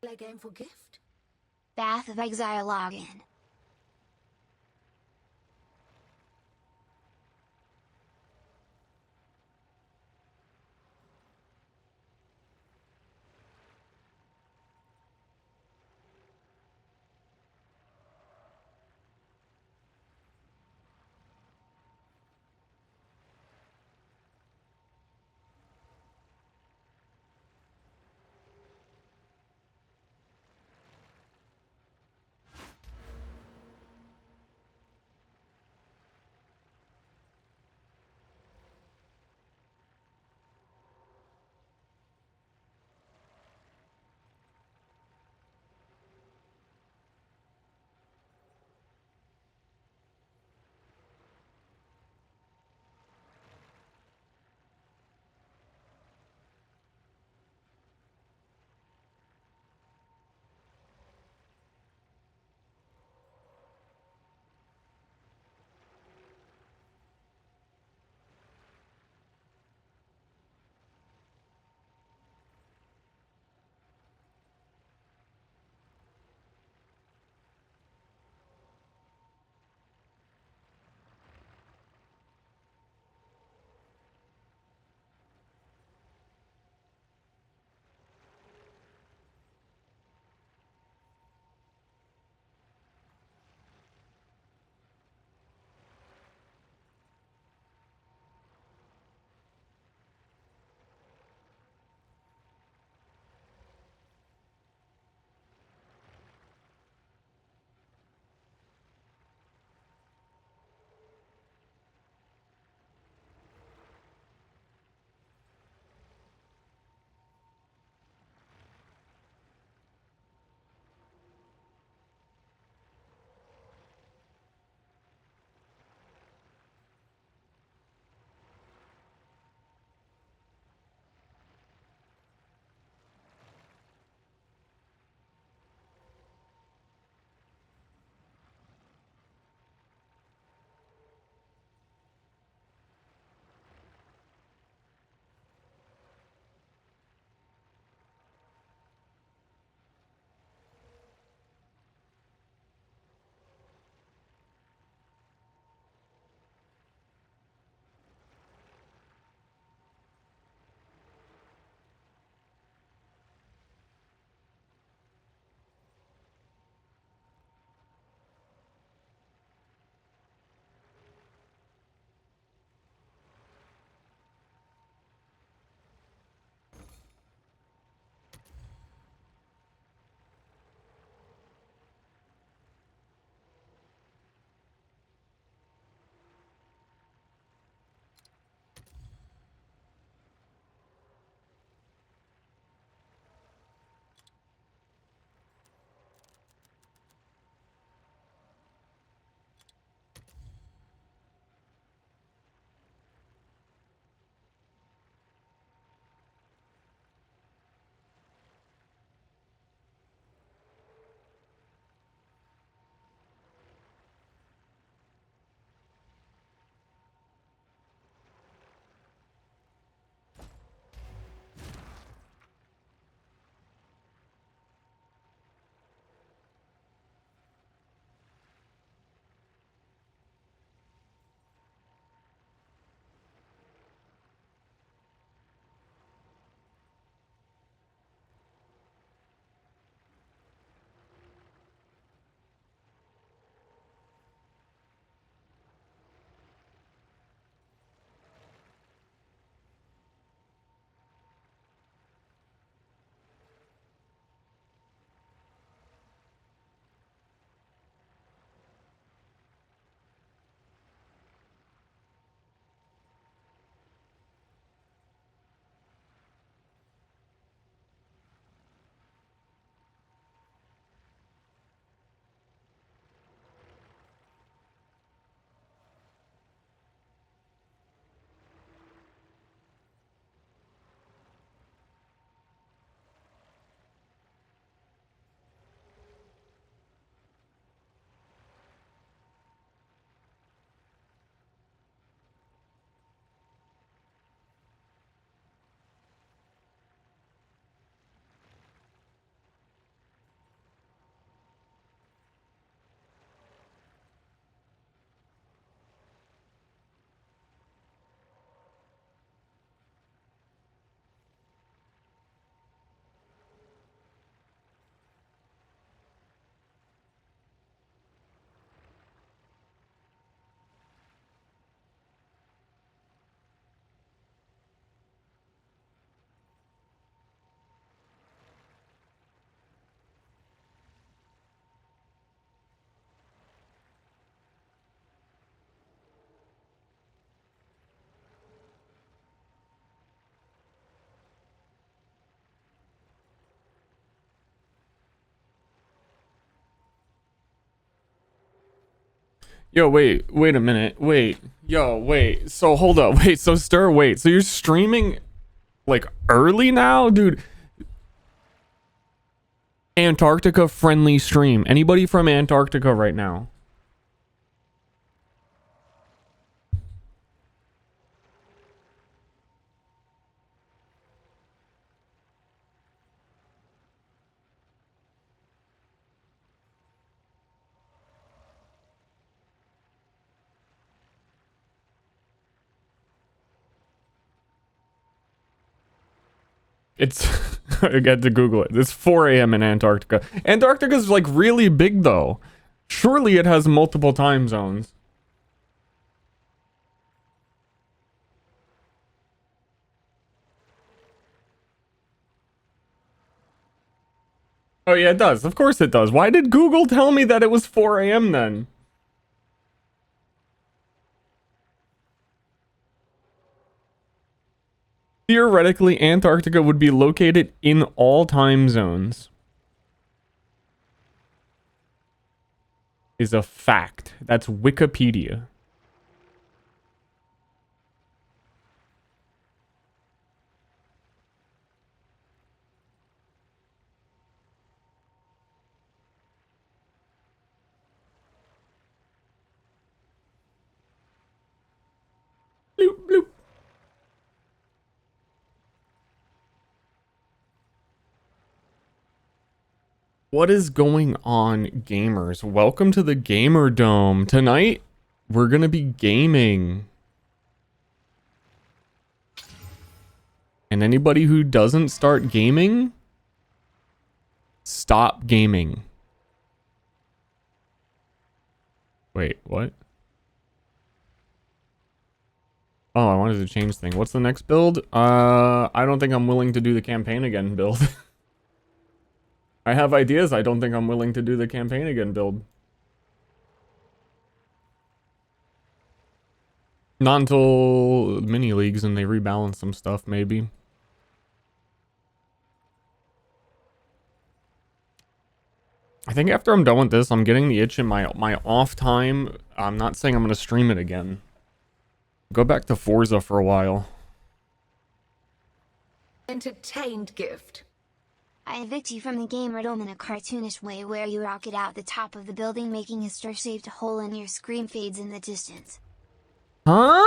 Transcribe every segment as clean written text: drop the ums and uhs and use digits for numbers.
Play game for gift? Path of Exile login. Yo, wait a minute. Wait. Yo, wait. So hold up. Wait, so Ster, wait. So you're streaming like early now? Dude, Antarctica friendly stream. Anybody from Antarctica right now? It's I had to Google it. It's 4 a.m. in Antarctica. Antarctica's like really big though. Surely it has multiple time zones. Oh yeah, it does. Of course it does. Why did Google tell me that it was 4 a.m. then? Theoretically, Antarctica would be located in all time zones. Is a fact. That's Wikipedia. Bloop, bloop. What is going on, gamers? Welcome to the Gamer Dome. Tonight, we're gonna be gaming. And anybody who doesn't start gaming, stop gaming. Wait, what? Oh, I wanted to change thing. What's the next build? I don't think I'm willing to do the campaign again build. I have ideas. I don't think I'm willing to do the campaign again build. Not until mini leagues and they rebalance some stuff, maybe. I think after I'm done with this, I'm getting the itch in my off time. I'm not saying I'm going to stream it again. Go back to Forza for a while. Entertained gift. I evict you from the gamer dome in a cartoonish way where you rocket out the top of the building making a star-shaped hole and your scream fades in the distance. Huh?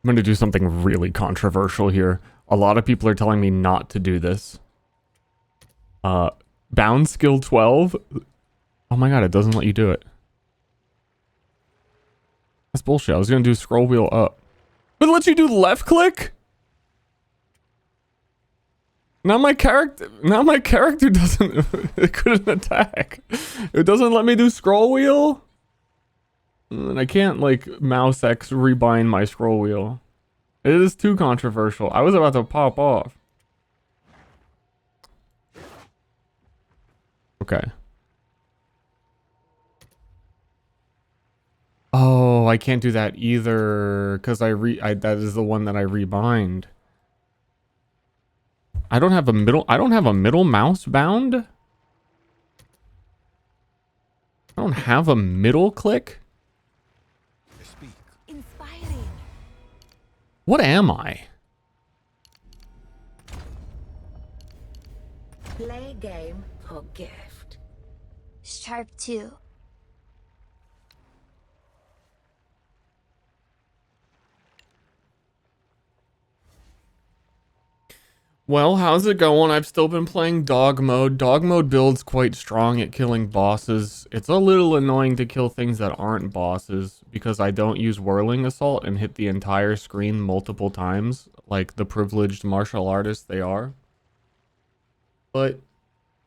I'm going to do something really controversial here. A lot of people are telling me not to do this. Bound skill 12? Oh my god, it doesn't let you do it. That's bullshit. I was going to do scroll wheel up. But it lets you do left click? Now my character doesn't, it couldn't attack. It doesn't let me do scroll wheel? And I can't, like, mouse X rebind my scroll wheel. It is too controversial. I was about to pop off. Okay. Oh, I can't do that either, because that is the one that I rebind. I don't have a middle mouse bound? I don't have a middle click? Inspiring. What am I? Play game or gift. Sharp 2. Well, how's it going? I've still been playing dog mode. Dog mode builds quite strong at killing bosses. It's a little annoying to kill things that aren't bosses because I don't use whirling assault and hit the entire screen multiple times like the privileged martial artists they are. But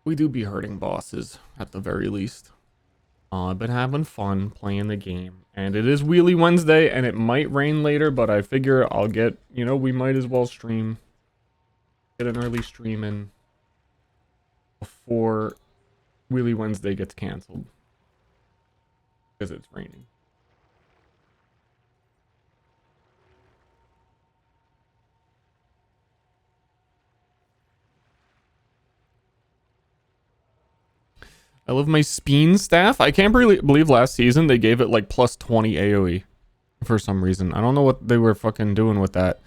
we do be hurting bosses at the very least. I've been having fun playing the game. And it is Wheelie Wednesday and it might rain later, but I figure I'll get, we might as well stream. Get an early stream in before Wheelie Wednesday gets canceled because it's raining. I love my Speen staff. I can't believe last season they gave it like plus 20 AoE for some reason. I don't know what they were fucking doing with that.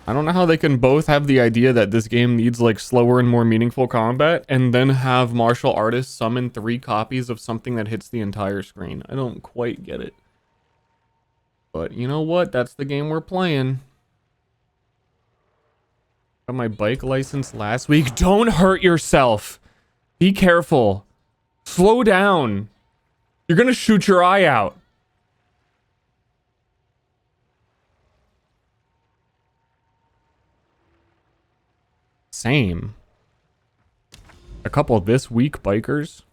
I don't know how they can both have the idea that this game needs like slower and more meaningful combat and then have martial artists summon 3 copies of something that hits the entire screen. I don't quite get it. But you know what? That's the game we're playing. Got my bike license last week. Don't hurt yourself. Be careful. Slow down. You're gonna shoot your eye out. Same. A couple of this week bikers.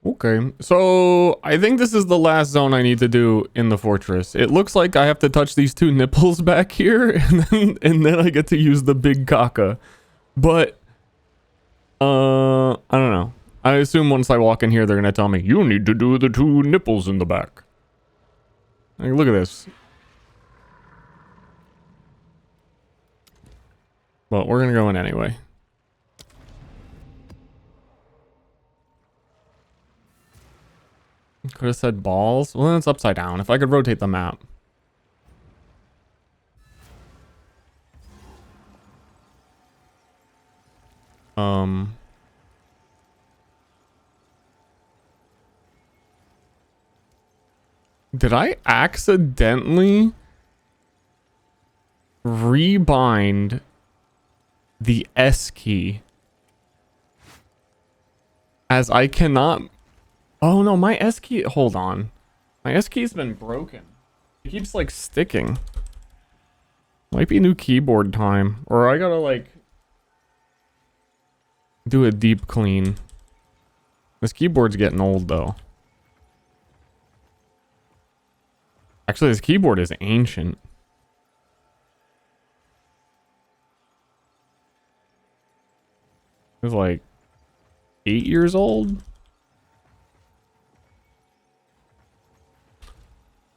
Okay, so I think this is the last zone I need to do in the fortress. It looks like I have to touch these 2 nipples back here, and then I get to use the big caca. But I don't know. I assume once I walk in here, they're gonna tell me you need to do the 2 nipples in the back. Like, look at this. Well, we're gonna go in anyway. Could have said balls. Well, then it's upside down. If I could rotate the map. Did I accidentally rebind the S key? As I cannot... Oh no, my S key... Hold on. My S key's been broken. It keeps like sticking. Might be new keyboard time. Or I gotta like... do a deep clean. This keyboard's getting old though. Actually, this keyboard is ancient. It's like 8 years old.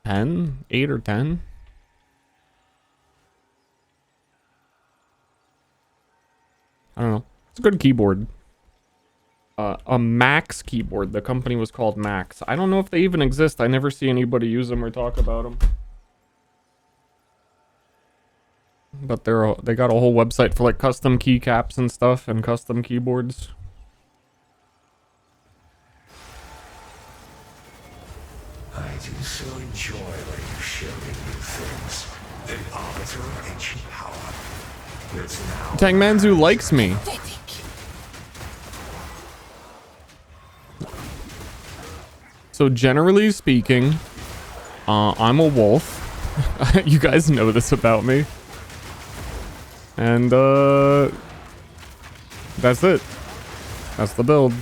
10? 8 or 10? I don't know. It's a good keyboard. A Max keyboard. The company was called Max. I don't know if they even exist. I never see anybody use them or talk about them. But they got a whole website for like custom keycaps and stuff and custom keyboards. I do so enjoy when you show me new things. The arbiter of ancient power. It's now. Tangmanzu likes me. So generally speaking, I'm a wolf. You guys know this about me. And that's it. That's the build.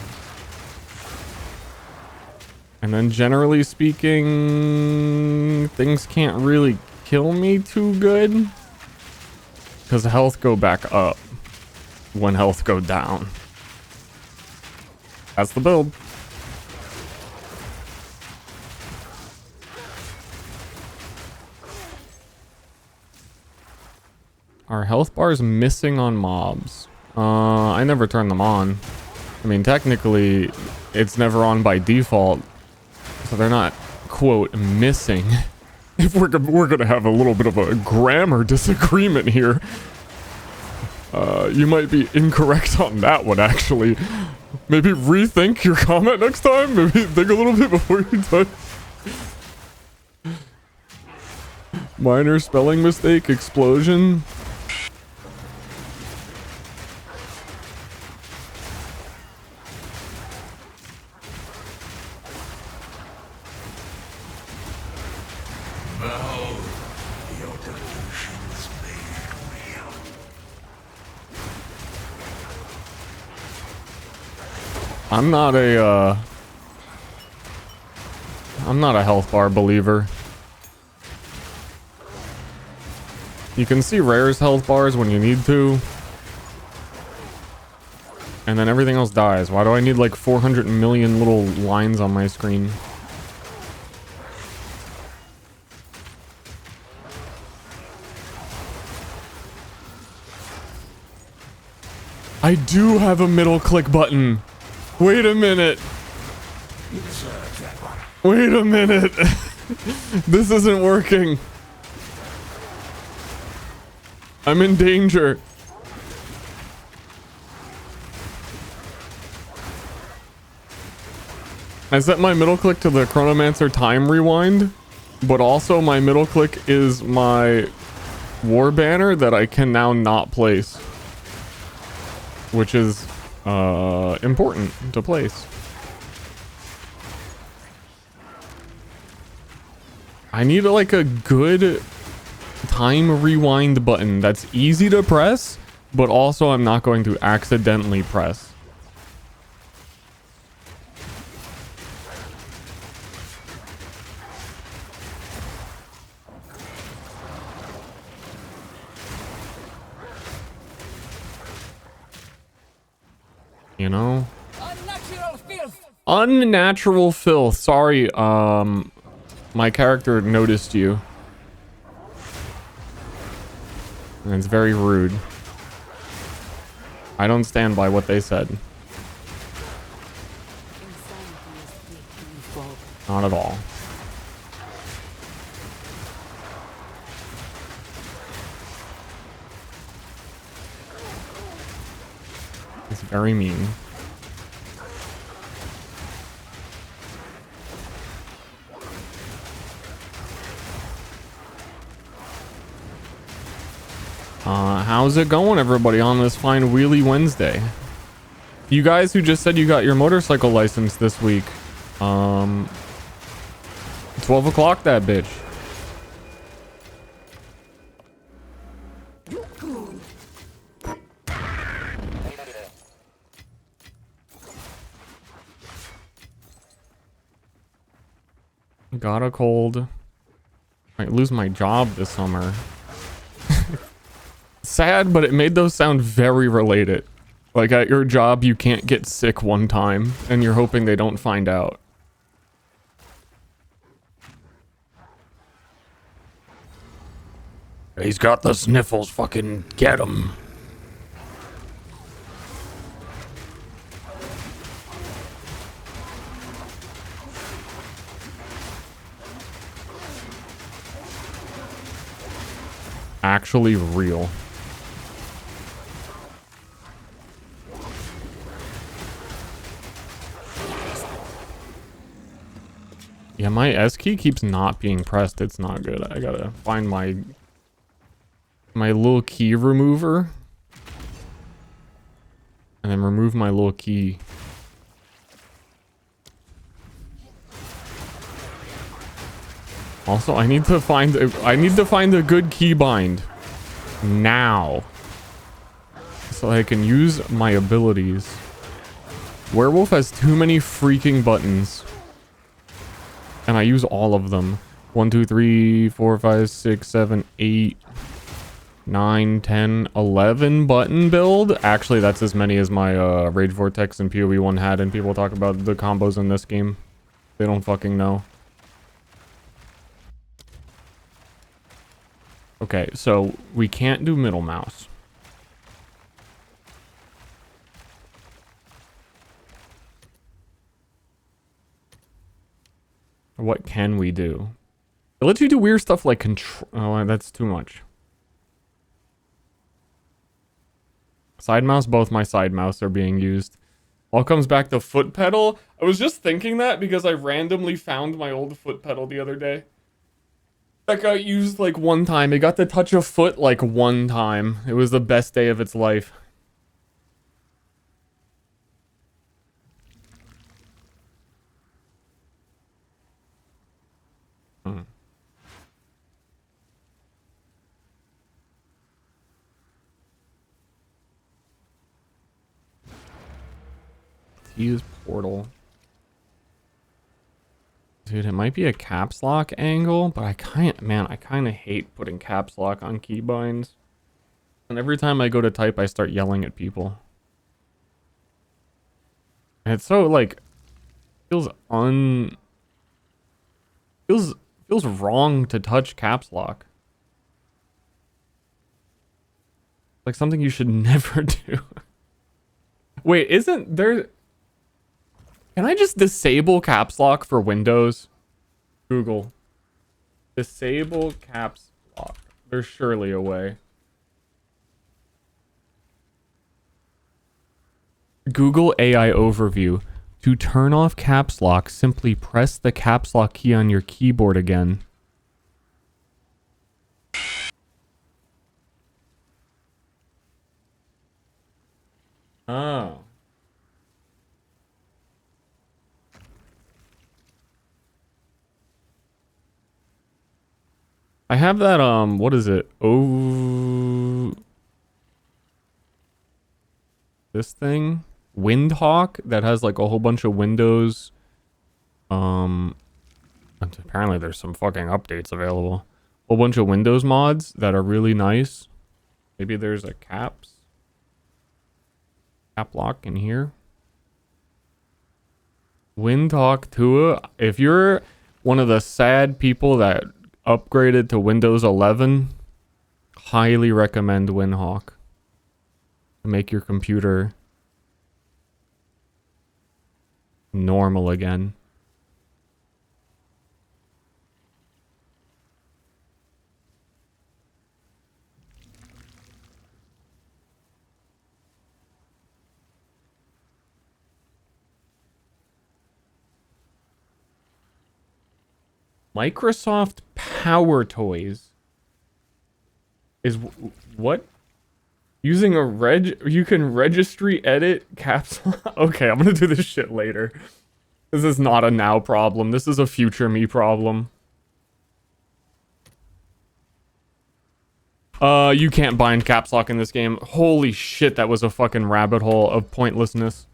And then generally speaking, things can't really kill me too good. Because health go back up when health go down. That's the build. Are health bars missing on mobs? I never turn them on. I mean, technically, it's never on by default. So they're not, quote, missing. If we're gonna have a little bit of a grammar disagreement here. You might be incorrect on that one, actually. Maybe rethink your comment next time? Maybe think a little bit before you type. Minor spelling mistake, explosion. I'm not a health bar believer. You can see Rare's health bars when you need to. And then everything else dies. Why do I need like 400 million little lines on my screen? I do have a middle click button. Wait a minute. Wait a minute. This isn't working. I'm in danger. I set my middle click to the Chronomancer time rewind, but also my middle click is my war banner that I can now not place, which is important to place. I need like a good time rewind button that's easy to press, but also I'm not going to accidentally press. You know? Unnatural filth! Unnatural filth. Sorry, my character noticed you. And it's very rude. I don't stand by what they said. Not at all. It's very mean. How's it going, everybody, on this fine Wheelie Wednesday? You guys who just said you got your motorcycle license this week, 12 o'clock that bitch. Got a cold. Might lose my job this summer. Sad, but it made those sound very related. Like at your job, you can't get sick one time, and you're hoping they don't find out. He's got the sniffles, fucking get him. Actually real. Yeah, my S key keeps not being pressed. It's not good. I gotta find my little key remover. And then remove my little key. Also, I need to find a good keybind now, so I can use my abilities. Werewolf has too many freaking buttons, and I use all of them. 1, 2, 3, 4, 5, 6, 7, 8, 9, 10, 11 button build. Actually, that's as many as my Rage Vortex and PoE 1 had, and people talk about the combos in this game. They don't fucking know. Okay, so we can't do middle mouse. What can we do? It lets you do weird stuff like control. Oh, that's too much. Side mouse, both my side mouse are being used. All comes back to foot pedal. I was just thinking that because I randomly found my old foot pedal the other day. That got used like one time. It got to touch a foot like one time. It was the best day of its life. Use portal. Dude, it might be a caps lock angle, but I kind of hate putting caps lock on keybinds. And every time I go to type, I start yelling at people. And it's so, like, feels wrong to touch caps lock. Like something you should never do. Wait, isn't there... Can I just disable caps lock for Windows? Google. Disable caps lock. There's surely a way. Google AI overview. To turn off caps lock, simply press the caps lock key on your keyboard again. Oh. I have that, what is it? Oh, this thing? Windhawk that has like a whole bunch of windows. Apparently there's some fucking updates available. A whole bunch of Windows mods that are really nice. Maybe there's a cap lock in here. Windhawk 2. If you're one of the sad people that upgraded to Windows 11, highly recommend Windhawk to make your computer normal again. Microsoft Power Toys is what? Using a you can registry edit caps. Okay, I'm gonna do this shit later. This is not a now problem. This is a future me problem. You can't bind caps lock in this game. Holy shit, that was a fucking rabbit hole of pointlessness.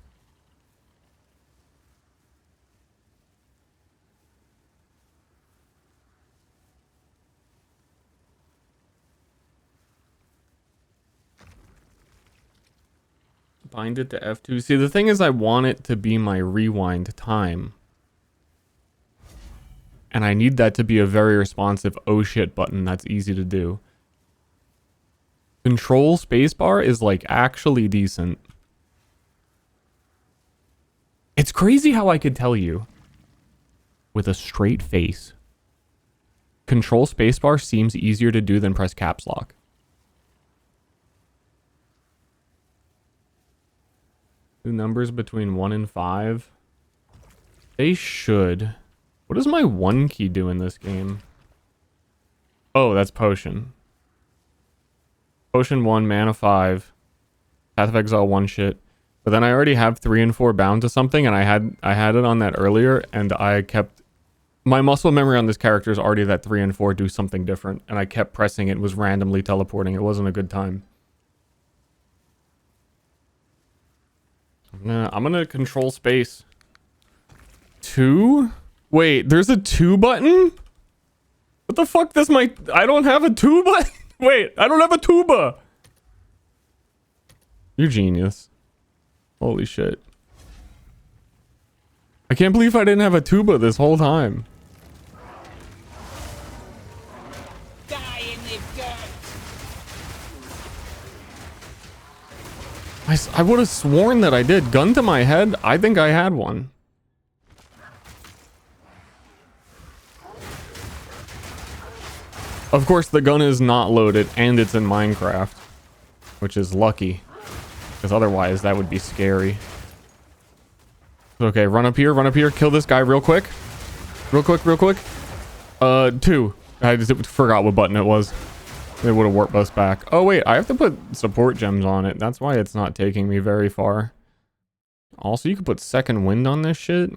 Bind it to F2. See, the thing is I want it to be my rewind time. And I need that to be a very responsive oh shit button that's easy to do. Control spacebar is like actually decent. It's crazy how I could tell you with a straight face. Control spacebar seems easier to do than press caps lock. The numbers between 1 and 5. They should. What does my 1 key do in this game? Oh, that's potion. Potion 1, mana 5. Path of Exile 1 shit. But then I already have 3 and 4 bound to something, and I had it on that earlier, and I kept... My muscle memory on this character is already that 3 and 4 do something different, and I kept pressing it, was randomly teleporting. It wasn't a good time. I'm gonna control space. 2? Wait, there's a 2 button? What the fuck does my... I don't have a 2 button? Wait, I don't have a tuba. You're genius. Holy shit. I can't believe I didn't have a tuba this whole time. Die in the dirt. I would have sworn that I did. Gun to my head, I think I had one. Of course, the gun is not loaded, and it's in Minecraft. Which is lucky. Because otherwise, that would be scary. Okay, run up here, kill this guy real quick. Real quick. 2. I just forgot what button it was. It would have warped us back. Oh wait, I have to put support gems on it. That's why it's not taking me very far. Also, you could put second wind on this shit.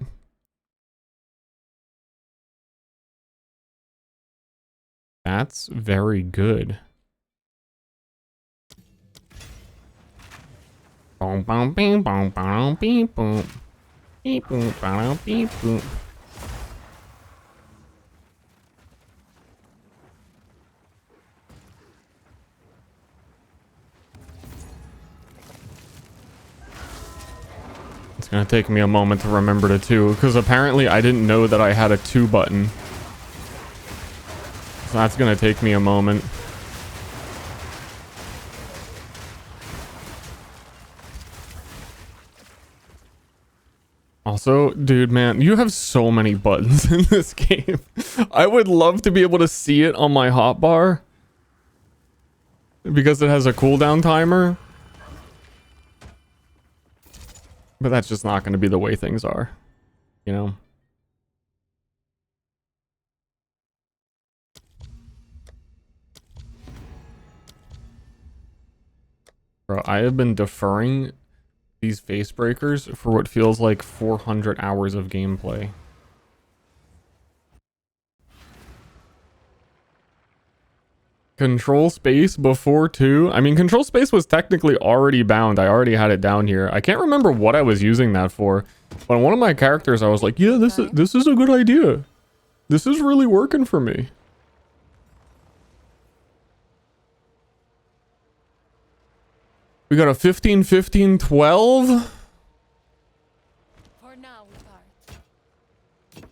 That's very good. Boom, boom, bing, boom, boom, beep, boom. Beep, boom, boom, beep, boom. It's gonna take me a moment to remember to 2, because apparently I didn't know that I had a 2 button. So that's gonna take me a moment. Also, dude, man, you have so many buttons in this game. I would love to be able to see it on my hotbar, because it has a cooldown timer. But that's just not going to be the way things are, you know? Bro, I have been deferring these face breakers for what feels like 400 hours of gameplay. Control space before 2? I mean, control space was technically already bound. I already had it down here. I can't remember what I was using that for. But on one of my characters, I was like, yeah, this is a good idea. This is really working for me. We got a 15, 15, 12. For now we part.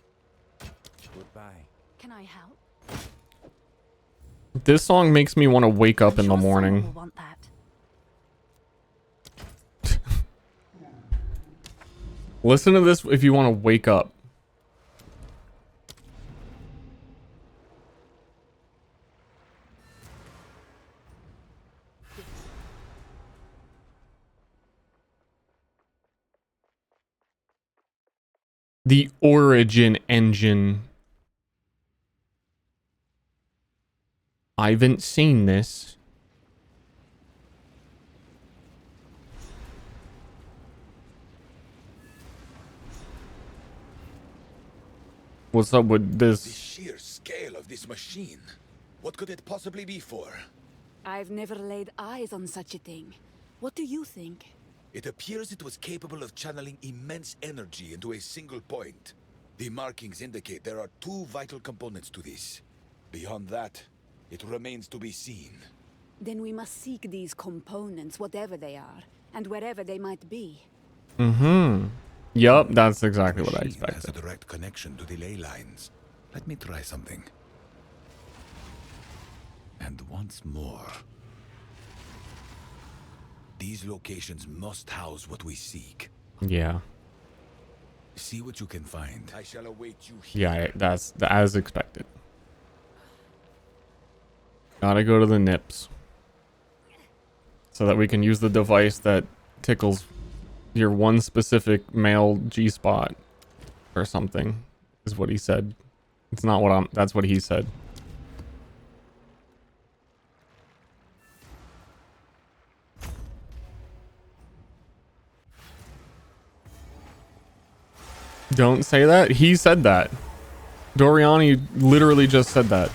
Goodbye. Can I help? This song makes me want to wake up in the Sure someone morning. will want that. Listen to this if you want to wake up. The Origin engine. I haven't seen this. What's up with The this? sheer scale of this machine. What could it possibly be for? I've never laid eyes on such a thing. What do you think? It appears it was capable of channeling immense energy into a single point. The markings indicate there are 2 vital components to this. Beyond that, it remains to be seen. Then we must seek these components, whatever they are, and wherever they might be. Mm-hmm. Yup, that's exactly what I Machine has a expected. direct connection to the ley lines. Let me try something. And once more. These locations must house what we seek. Yeah. See what you can find. I shall await you here. Yeah, that's as expected. Gotta go to the nips. So that we can use the device that tickles your one specific male G-spot. Or something. Is what he said. It's not what I'm... That's what he said. Don't say that. He said that. Doriani literally just said that.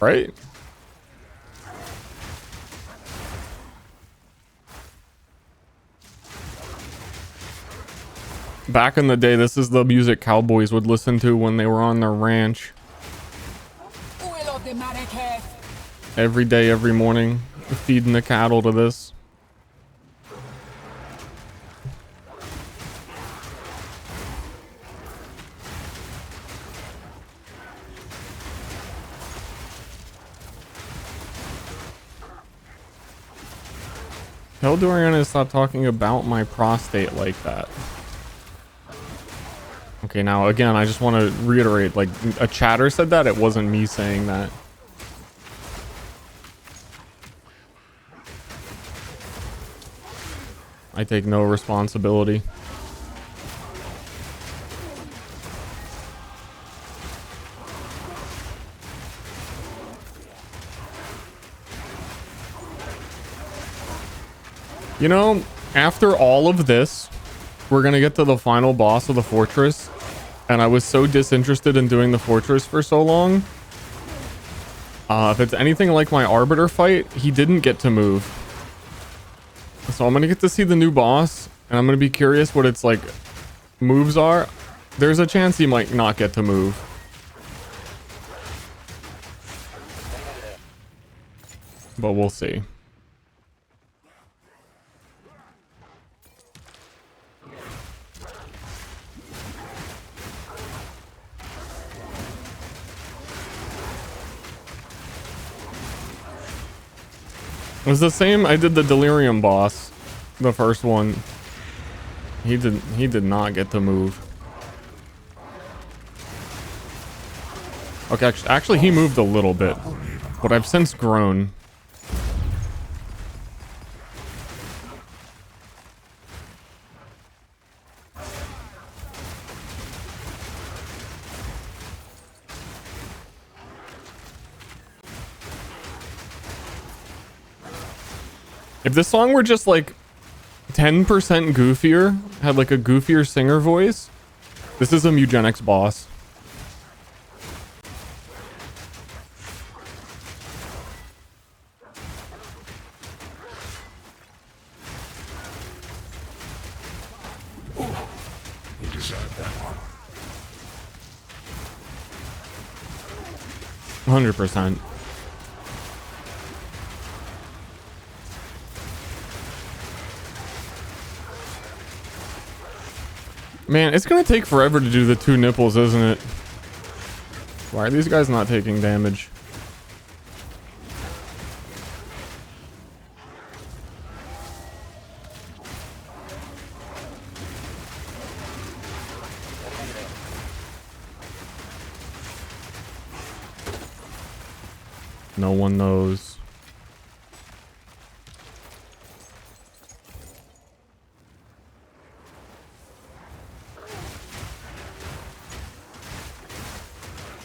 Right? Back in the day, this is the music cowboys would listen to when they were on their ranch. Every day, every morning, feeding the cattle to this. Tell Dorian to stop talking about my prostate like that. Okay, now again, I just want to reiterate, like, a chatter said that, it wasn't me saying that. I take no responsibility. You know, after all of this, we're gonna get to the final boss of the fortress, and I was so disinterested in doing the fortress for so long. If it's anything like my Arbiter fight, he didn't get to move. So I'm gonna get to see the new boss, and I'm gonna be curious what it's like moves are, there's a chance he might not get to move. But we'll see. It was the same. I did the Delirium boss, the first one. He did not get to move. Okay, actually he moved a little bit, but I've since grown. If this song were just like 10% goofier, had like a goofier singer voice, this is a Mugenics boss. You deserve that one. 100%. Man, it's gonna take forever to do the 2 nipples, isn't it? Why are these guys not taking damage? No one knows.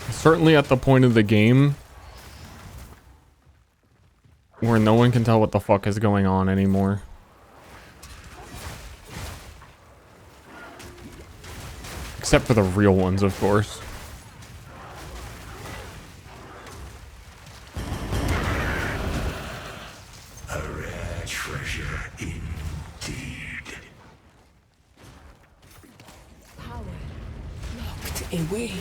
Certainly at the point of the game where no one can tell what the fuck is going on anymore. Except for the real ones, of course. A rare treasure indeed. Power locked away.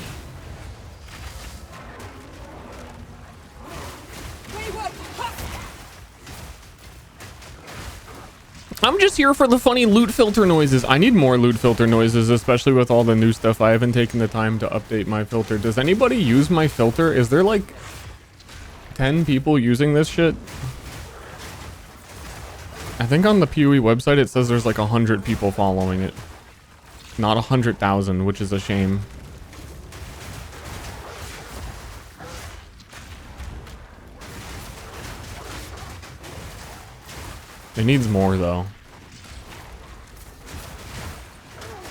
I'm just here for the funny loot filter noises. I need more loot filter noises, especially with all the new stuff. I haven't taken the time to update my filter. Does anybody use my filter? Is there like 10 people using this shit? I think on the PoE website it says there's like 100 people following it. Not 100,000, which is a shame. It needs more though.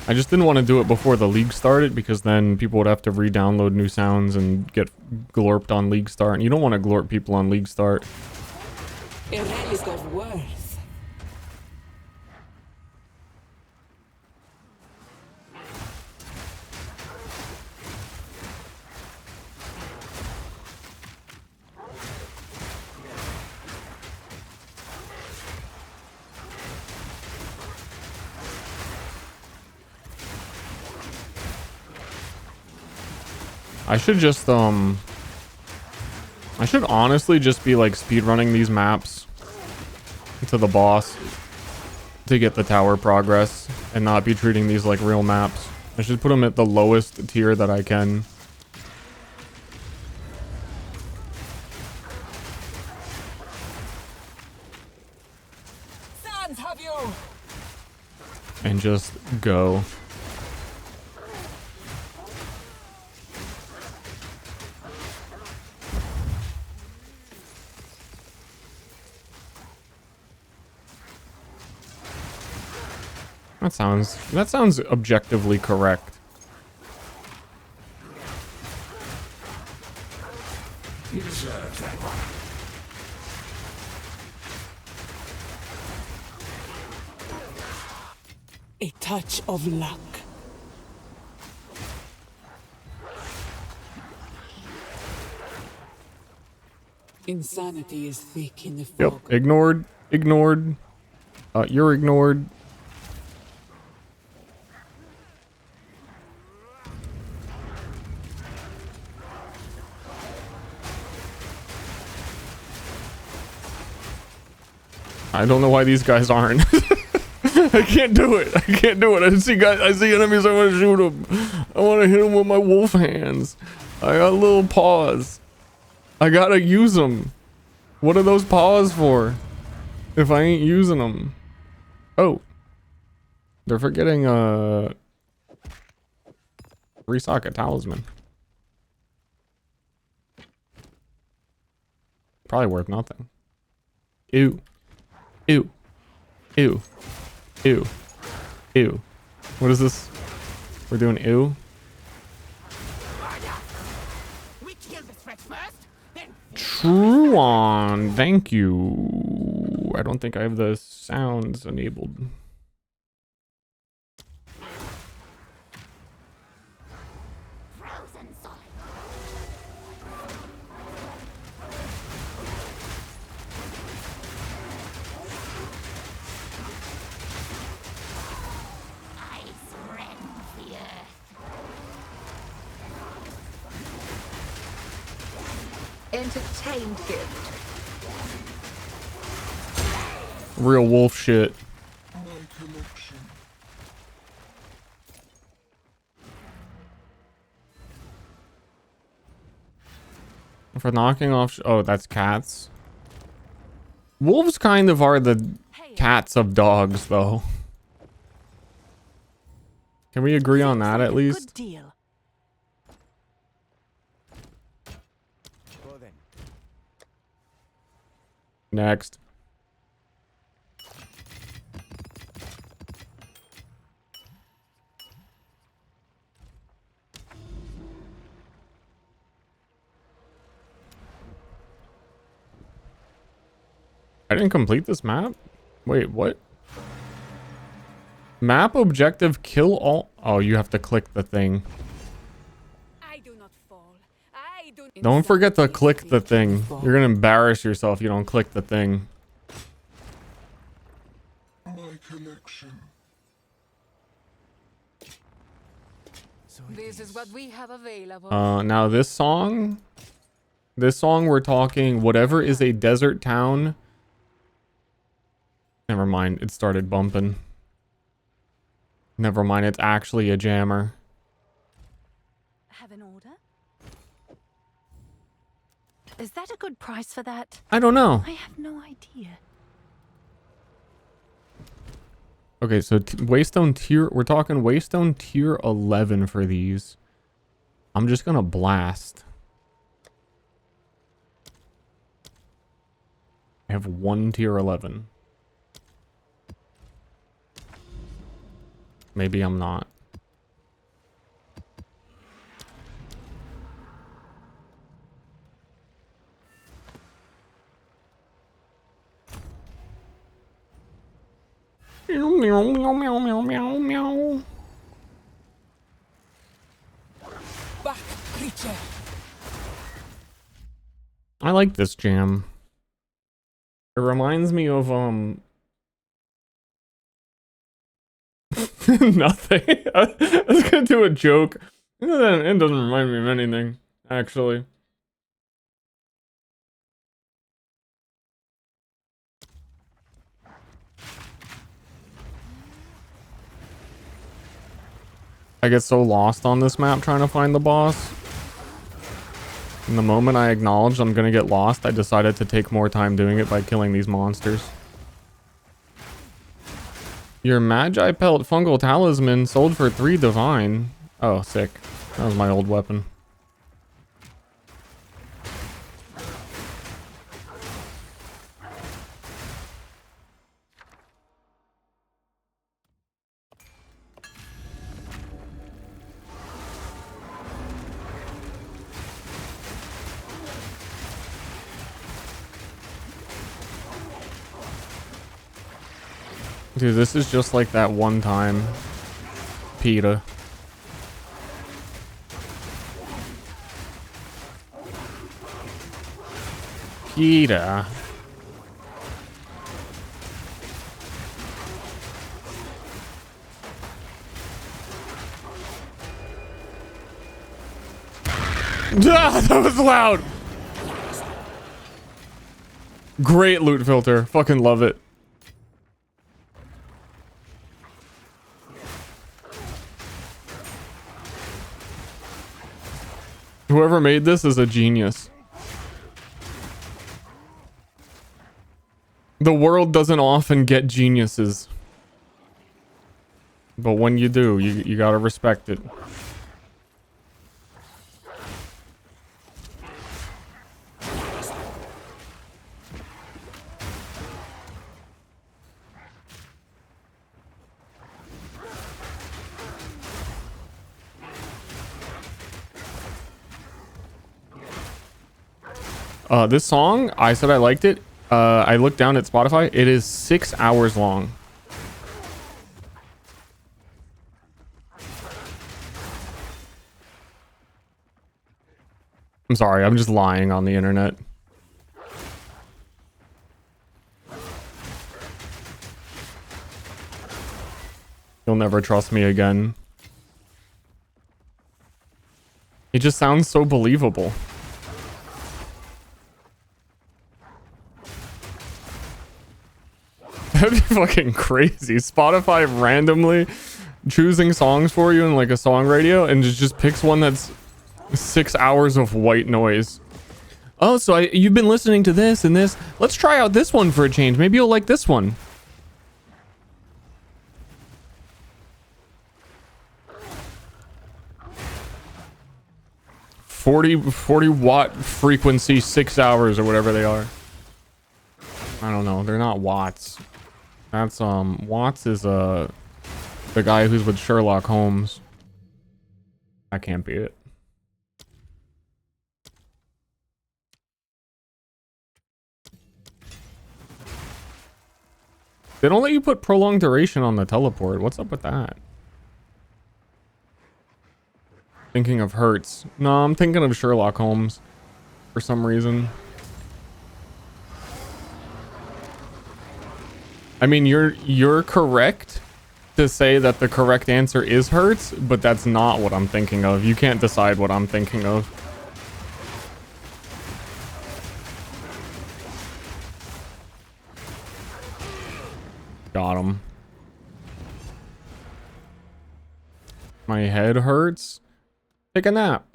I just didn't want to do it before the league started because then people would have to re-download new sounds and get glorped on league start, and you don't want to glorp people on league start. A relic of worth. I should just I should honestly just be like speedrunning these maps to the boss to get the tower progress and not be treating these like real maps. I should put them at the lowest tier that I can. Sands have you. And just go. That sounds objectively correct. You deserve that one. A touch of luck. Insanity is thick in the Yep, fog. ignored. You're ignored. I don't know why these guys aren't. I can't do it. I can't do it. I see guys. I see enemies. I want to shoot them. I want to hit them with my wolf hands. I got little paws. I gotta use them. What are those paws for? If I ain't using them. Oh, they're forgetting restock a talisman. Probably worth nothing. Ew. Ew. Ew. Ew. Ew. What is this? We're doing ew? We kill the threat first, then True on. Thank you. I don't think I have the sounds enabled. Frozen solid. Ice rends the earth. Entertained gift. Real wolf shit. For knocking off. Oh, that's cats. Wolves kind of are the cats of dogs, though. Can we agree on that at least? Good deal. Go then. Next. I didn't complete this map? Wait, what? Map objective, kill all. Oh, you have to click the thing. I do not fall. I do. Don't forget to click the thing. You're gonna embarrass yourself if you don't click the thing. This is what we have available. Now this song we're talking whatever is a desert town. Never mind, it started bumping. Never mind, it's actually a jammer. Have an order? Is that a good price for that? I don't know. I have no idea. Okay, so Waystone tier, we're talking Waystone tier 11 for these. I'm just gonna blast. I have one tier 11. Maybe I'm not. Meow, meow, meow, meow, meow, meow, meow. Back, creature. I like this jam. It reminds me of nothing. I was gonna do a joke. It doesn't remind me of anything, actually. I get so lost on this map trying to find the boss. And the moment I acknowledged I'm gonna get lost, I decided to take more time doing it by killing these monsters. Your Magi Pelt Fungal Talisman sold for 3 divine. Oh, sick. That was my old weapon. Dude, this is just like that one time. Pt.7. Pt.7. Ah, that was loud. Great loot filter. Fucking love it. Whoever made this is a genius. The world doesn't often get geniuses. But when you do, you gotta respect it. This song, I said I liked it. I looked down at Spotify. It is 6 hours long. I'm sorry, I'm just lying on the internet. You'll never trust me again. It just sounds so believable. That'd be fucking crazy. Spotify randomly choosing songs for you in like a song radio and just picks one that's 6 hours of white noise. Oh, so you've been listening to this and this. Let's try out this one for a change. Maybe you'll like this one. Forty watt frequency, 6 hours or whatever they are. I don't know. They're not watts. That's Watts is the guy who's with Sherlock Holmes. That can't be it. They don't let you put prolonged duration on the teleport. What's up with that? Thinking of Hertz. No, I'm thinking of Sherlock Holmes for some reason. I mean, you're correct to say that the correct answer is Hertz, but that's not what I'm thinking of. You can't decide what I'm thinking of. Got him. My head hurts. Take a nap.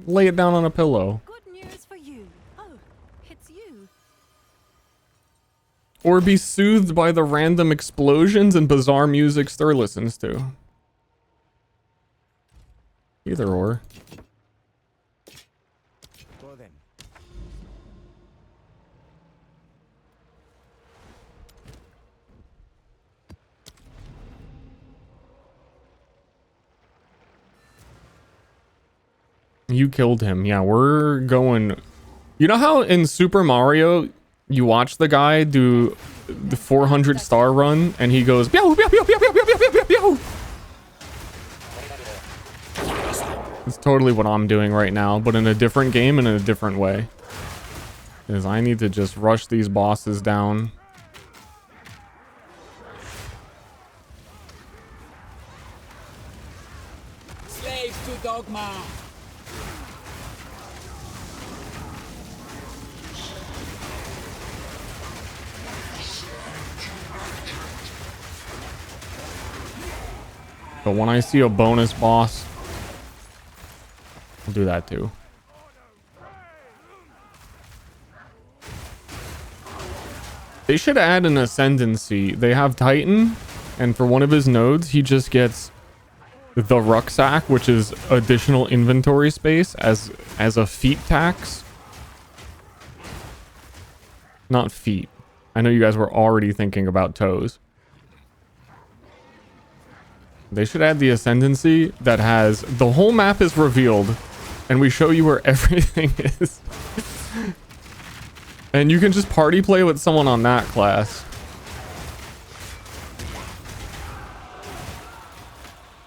Lay it down on a pillow. Good news for you. Oh, it's you. Or be soothed by the random explosions and bizarre music Ster listens to. Either or. Go then. You killed him. Yeah, we're going... You know how in Super Mario, you watch the guy do the 400 star run and he goes... Pew, pew, pew, pew, pew, pew, pew, pew, pew. It's totally what I'm doing right now, but in a different game and in a different way. Is I need to just rush these bosses down. Slaves to dogma. But when I see a bonus boss, I'll do that too. They should add an ascendancy. They have Titan, and for one of his nodes, he just gets the rucksack, which is additional inventory space as a feet tax. Not feet. I know you guys were already thinking about toes. They should add the ascendancy that has the whole map is revealed and we show you where everything is. And you can just party play with someone on that class.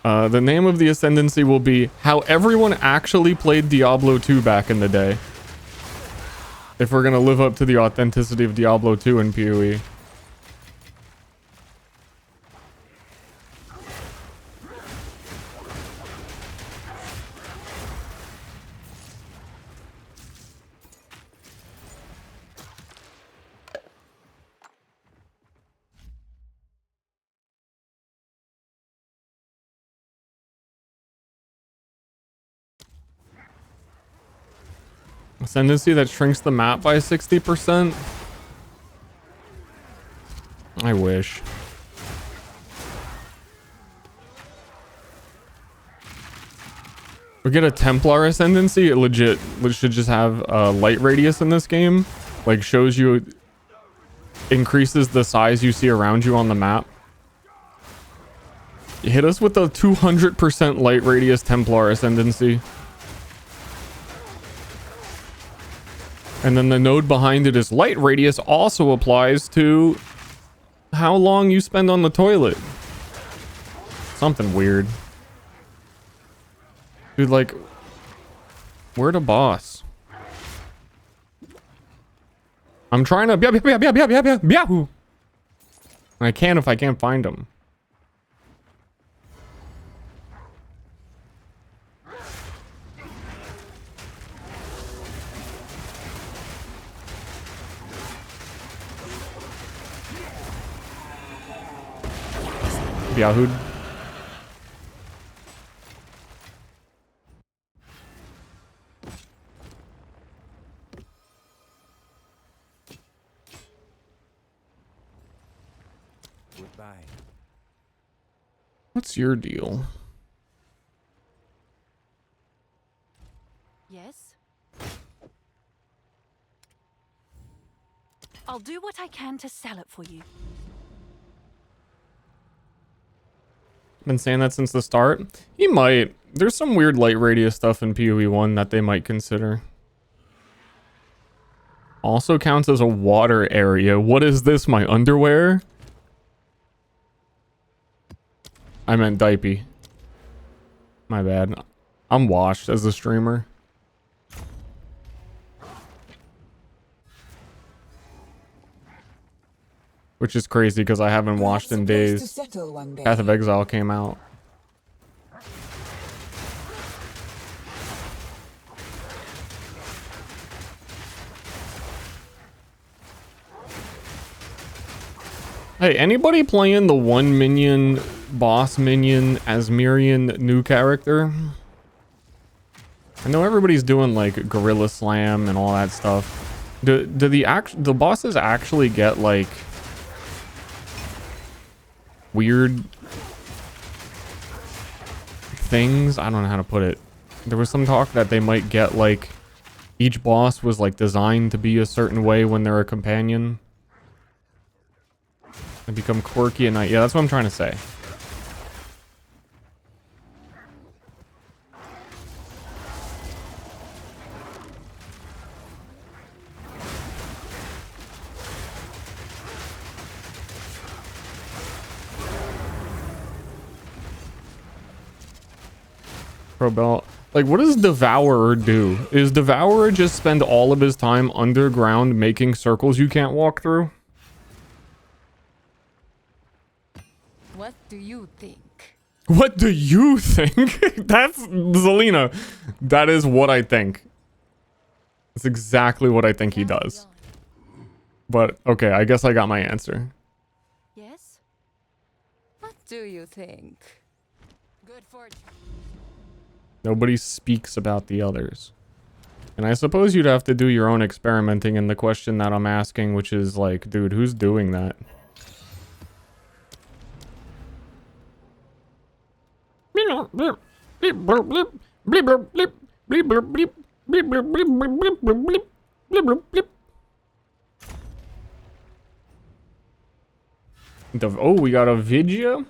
The name of the ascendancy will be how everyone actually played Diablo 2 back in the day. If we're gonna live up to the authenticity of Diablo 2 in PoE. Ascendancy that shrinks the map by 60%? I wish. We get a Templar Ascendancy, it legit should just have light radius in this game. Like, shows you, increases the size you see around you on the map. Hit us with a 200% light radius Templar Ascendancy. And then the node behind it is light radius also applies to how long you spend on the toilet. Something weird. Dude, like, where the boss? I'm trying to I can if I can't find him. Yahoo. Goodbye. What's your deal? Yes? I'll do what I can to sell it for you. Been saying that since the start. He might. There's some weird light radius stuff in PoE 1 that they might consider. Also counts as a water area. What is this, my underwear? I meant diaper. My bad. I'm washed as a streamer. Which is crazy because I haven't washed in days. Path of Exile came out. Hey, anybody playing the 1 minion, boss minion, Asmirian new character? I know everybody's doing like Gorilla Slam and all that stuff. Do the bosses actually get like weird things? I don't know how to put it. There was some talk that they might get like each boss was like designed to be a certain way when they're a companion. They become quirky at night. Yeah, that's what I'm trying to say. Pro belt. Like, what does Devourer do? Is Devourer just spend all of his time underground making circles you can't walk through? What do you think? What do you think? That's Zelina. That is what I think. That's exactly what I think he does. But okay, I guess I got my answer. Yes? What do you think? Good fortune. Nobody speaks about the others. And I suppose you'd have to do your own experimenting in the question that I'm asking, which is like, dude, who's doing that? Oh, we got a Vidya?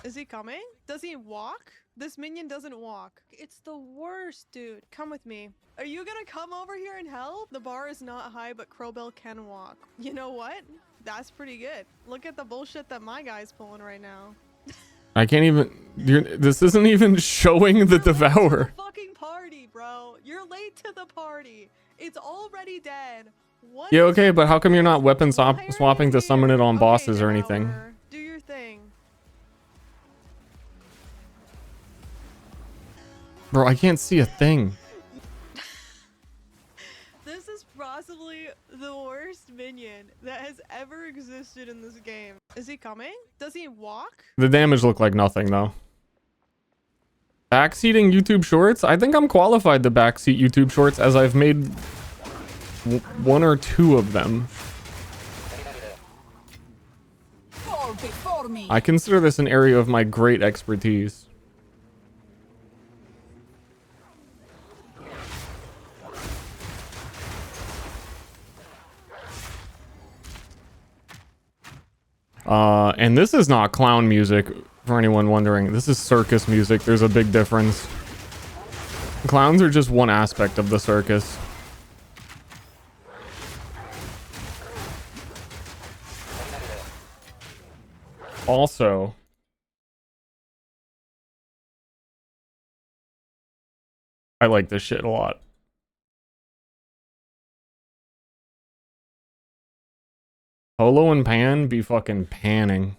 Is he coming? Does he walk? This minion doesn't walk. It's the worst, dude. Come with me. Are you gonna come over here and help? The bar is not high, but Crowbell can walk. You know what? That's pretty good. Look at the bullshit that my guy's pulling right now. I can't even... this isn't even showing the Devourer. Fucking party, bro. You're late to the party. It's already dead. What? Yeah, okay, but how come you're not weapon swapping to summon it on bosses or anything? Do your thing. Bro, I can't see a thing. This is possibly the worst minion that has ever existed in this game. Is he coming? Does he walk? The damage looked like nothing, though. Backseating YouTube Shorts? I think I'm qualified to backseat YouTube Shorts as I've made one or two of them. I consider this an area of my great expertise. And this is not clown music, for anyone wondering. This is circus music. There's a big difference. Clowns are just one aspect of the circus. Also, I like this shit a lot. Polo and Pan be fucking panning.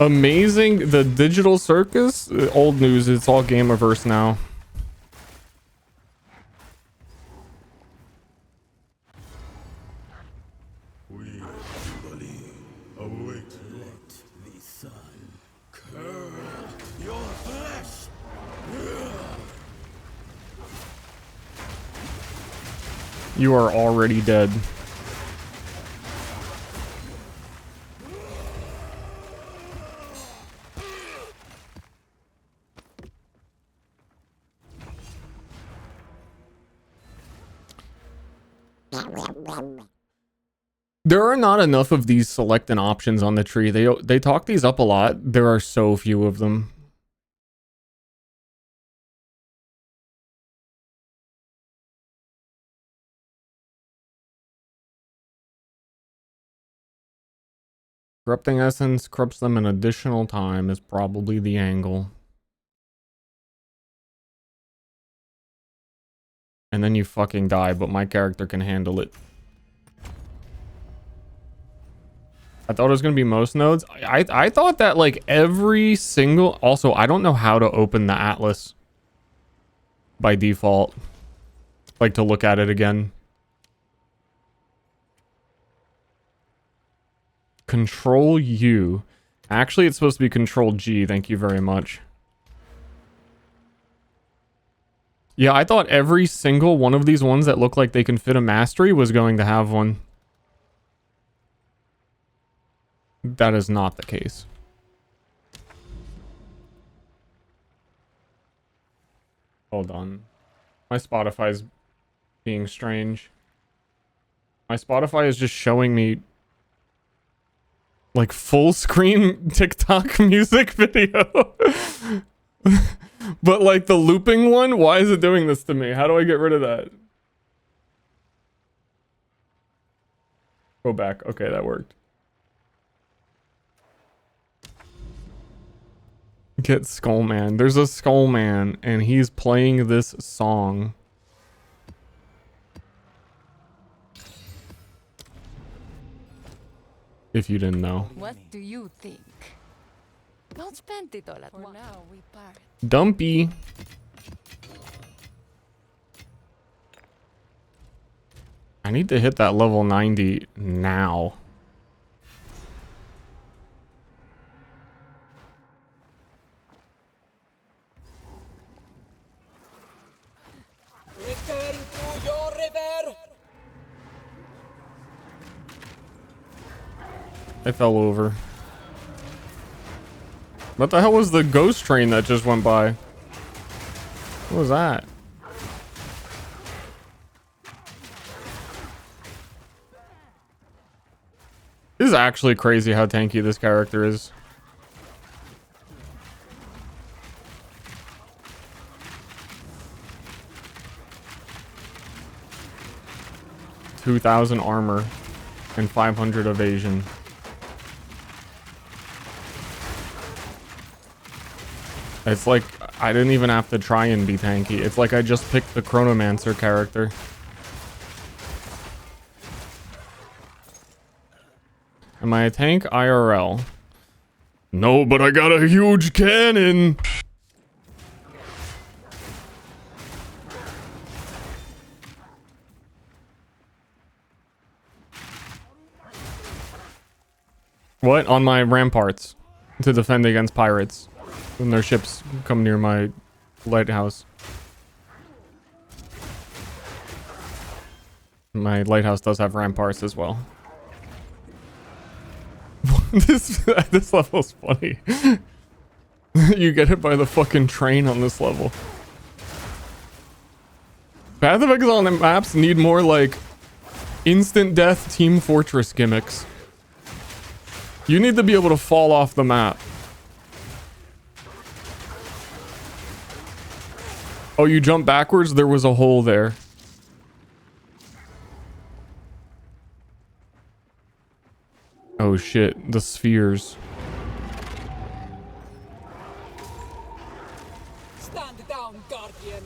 Amazing. The digital circus? Old news. It's all Gameverse now. You are already dead. There are not enough of these select and options on the tree. They talk these up a lot. There are so few of them. Corrupting essence corrupts them an additional time is probably the angle. And then you fucking die, but my character can handle it. I thought it was gonna be most nodes. I thought that like every single... Also, I don't know how to open the atlas by default. Like to look at it again. Control U. Actually, it's supposed to be Control G. Thank you very much. Yeah, I thought every single one of these ones that look like they can fit a mastery was going to have one. That is not the case. Hold on. My Spotify's being strange. My Spotify is just showing me like full screen TikTok music video. But like the looping one, why is it doing this to me? How do I get rid of that? Go back. Okay, that worked. Get Skullman. There's a Skullman and he's playing this song. If you didn't know. What do you think? Don't spend it all at once. For now, we part. Dumpy. I need to hit that level 90 now. Return to your river. I fell over. What the hell was the ghost train that just went by? What was that? This is actually crazy how tanky this character is. $2,000 armor and 500 evasion. It's like I didn't even have to try and be tanky. It's like I just picked the Chronomancer character. Am I a tank IRL? No, but I got a huge cannon. What? On my ramparts to defend against pirates when their ships come near my lighthouse. My lighthouse does have ramparts as well. This level's funny. You get hit by the fucking train on this level. Path of Exile and maps need more like instant death Team Fortress gimmicks. You need to be able to fall off the map. Oh, you jump backwards? There was a hole there. Oh shit, the spheres. Stand down, Guardian.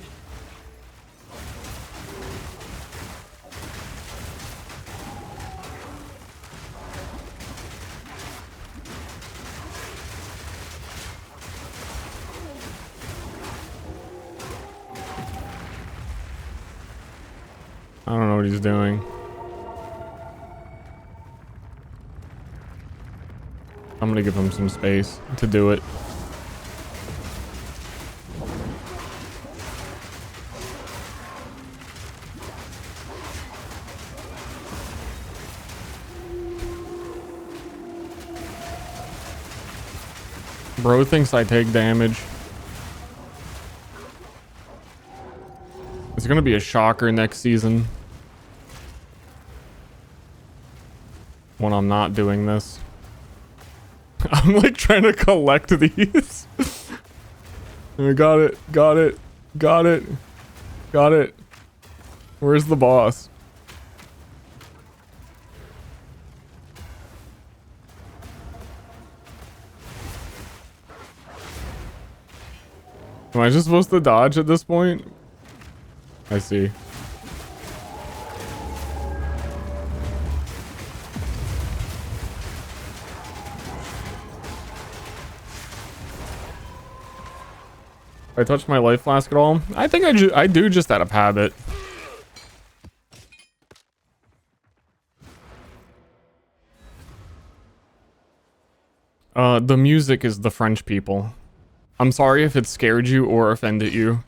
I don't know what he's doing. I'm gonna give him some space to do it. Bro thinks I take damage. It's gonna be a shocker next season when I'm not doing this. I'm like trying to collect these. I got it, got it, got it, got it. Where's the boss? Am I just supposed to dodge at this point? I see. I touched my life flask at all? I think I do just out of habit. The music is the French people. I'm sorry if it scared you or offended you.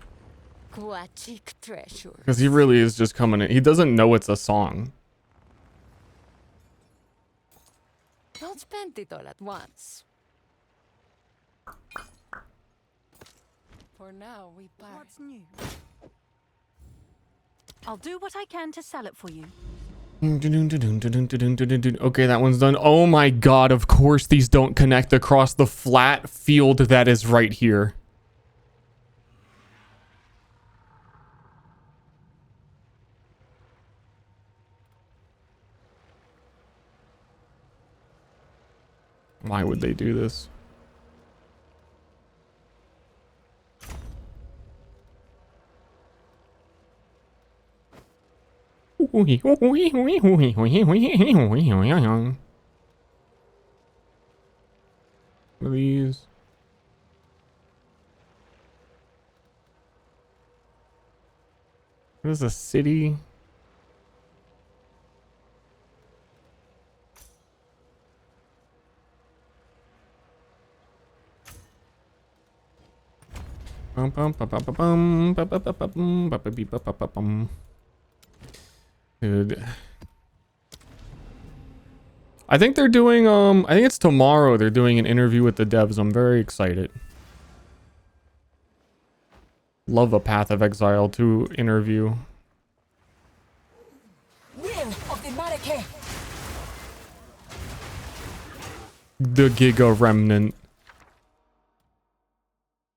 Because he really is just coming in. He doesn't know it's a song. Don't spend it all at once. For now, we buy. What's new? I'll do what I can to sell it for you. Okay, that one's done. Oh my god, of course these don't connect across the flat field that is right here. Why would they do this? What are these? What is a city? Dude. I think they're doing, I think it's tomorrow they're doing an interview with the devs. I'm very excited. Love a Path of Exile 2 interview. Will of the Marike. The Giga Remnant.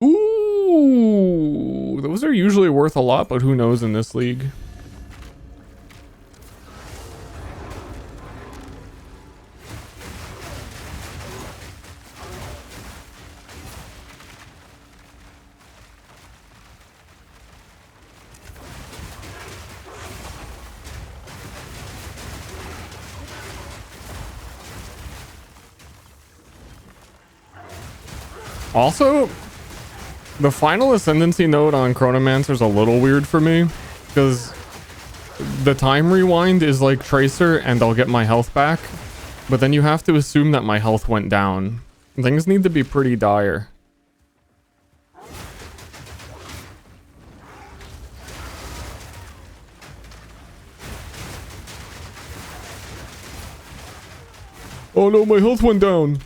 Ooh, those are usually worth a lot, but who knows in this league. Also, the final ascendancy node on Chronomancer is a little weird for me because the time rewind is like Tracer and I'll get my health back, But then you have to assume that my health went down. Things need to be pretty dire. Oh no, my health went down.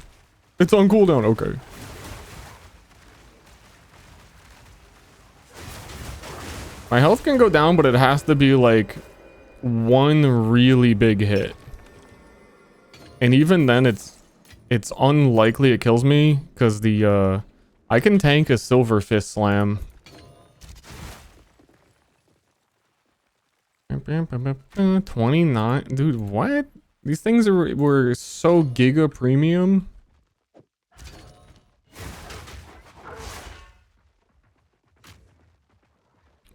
It's on cooldown. Okay. My health can go down, but it has to be like one really big hit. And even then it's unlikely it kills me because the I can tank a silver fist slam. 29. Dude, what? These things were so giga premium.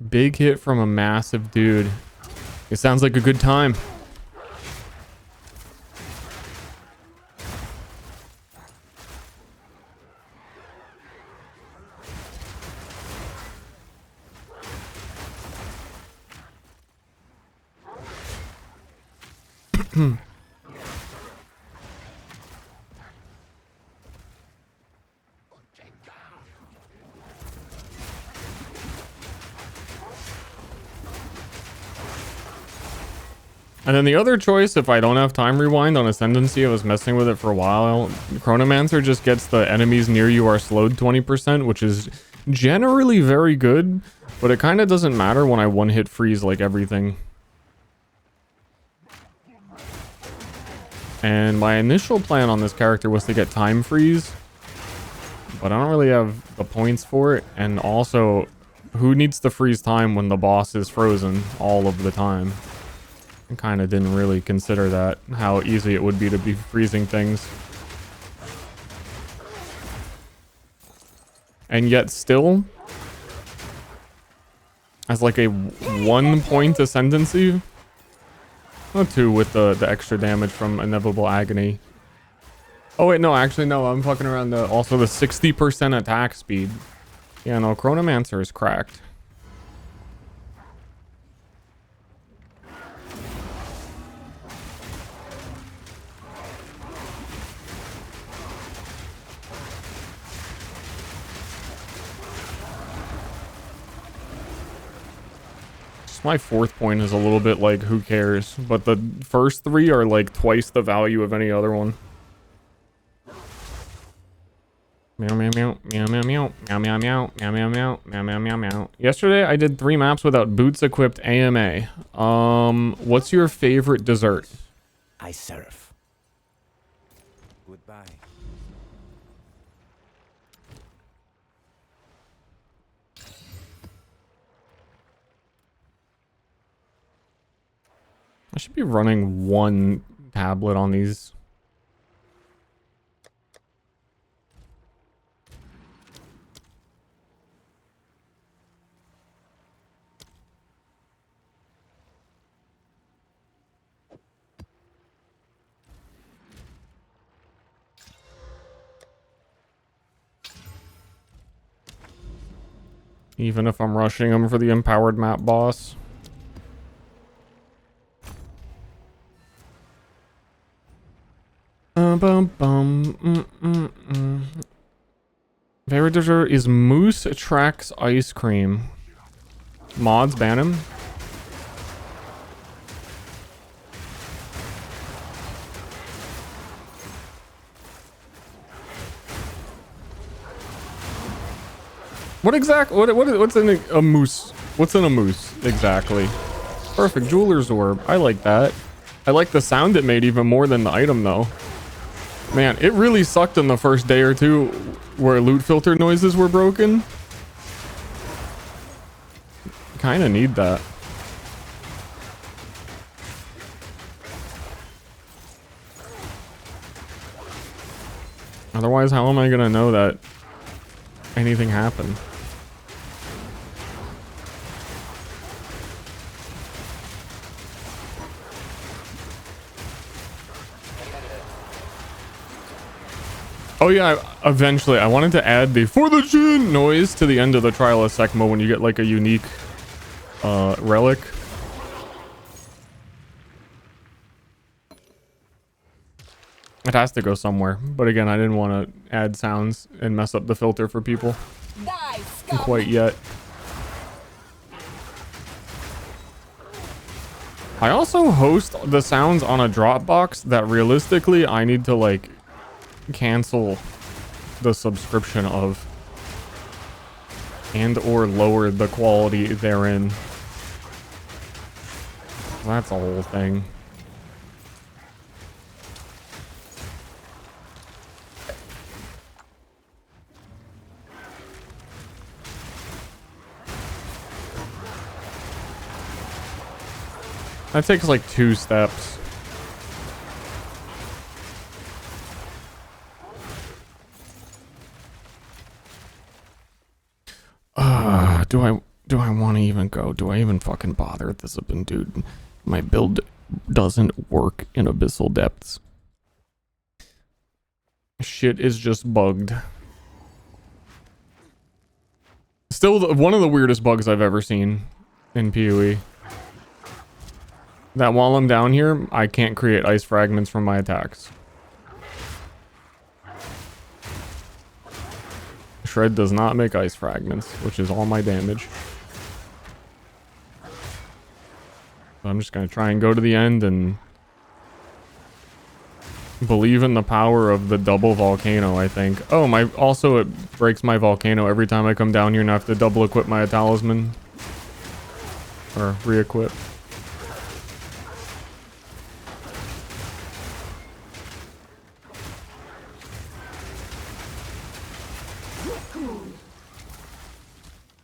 Big hit from a massive dude. It sounds like a good time. And then the other choice, if I don't have time rewind on Ascendancy, I was messing with it for a while. Chronomancer just gets the enemies near you are slowed 20%, which is generally very good, but it kind of doesn't matter when I one-hit freeze like everything. And my initial plan on this character was to get time freeze, but I don't really have the points for it. And also, who needs to freeze time when the boss is frozen all of the time? I kind of didn't really consider that, how easy it would be to be freezing things. And yet still, as like a 1 point ascendancy, oh, 2 with the extra damage from Inevitable Agony. Oh wait, no, actually no, I'm fucking around. Also the 60% attack speed. Yeah, no, Chronomancer is cracked. My 4th point is a little bit like, who cares? But the first 3 are like twice the value of any other one. Meow meow meow meow meow meow meow meow meow meow meow meow meow meow meow meow. Yesterday I did 3 maps without boots equipped AMA. What's your favorite dessert? I serve. Goodbye. I should be running 1 tablet on these. Even if I'm rushing them for the empowered map boss. Favorite dessert is Moose Tracks ice cream. Mods ban him. What's in a moose? What's in a moose exactly? Perfect, jeweler's orb. I like that. I like the sound it made even more than the item though. Man, it really sucked in the first day or two where loot filter noises were broken. Kinda need that. Otherwise, how am I gonna know that anything happened? Oh yeah, eventually I wanted to add the "for the Jinn" noise to the end of the Trial of Sekmo when you get like a unique relic. It has to go somewhere. But again, I didn't want to add sounds and mess up the filter for people quite yet. I also host the sounds on a Dropbox that realistically I need to like cancel the subscription of and or lower the quality therein. That's a whole thing. That takes like 2 steps. Do I want to even go? Do I even fucking bother at this? Dude, my build doesn't work in abyssal depths. Shit is just bugged. Still one of the weirdest bugs I've ever seen in PoE. That while I'm down here, I can't create ice fragments from my attacks. Shred does not make ice fragments, which is all my damage. So I'm just gonna try and go to the end and believe in the power of the double volcano, I think. Oh, also it breaks my volcano every time I come down here and I have to double equip my talisman. Or re-equip.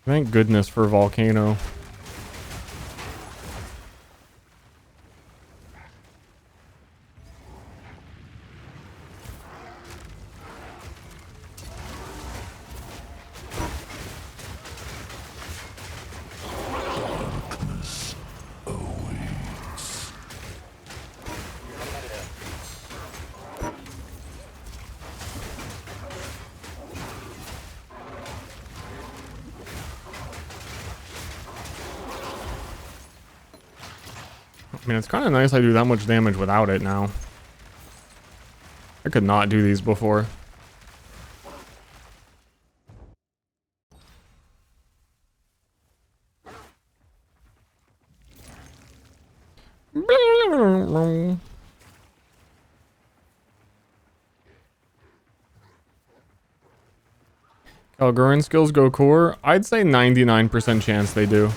Thank goodness for volcano. I mean, it's kind of nice I do that much damage without it now. I could not do these before. Kalguran skills go core? I'd say 99% chance they do.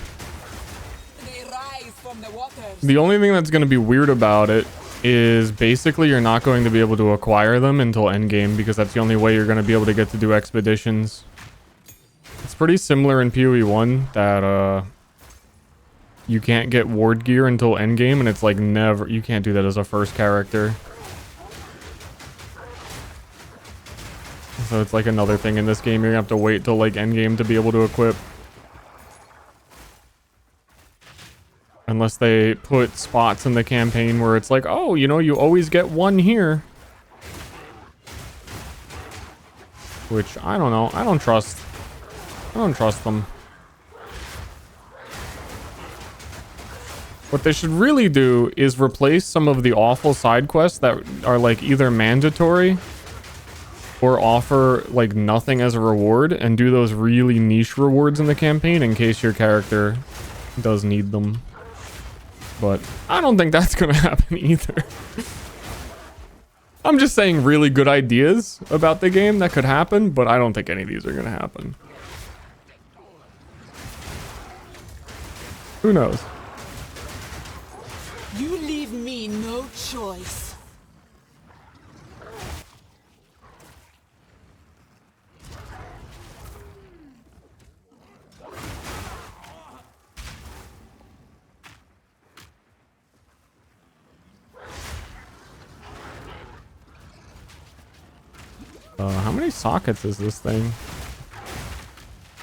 The only thing that's going to be weird about it is basically you're not going to be able to acquire them until endgame because that's the only way you're going to be able to get to do expeditions. It's pretty similar in PoE 1 that you can't get ward gear until endgame, and it's like never, you can't do that as a first character. So it's like another thing in this game, you're going to have to wait till like endgame to be able to equip. Unless they put spots in the campaign where it's like, oh, you know, you always get one here. Which, I don't know. I don't trust them. What they should really do is replace some of the awful side quests that are like either mandatory or offer like nothing as a reward, and do those really niche rewards in the campaign in case your character does need them. But I don't think that's gonna happen either. I'm just saying really good ideas about the game that could happen, but I don't think any of these are gonna happen. Who knows? You leave me no choice. How many sockets is this thing?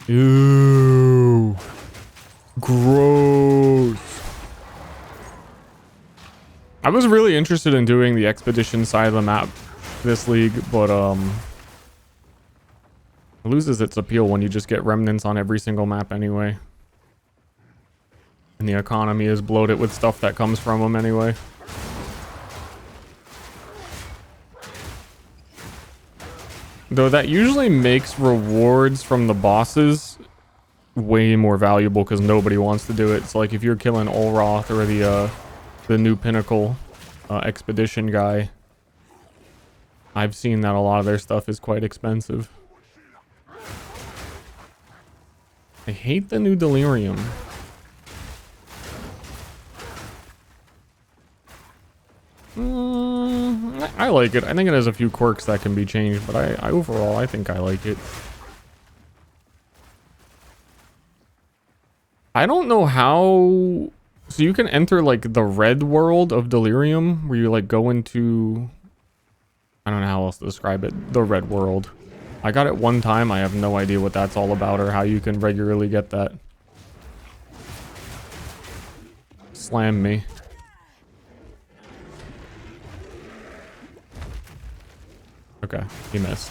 Ew. Gross. I was really interested in doing the expedition side of the map this league, but it loses its appeal when you just get remnants on every single map anyway. And the economy is bloated with stuff that comes from them anyway. Though that usually makes rewards from the bosses way more valuable because nobody wants to do it. So like if you're killing Olroth or the new Pinnacle expedition guy, I've seen that a lot of their stuff is quite expensive. I hate the new Delirium. I like it. I think it has a few quirks that can be changed, but I overall, I think I like it. I don't know how... So you can enter, like, the red world of Delirium, where you, like, go into... I don't know how else to describe it. The red world. I got it one time. I have no idea what that's all about or how you can regularly get that. Slam me. Okay, he missed.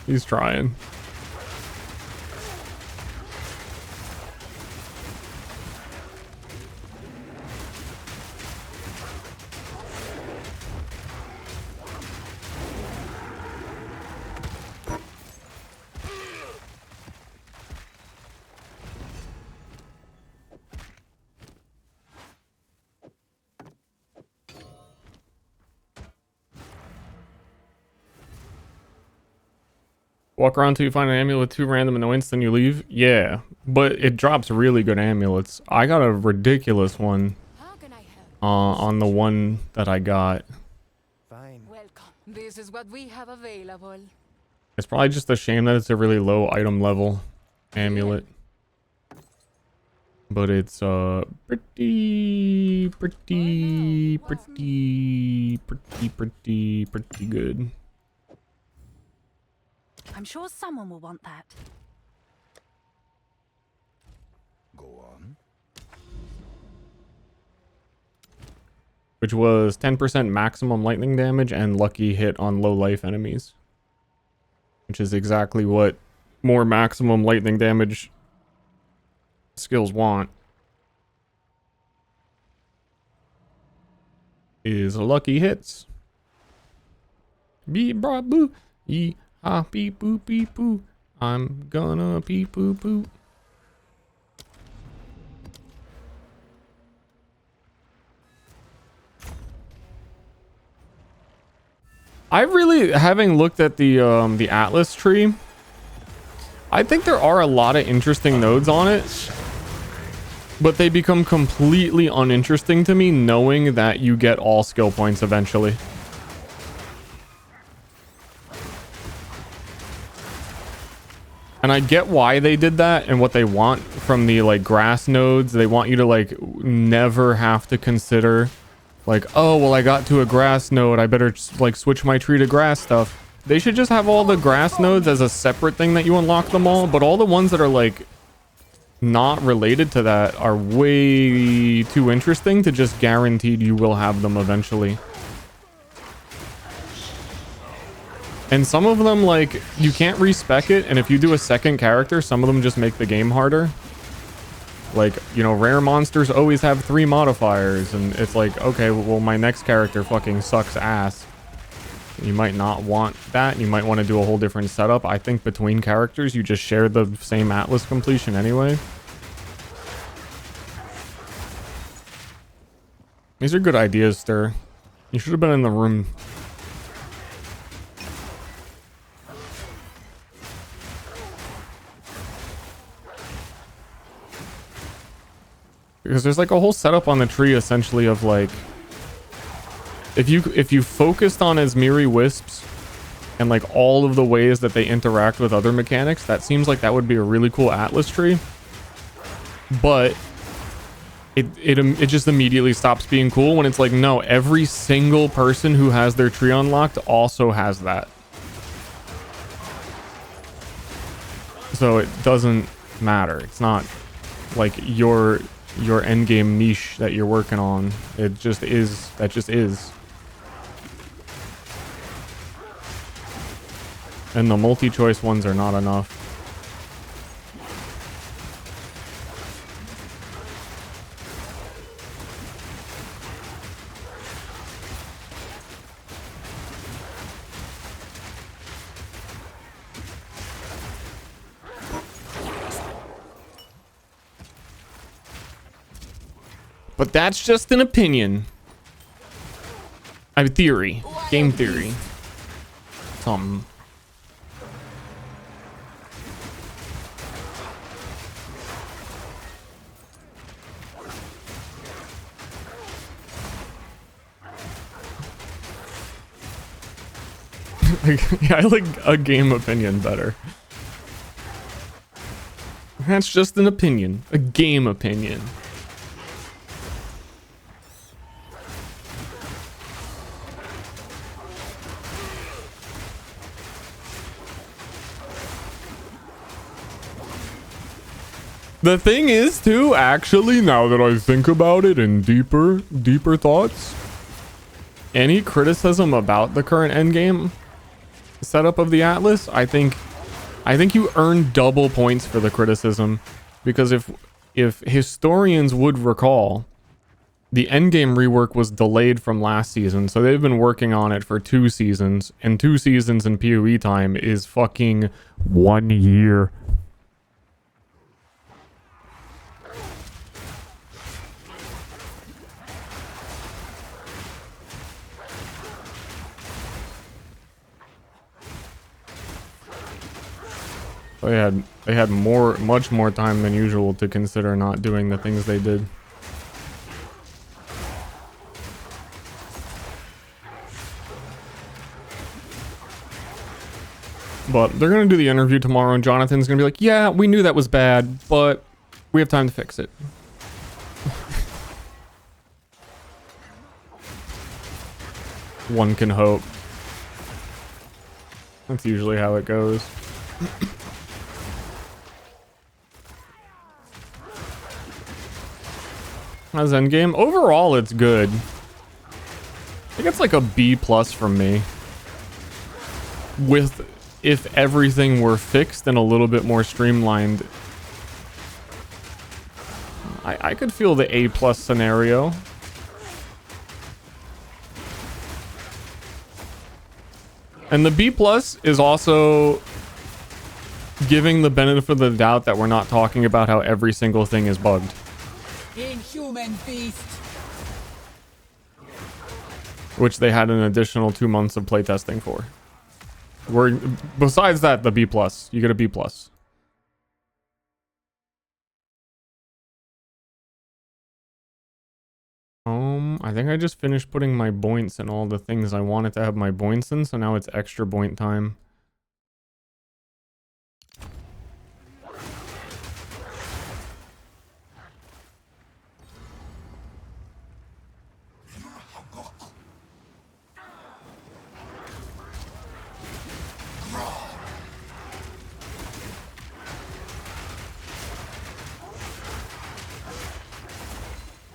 He's trying. Walk around till you find an amulet with 2 random annoyance, then you leave? Yeah, but it drops really good amulets. I got a ridiculous one on the one that I got. Fine. Welcome. This is what we have available. It's probably just a shame that it's a really low item level amulet. But it's pretty good. I'm sure someone will want that. Go on. Which was 10% maximum lightning damage and lucky hit on low life enemies. Which is exactly what more maximum lightning damage skills want. Is lucky hits. Be bra boo. Yee ha beep boop beep boo. I'm gonna beep boop boop. I really, having looked at the Atlas tree, I think there are a lot of interesting nodes on it, but they become completely uninteresting to me knowing that you get all skill points eventually. And I get why they did that and what they want from the like grass nodes. They want you to like never have to consider like, oh, well, I got to a grass node. I better like switch my tree to grass stuff. They should just have all the grass nodes as a separate thing that you unlock them all. But all the ones that are like not related to that are way too interesting to just guaranteed you will have them eventually. And some of them, like, you can't respec it. And if you do a second character, some of them just make the game harder. Like, you know, rare monsters always have 3 modifiers. And it's like, okay, well, my next character fucking sucks ass. You might not want that. You might want to do a whole different setup. I think between characters, you just share the same Atlas completion anyway. These are good ideas, Ster. You should have been in the room. Because there's like a whole setup on the tree essentially of like, if you focused on Asmiri wisps and like all of the ways that they interact with other mechanics, that seems like that would be a really cool Atlas tree. But it just immediately stops being cool when it's like, no, every single person who has their tree unlocked also has that. So it doesn't matter. It's not like your endgame niche that you're working on. It just is. That just is. And the multi-choice ones are not enough. But that's just an opinion. I have a theory. Game theory. Something. Yeah, I like a game opinion better. That's just an opinion. A game opinion. The thing is, too, actually, now that I think about it in deeper thoughts, any criticism about the current endgame setup of the Atlas, I think you earn double points for the criticism, because if historians would recall, the endgame rework was delayed from last season, so they've been working on it for 2 seasons, and 2 seasons in PoE time is fucking 1 year. They had much more time than usual to consider not doing the things they did. But they're gonna do the interview tomorrow, and Jonathan's gonna be like, "Yeah, we knew that was bad, but we have time to fix it." One can hope. That's usually how it goes. How's endgame? Overall, it's good. I think it's like a B+ from me. With, if everything were fixed and a little bit more streamlined, I could feel the A+ scenario. And the B+ is also giving the benefit of the doubt that we're not talking about how every single thing is bugged. Inhuman beast. Which they had an additional 2 months of playtesting for. Besides that, the B+. You get a B+. I think I just finished putting my points in all the things I wanted to have my points in, so now it's extra point time.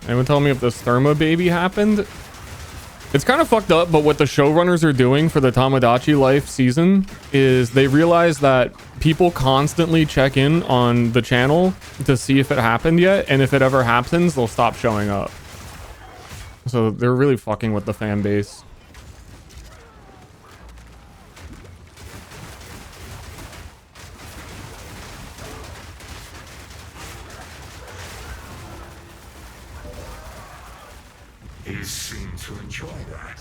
Anyone tell me if the Sturma baby happened? It's kind of fucked up, but what the showrunners are doing for the Tomodachi Life season is they realize that people constantly check in on the channel to see if it happened yet, and if it ever happens, they'll stop showing up. So they're really fucking with the fan base. He seemed to enjoy that.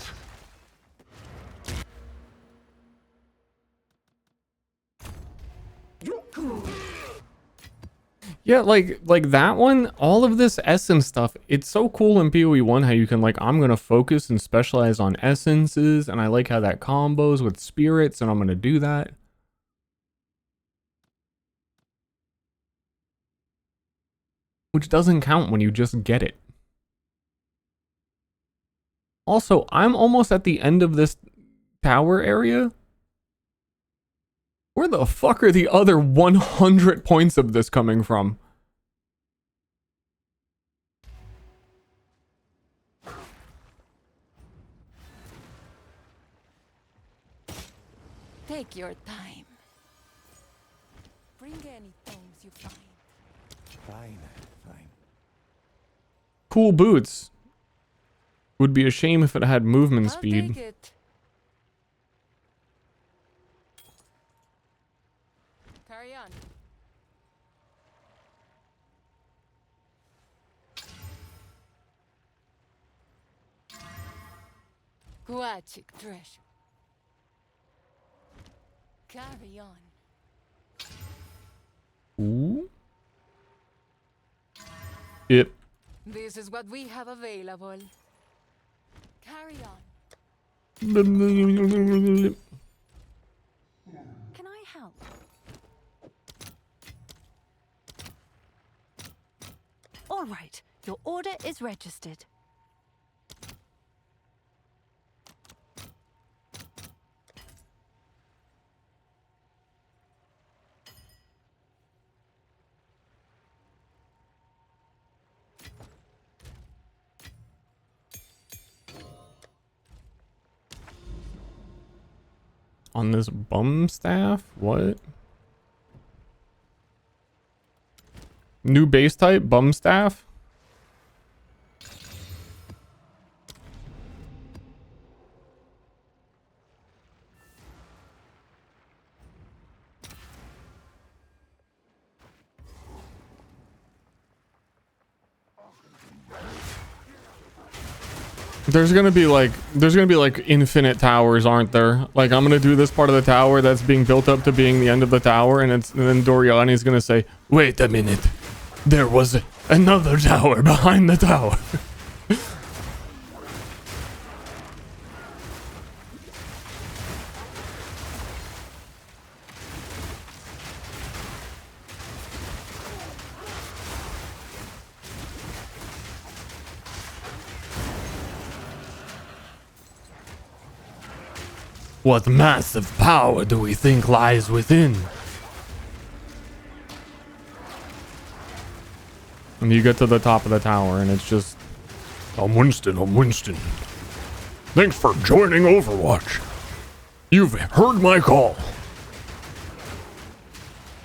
Yeah, like that one, all of this essence stuff, it's so cool in PoE 1 how you can like, I'm gonna focus and specialize on essences, and I like how that combos with spirits, and I'm gonna do that. Which doesn't count when you just get it. Also, I'm almost at the end of this tower area. Where the fuck are the other 100 points of this coming from? Take your time. Bring any things you find. Fine, fine. Cool boots. Would be a shame if it had movement I'll speed. take it. Carry on. Guachic treasure. Carry on. Ooh. Yep. This is what we have available. Carry on. Can I help? All right, your order is registered. On this bum staff? What? New base type? Bum staff? There's gonna be like infinite towers, aren't there? Like I'm gonna do this part of the tower that's being built up to being the end of the tower, and then Doriani's gonna say, "Wait a minute, there was another tower behind the tower." What massive power do we think lies within? And you get to the top of the tower and it's just, I'm Winston. Thanks for joining Overwatch. You've heard my call.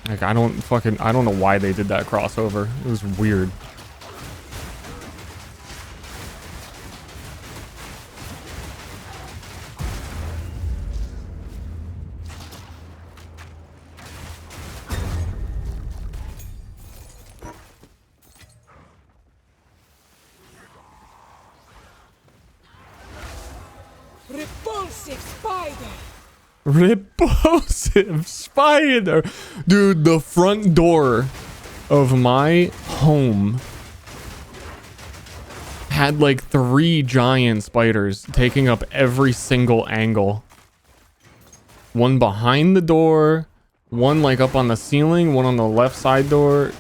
Like, I don't know why they did that crossover. It was weird. Repulsive spider! Repulsive spider! Dude, the front door of my home had like 3 giant spiders taking up every single angle. One behind the door, one like up on the ceiling, one on the left side door.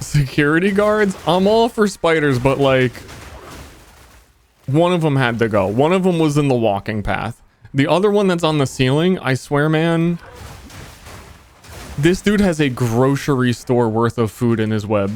Security guards? I'm all for spiders, but like one of them had to go. One of them was in the walking path. The other one that's on the ceiling, I swear, man, this dude has a grocery store worth of food in his web.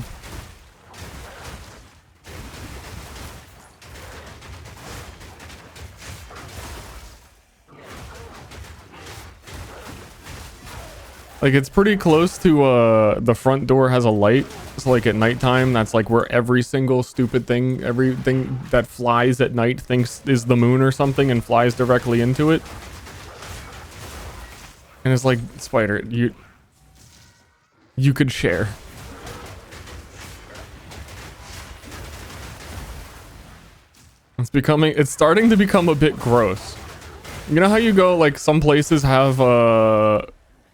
Like, it's pretty close to, the front door has a light. So, like, at nighttime, that's, like, where every single stupid thing, everything that flies at night thinks is the moon or something and flies directly into it. And it's like, spider, you could share. It's starting to become a bit gross. You know how you go, like, some places have,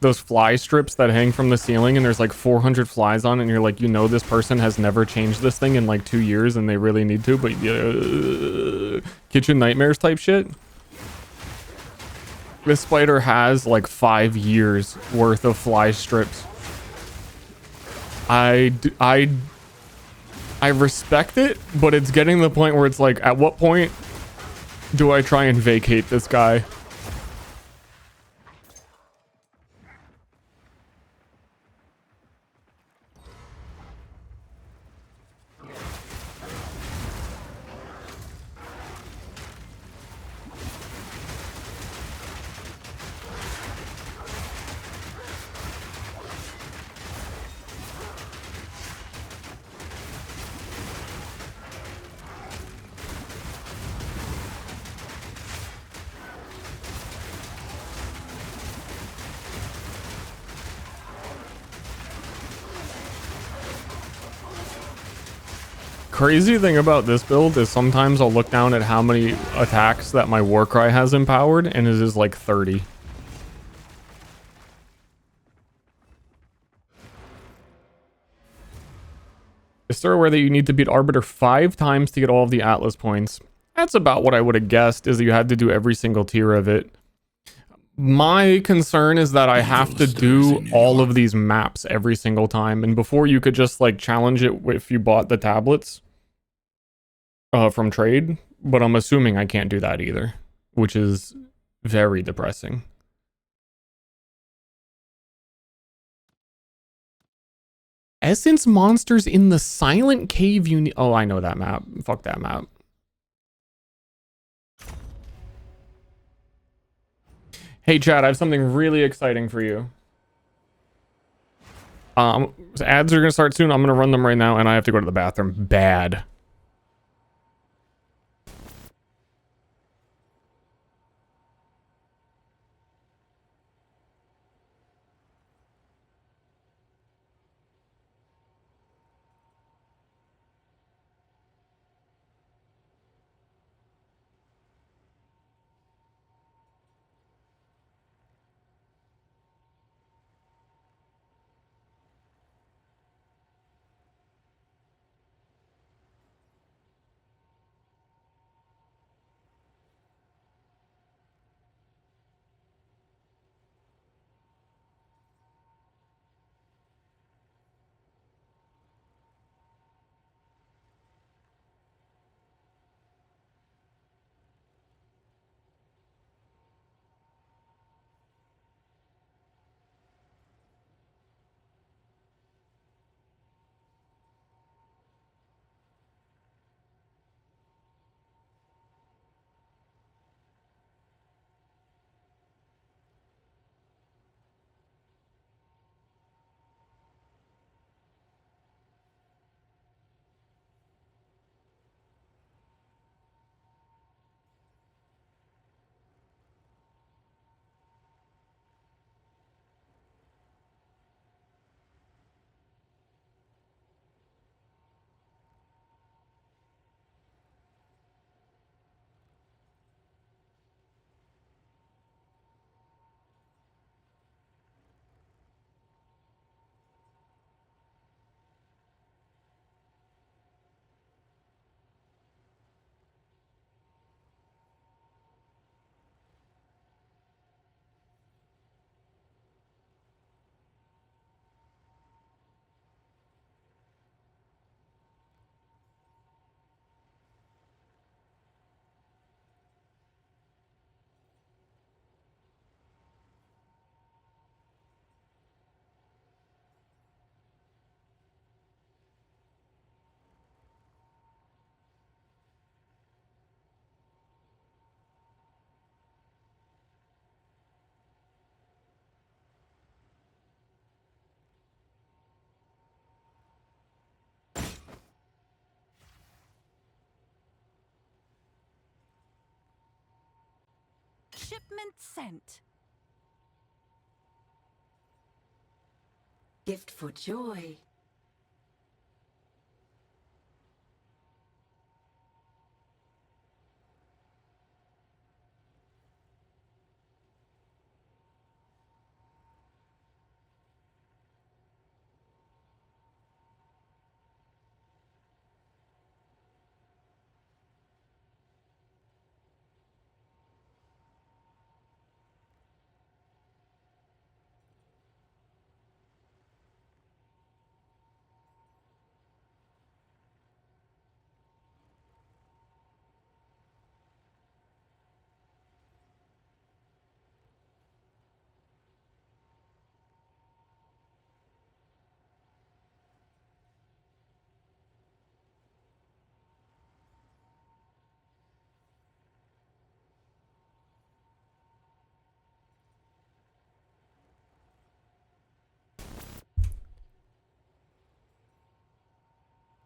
those fly strips that hang from the ceiling and there's like 400 flies on it and you're like, you know, this person has never changed this thing in like 2 years and they really need to, but kitchen nightmares type shit. This spider has like 5 years worth of fly strips. I respect it, but it's getting to the point where it's like, at what point do I try and vacate this guy? crazy thing about this build is sometimes I'll look down at how many attacks that my Warcry has empowered, and it is like 30. Is there a way that you need to beat Arbiter 5 times to get all of the Atlas points? That's about what I would have guessed, is that you had to do every single tier of it. My concern is that I have to do all of these maps every single time, and before you could just like challenge it if you bought the tablets from trade, but I'm assuming I can't do that either, which is very depressing. Essence monsters in the Silent Cave oh, I know that map. Fuck that map. Hey Chad, I have something really exciting for you. Ads are gonna start soon. I'm gonna run them right now, and I have to go to the bathroom bad. Shipment sent. Gift for joy.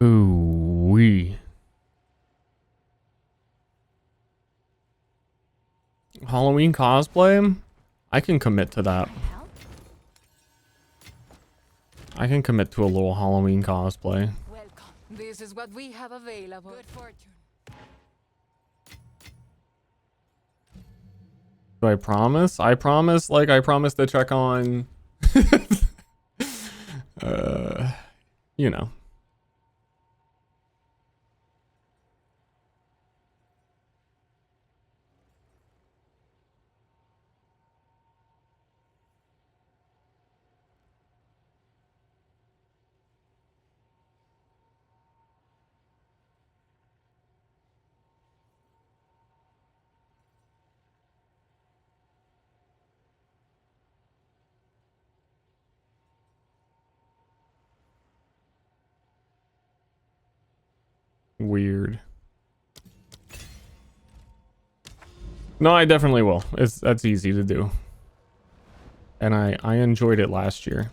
Ooh wee. Halloween cosplay? I can commit to that. I can commit to a little Halloween cosplay. Welcome. This is what we have available. Good fortune. Do I promise? I promise, like I promise to check on you know. Weird. No, I definitely will. That's easy to do. And I enjoyed it last year.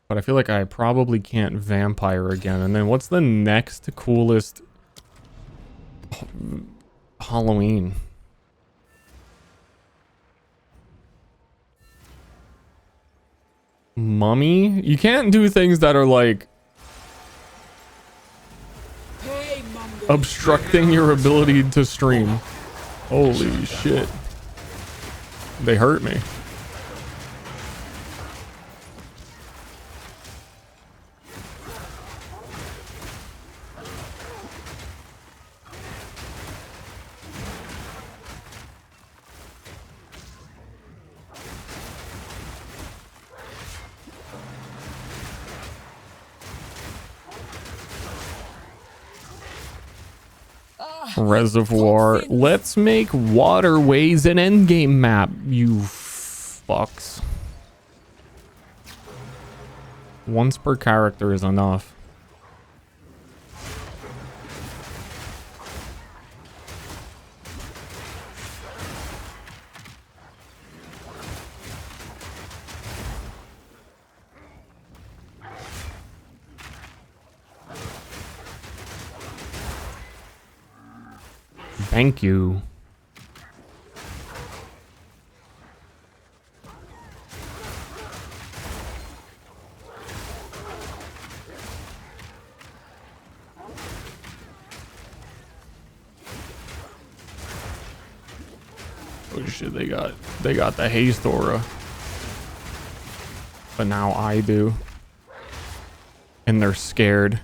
But I feel like I probably can't vampire again. And then what's the next coolest Halloween? Mummy? You can't do things that are like obstructing your ability to stream. Holy shit. They hurt me. Reservoir. Let's make waterways an endgame map, you fucks. Once per character is enough. Thank you. Oh shit, they got the haste aura. But now I do. And they're scared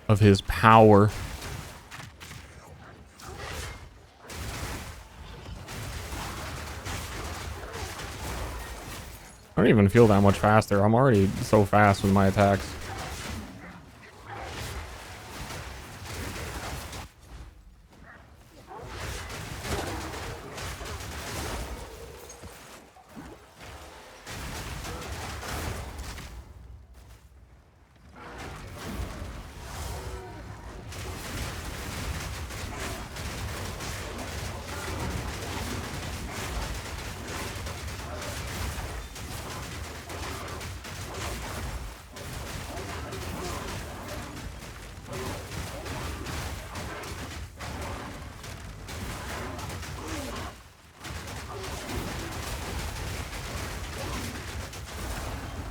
of his power. I don't even feel that much faster. I'm already so fast with my attacks.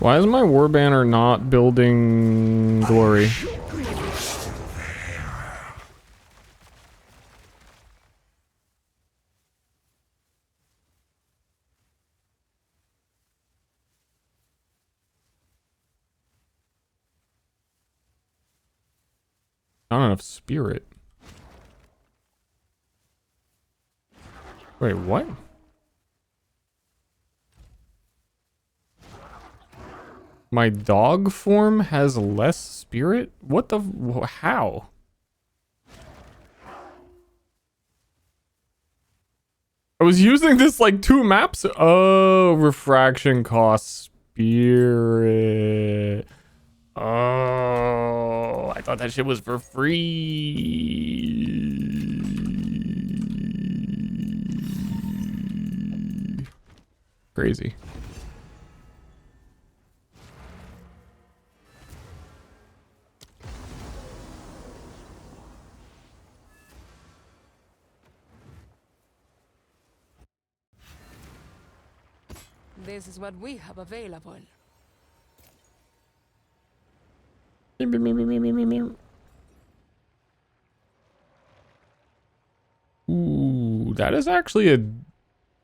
Why is my war banner not building glory? Not enough spirit. Wait, what? My dog form has less spirit? What the... how? I was using this like 2 maps. Oh, refraction costs spirit. Oh, I thought that shit was for free. Crazy. This is what we have available. Ooh, that is actually a...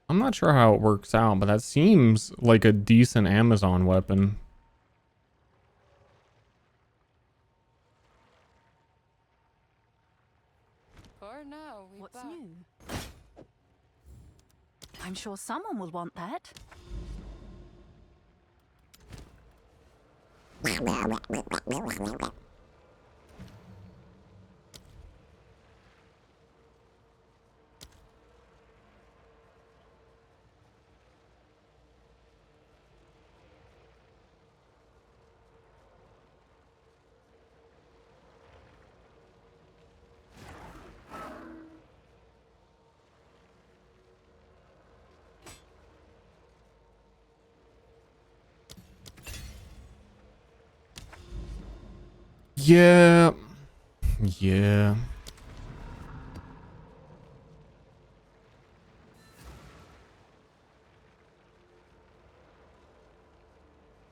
I'm not sure how it works out, but that seems like a decent Amazon weapon. For now, we What's back. new? I'm sure someone will want that. Yeah. Yeah.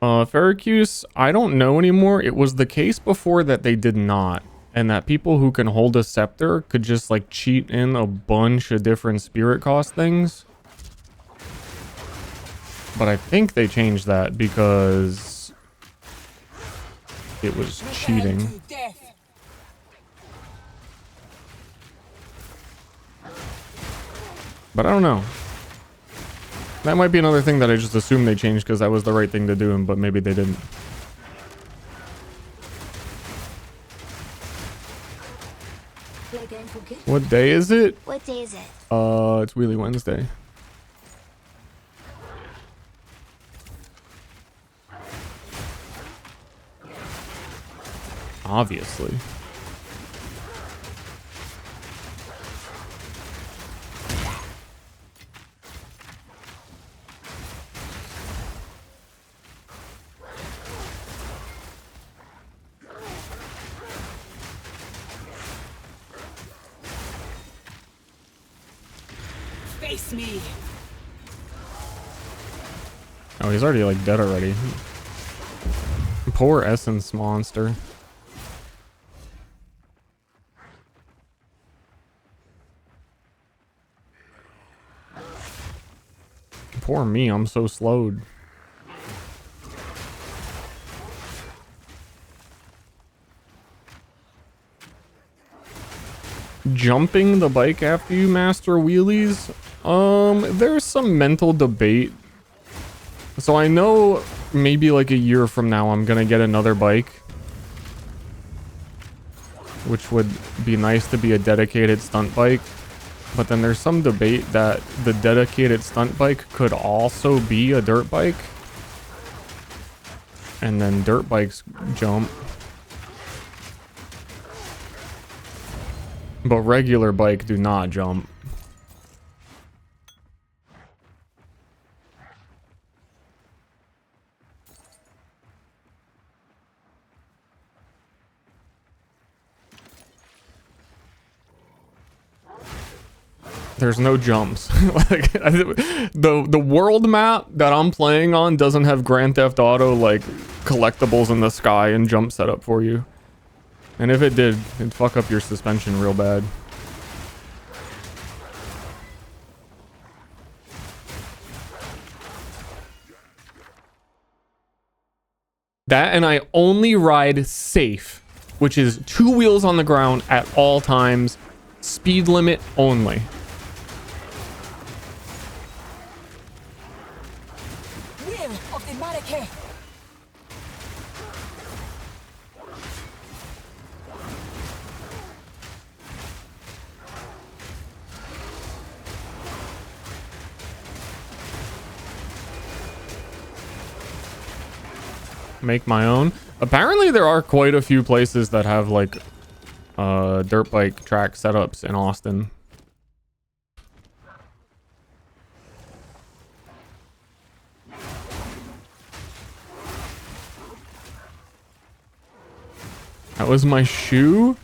Ferricuse, I don't know anymore. It was the case before that they did not. And that people who can hold a scepter could just like cheat in a bunch of different spirit cost things. But I think they changed that because it was cheating. But I don't know. That might be another thing that I just assumed they changed because that was the right thing to do, but maybe they didn't. What day is it? What day is it? It's Wheelie Wednesday. Obviously. Face me. Oh, he's already like dead already. Poor essence monster. Poor me, I'm so slowed. Jumping the bike after you master wheelies? There's some mental debate. So I know maybe like a year from now I'm gonna get another bike, which would be nice to be a dedicated stunt bike. But then there's some debate that the dedicated stunt bike could also be a dirt bike. And then dirt bikes jump. But regular bike do not jump. There's no jumps. Like, the world map that I'm playing on doesn't have Grand Theft Auto like collectibles in the sky and jump setup for you. And if it did, it'd fuck up your suspension real bad. That, and I only ride safe, which is 2 wheels on the ground at all times, speed limit only. Will of the Marike. Make my own. Apparently there are quite a few places that have like dirt bike track setups in Austin. That was my shoe.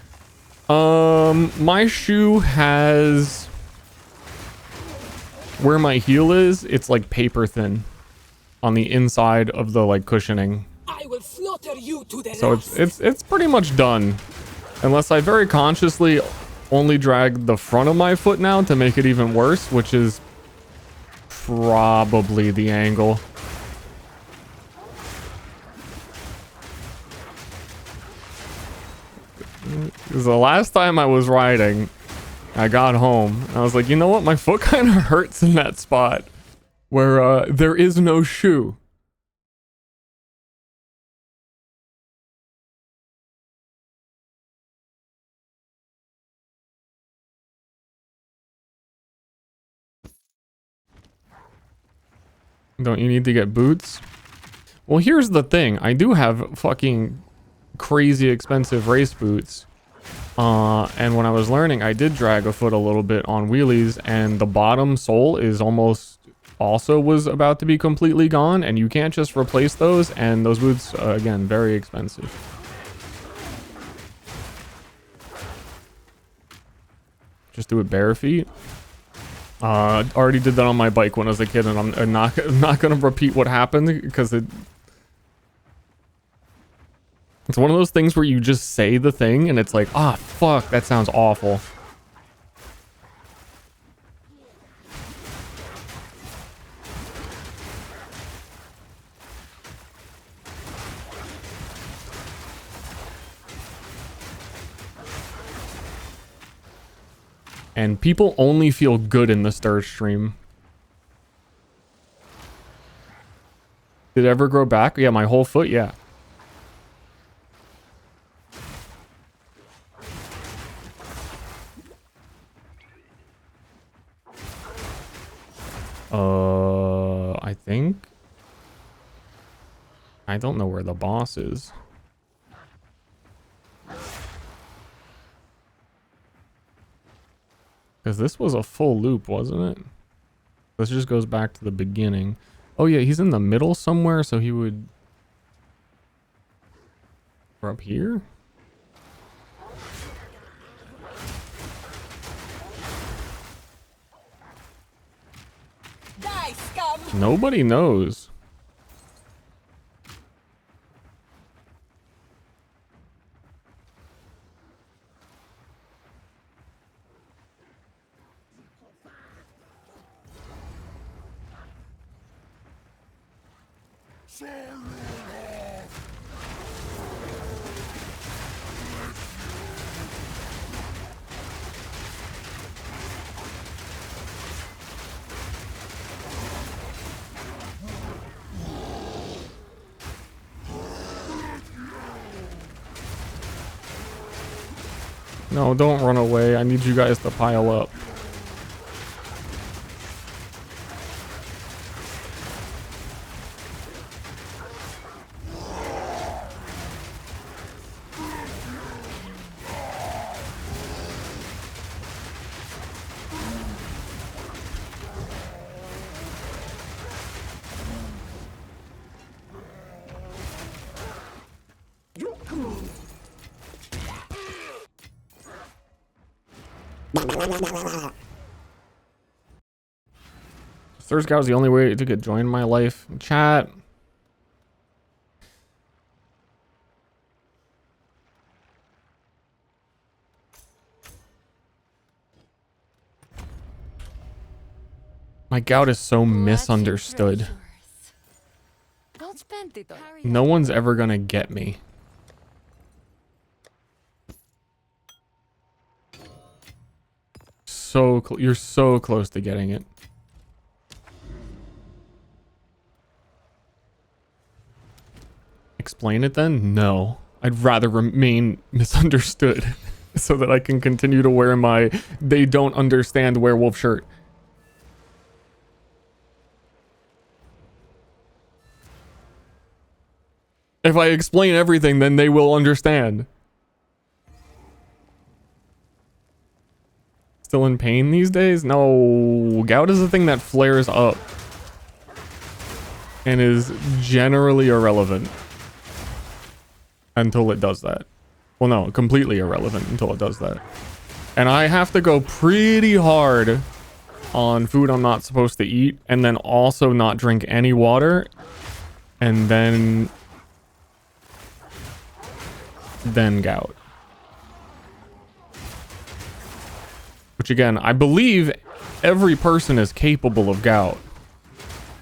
My shoe has, where my heel is, it's like paper thin on the inside of the like cushioning. I will slaughter you to the So last. it's pretty much done. Unless I very consciously only drag the front of my foot now to make it even worse, which is probably the angle. Because the last time I was riding, I got home. I was like, you know what? My foot kind of hurts in that spot where there is no shoe. Don't you need to get boots? Well, here's the thing. I do have fucking crazy expensive race boots. And when I was learning, I did drag a foot a little bit on wheelies, and the bottom sole is almost also was about to be completely gone, and you can't just replace those, and those boots, again, very expensive. Just do it bare feet. Already did that on my bike when I was a kid, and I'm not gonna repeat what happened because it's one of those things where you just say the thing and it's like, ah, fuck, that sounds awful. And people only feel good in the Ster stream. Did it ever grow back? Yeah, my whole foot, yeah. I think. I don't know where the boss is. Because this was a full loop, wasn't it? This just goes back to the beginning. Oh yeah, he's in the middle somewhere, so he would... Or up here? Die, scum! Nobody knows. No, don't run away. I need you guys to pile up. Third Scout was the only way to get joined in my life. Chat. My gout is so misunderstood. No one's ever gonna get me. You're so close to getting it. Explain it then? No. I'd rather remain misunderstood so that I can continue to wear my they don't understand werewolf shirt. If I explain everything, then they will understand. Still in pain these days? No. Gout is a thing that flares up and is generally irrelevant until it does that. Well, no, completely irrelevant until it does that. And I have to go pretty hard on food I'm not supposed to eat, and then also not drink any water, and then then gout. Which again, I believe every person is capable of gout.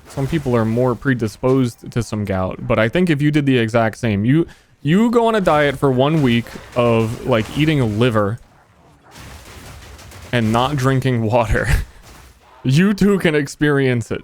Some people are more predisposed to some gout, but I think if you did the exact same, you go on a diet for 1 week of like eating liver and not drinking water, you too can experience it.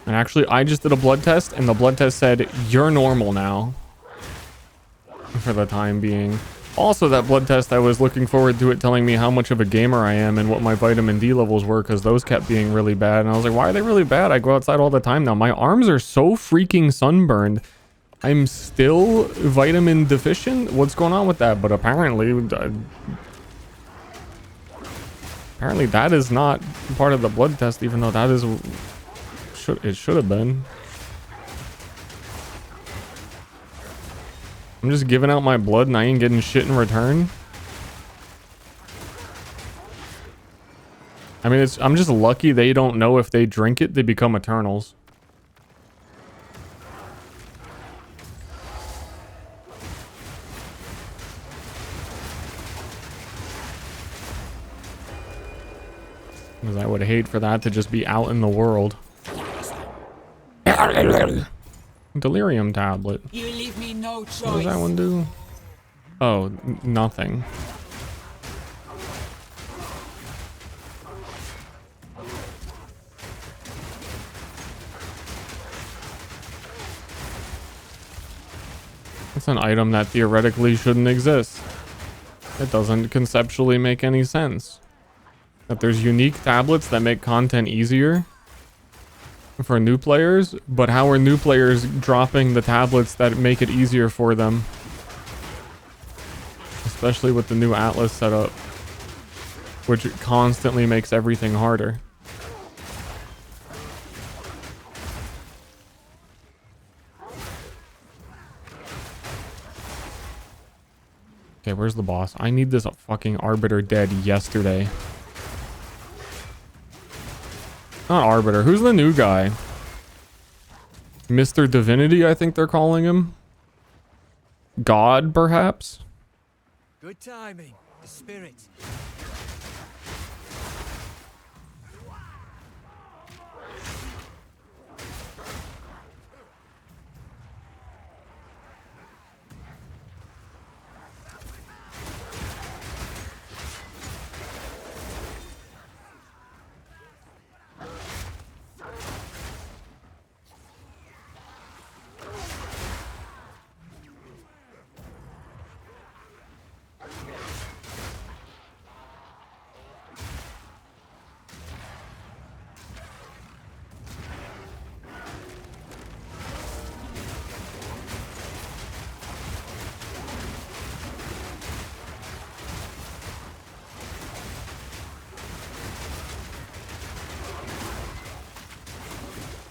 And actually, I just did a blood test, and the blood test said, you're normal now. For the time being. Also, that blood test, I was looking forward to it telling me how much of a gamer I am and what my vitamin D levels were, because those kept being really bad. And I was like, why are they really bad? I go outside all the time now. My arms are so freaking sunburned. I'm still vitamin deficient? What's going on with that? But apparently that is not part of the blood test, even though that is... it should have been. I'm just giving out my blood and I ain't getting shit in return. I mean, I'm just lucky they don't know if they drink it, they become Eternals. Because I would hate for that to just be out in the world. Delirium tablet. You leave me no choice. What does that one do? Oh, nothing. It's an item that theoretically shouldn't exist. It doesn't conceptually make any sense. That there's unique tablets that make content easier for new players, but how are new players dropping the tablets that make it easier for them? Especially with the new Atlas setup, which constantly makes everything harder. Okay, where's the boss? I need this fucking Arbiter dead yesterday. Not Arbiter. Who's the new guy? Mr. Divinity, I think they're calling him. God, perhaps? Good timing. The spirit.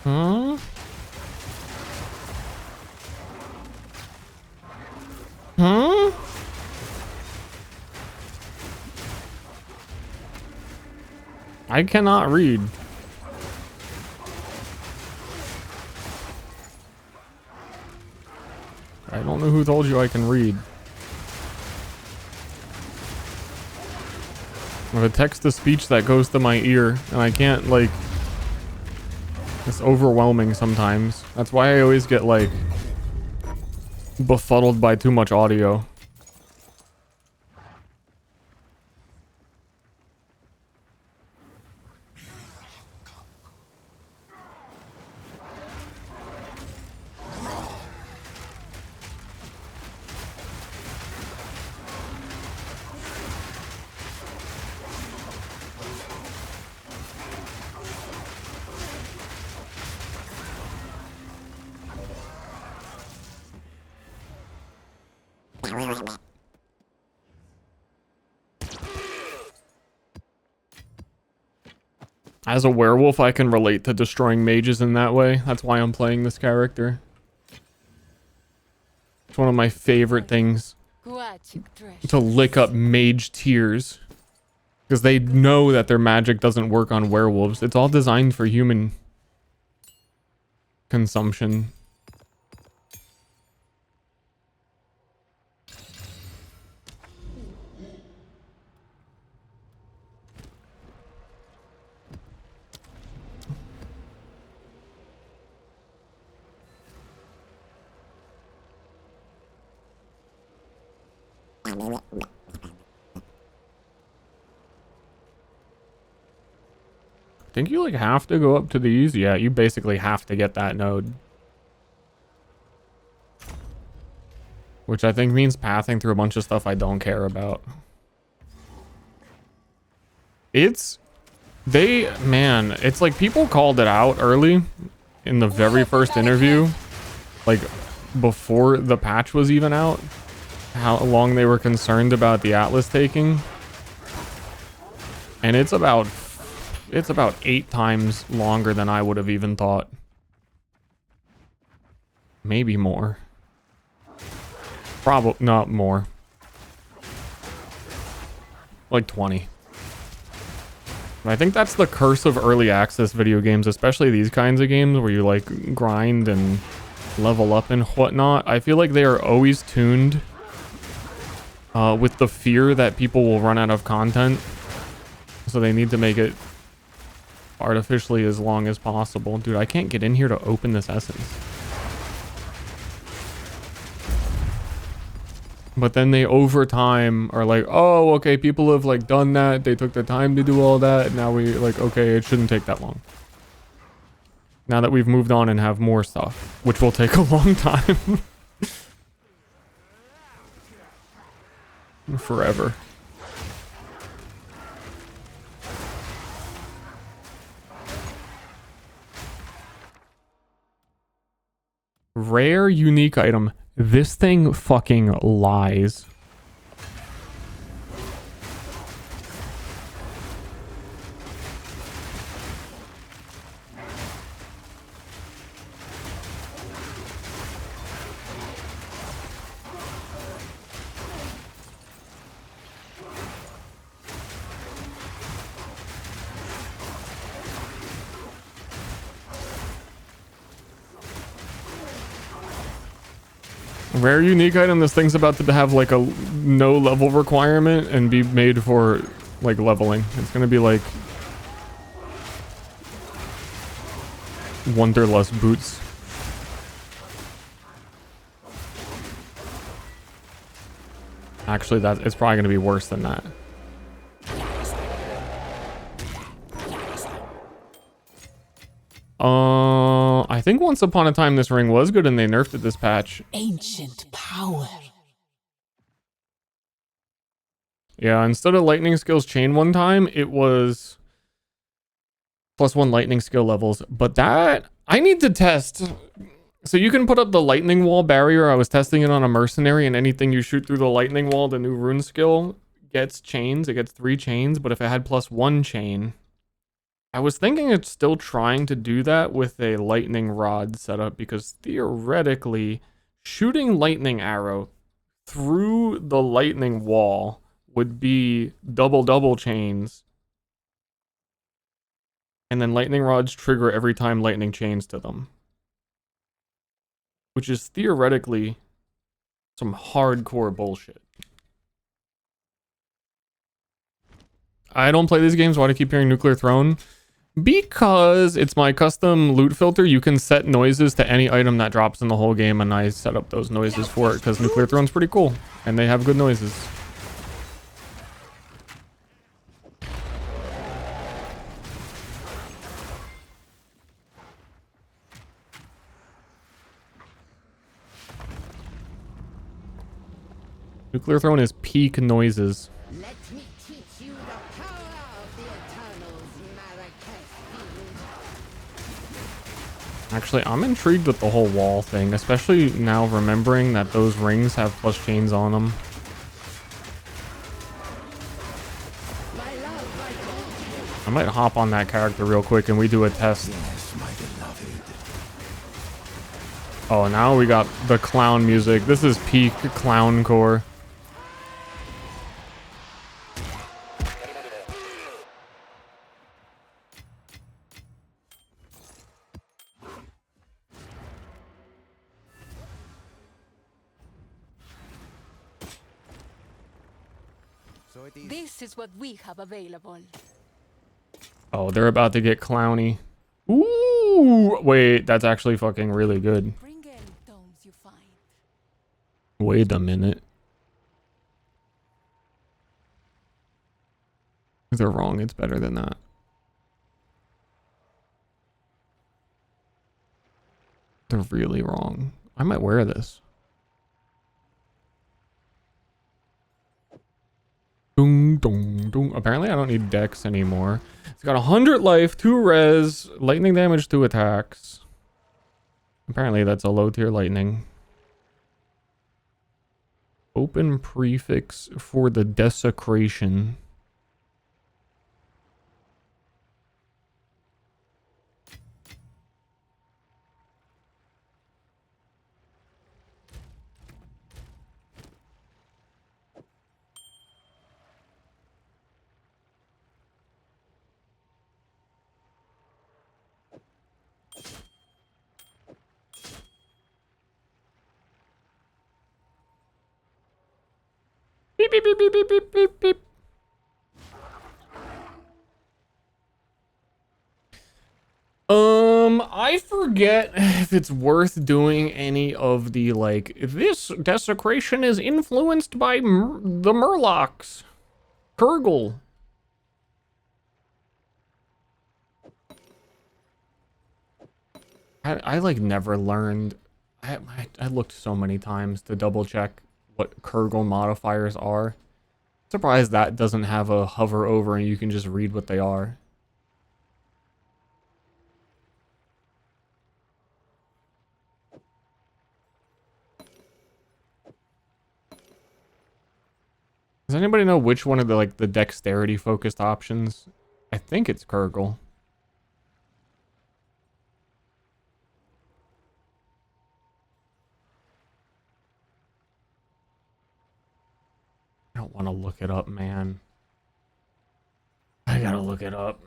Huh? Huh? I cannot read. I don't know who told you I can read. I have a text-to-speech that goes to my ear, and I can't, like... It's overwhelming sometimes. That's why I always get, like... befuddled by too much audio. As a werewolf, I can relate to destroying mages in that way. That's why I'm playing this character. It's one of my favorite things to lick up mage tears. Because they know that their magic doesn't work on werewolves. It's all designed for human consumption. Think you like have to go up to these? Yeah, you basically have to get that node. Which I think means pathing through a bunch of stuff I don't care about. It's like people called it out early in the very first interview, like before the patch was even out, how long they were concerned about the Atlas taking. And it's about 8 times longer than I would have even thought. Maybe more. Probably not more. Like 20. I think that's the curse of early access video games, especially these kinds of games where you like grind and level up and whatnot. I feel like they are always tuned with the fear that people will run out of content. So they need to make it artificially as long as possible. Dude, I can't get in here to open this essence. But then they over time are like, oh, okay, people have like done that. They took the time to do all that. And now we like, okay, it shouldn't take that long. Now that we've moved on and have more stuff, which will take a long time. Forever. Rare unique item. This thing fucking lies. Rare unique item. This thing's about to have like a no level requirement and be made for like leveling. It's gonna be like Wanderlust boots. Actually, it's probably gonna be worse than that. I think once upon a time this ring was good and they nerfed it this patch. Ancient power. Yeah, instead of lightning skills chain one time, it was +1 lightning skill levels. But that, I need to test. So you can put up the lightning wall barrier. I was testing it on a mercenary, and anything you shoot through the lightning wall, the new rune skill gets chains. It gets 3 chains, but if it had +1 chain, I was thinking it's still trying to do that with a lightning rod setup, because theoretically shooting lightning arrow through the lightning wall would be double chains, and then lightning rods trigger every time lightning chains to them, which is theoretically some hardcore bullshit. I don't play these games. Why do I keep hearing Nuclear Throne? Because it's my custom loot filter. You can set noises to any item that drops in the whole game, and I set up those noises for it because Nuclear Throne's pretty cool and they have good noises. Nuclear Throne is peak noises. Let me teach you the power of the Eternals, Marrakesh. Actually, I'm intrigued with the whole wall thing, especially now remembering that those rings have plus chains on them. I'm might hop on that character real quick and we do a test. Yes, my beloved. Oh, now we got the clown music. This is peak clown core. This is what we have available. Oh, they're about to get clowny. Ooh, wait, that's actually fucking really good. Bring any tomes you find. Wait a minute. If they're wrong, it's better than that. They're really wrong. I might wear this. Dung, dung, dung. Apparently I don't need dex anymore. It's got 100 life, 2 res, lightning damage, 2 attacks. Apparently that's a low tier lightning. Open prefix for the desecration. Beep, beep, beep, beep, beep, beep, beep, beep. I forget if it's worth doing any of the, like, this desecration is influenced by the Murlocs. Kurgle. I like never learned. I looked so many times to double check what Kurgle modifiers are. Surprised that doesn't have a hover over and you can just read what they are. Does anybody know which one of the, like, the dexterity focused options? I think it's Kurgle. I don't want to look it up, man. I gotta look it up.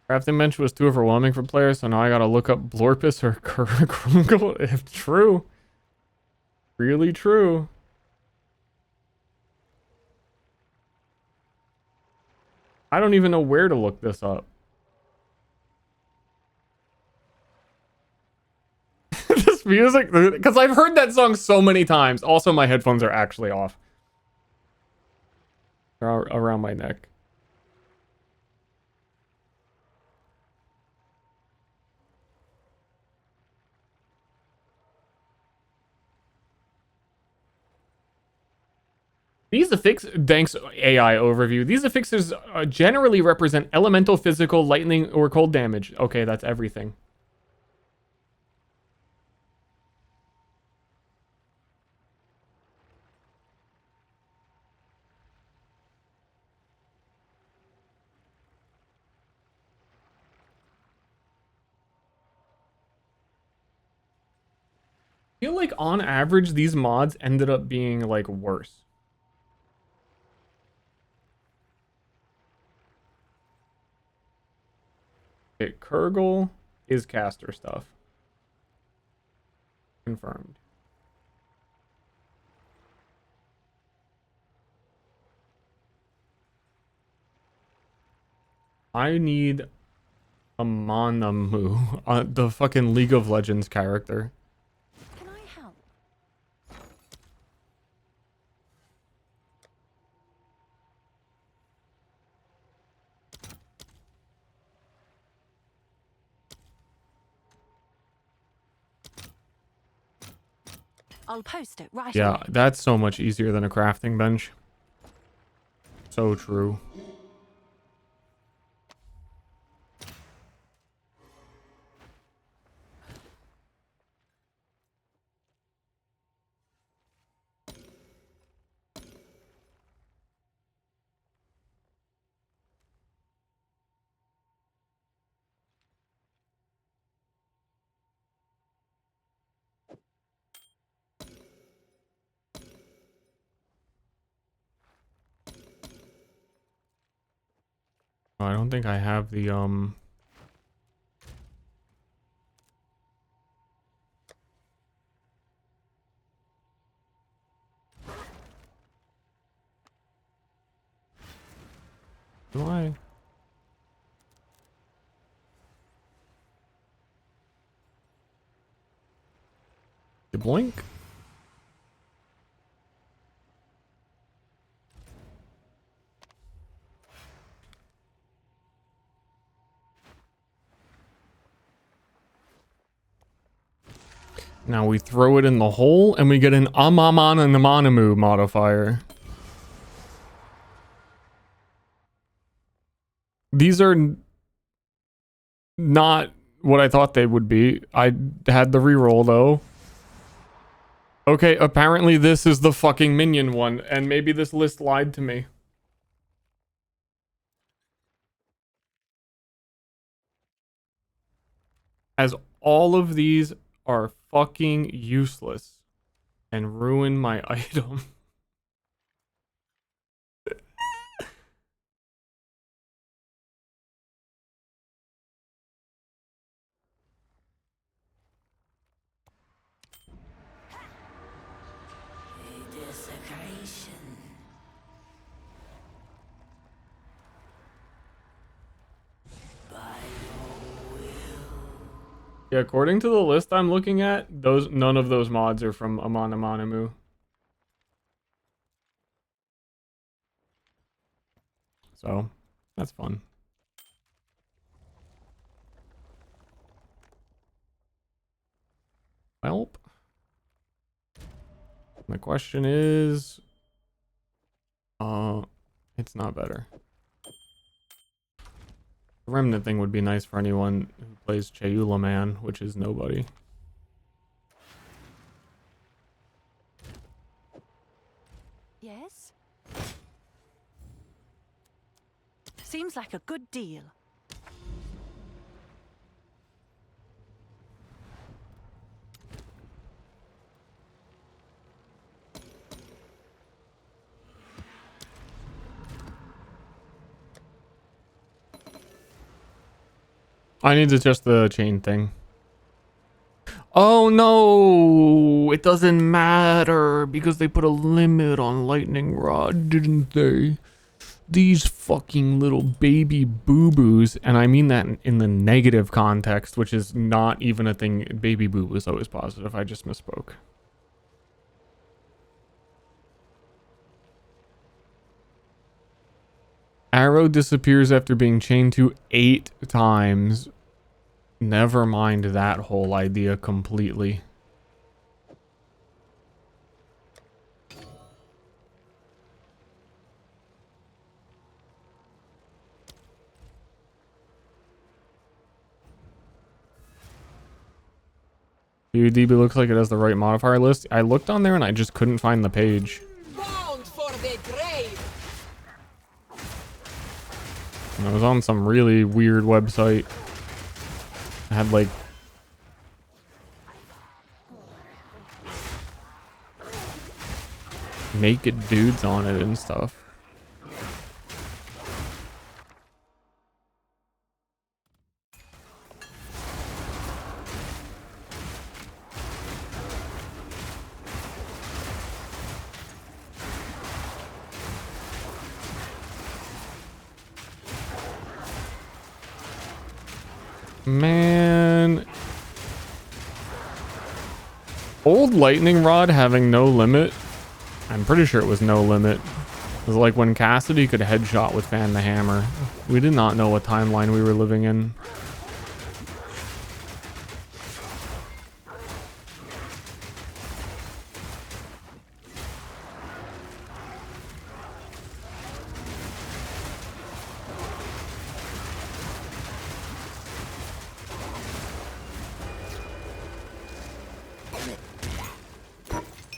Crafting bench was too overwhelming for players, so now I gotta look up Blorpus or Krungle if true. Really true. I don't even know where to look this up. This music, because I've heard that song so many times. Also, my headphones are actually off. They're around my neck. These affixes, thanks AI overview. These affixes generally represent elemental, physical, lightning, or cold damage. Okay, that's everything. I feel like on average, these mods ended up being like worse. Okay, Kurgle is caster stuff. Confirmed. I need a Manamu, the fucking League of Legends character. Can I help? I'll post it right Yeah, away. that's so much easier than a crafting bench. So true. I don't think I have the do I? You blink? Now we throw it in the hole and we get an Amamanamanamu modifier. These are not what I thought they would be. I had the reroll though. Okay, apparently this is the fucking minion one, and maybe this list lied to me. As all of these are fucking useless and ruin my item. Yeah, according to the list I'm looking at, none of those mods are from Amanamanamu. So, that's fun. Welp. My question is... it's not better. The remnant thing would be nice for anyone who plays Chayula Man, which is nobody. Yes? Seems like a good deal. I need to adjust the chain thing. Oh no! It doesn't matter because they put a limit on lightning rod, didn't they? These fucking little baby boo-boos, and I mean that in the negative context, which is not even a thing. Baby boo is always positive. I just misspoke. Arrow disappears after being chained to 8 times. Never mind that whole idea completely. DB looks like it has the right modifier list. I looked on there and I just couldn't find the page. Bound for the grave. And I was on some really weird website. I had like naked dudes on it and stuff. Man. Old lightning rod having no limit. I'm pretty sure it was no limit. It was like when Cassidy could headshot with Fan the Hammer. We did not know what timeline we were living in.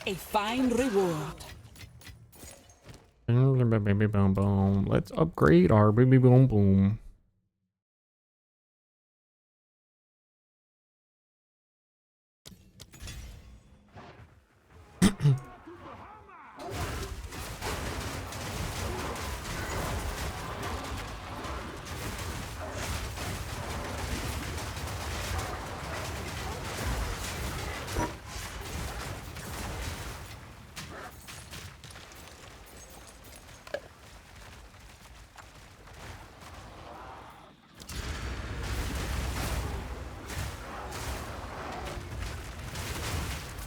A fine reward. Baby boom boom. Let's upgrade our baby boom boom.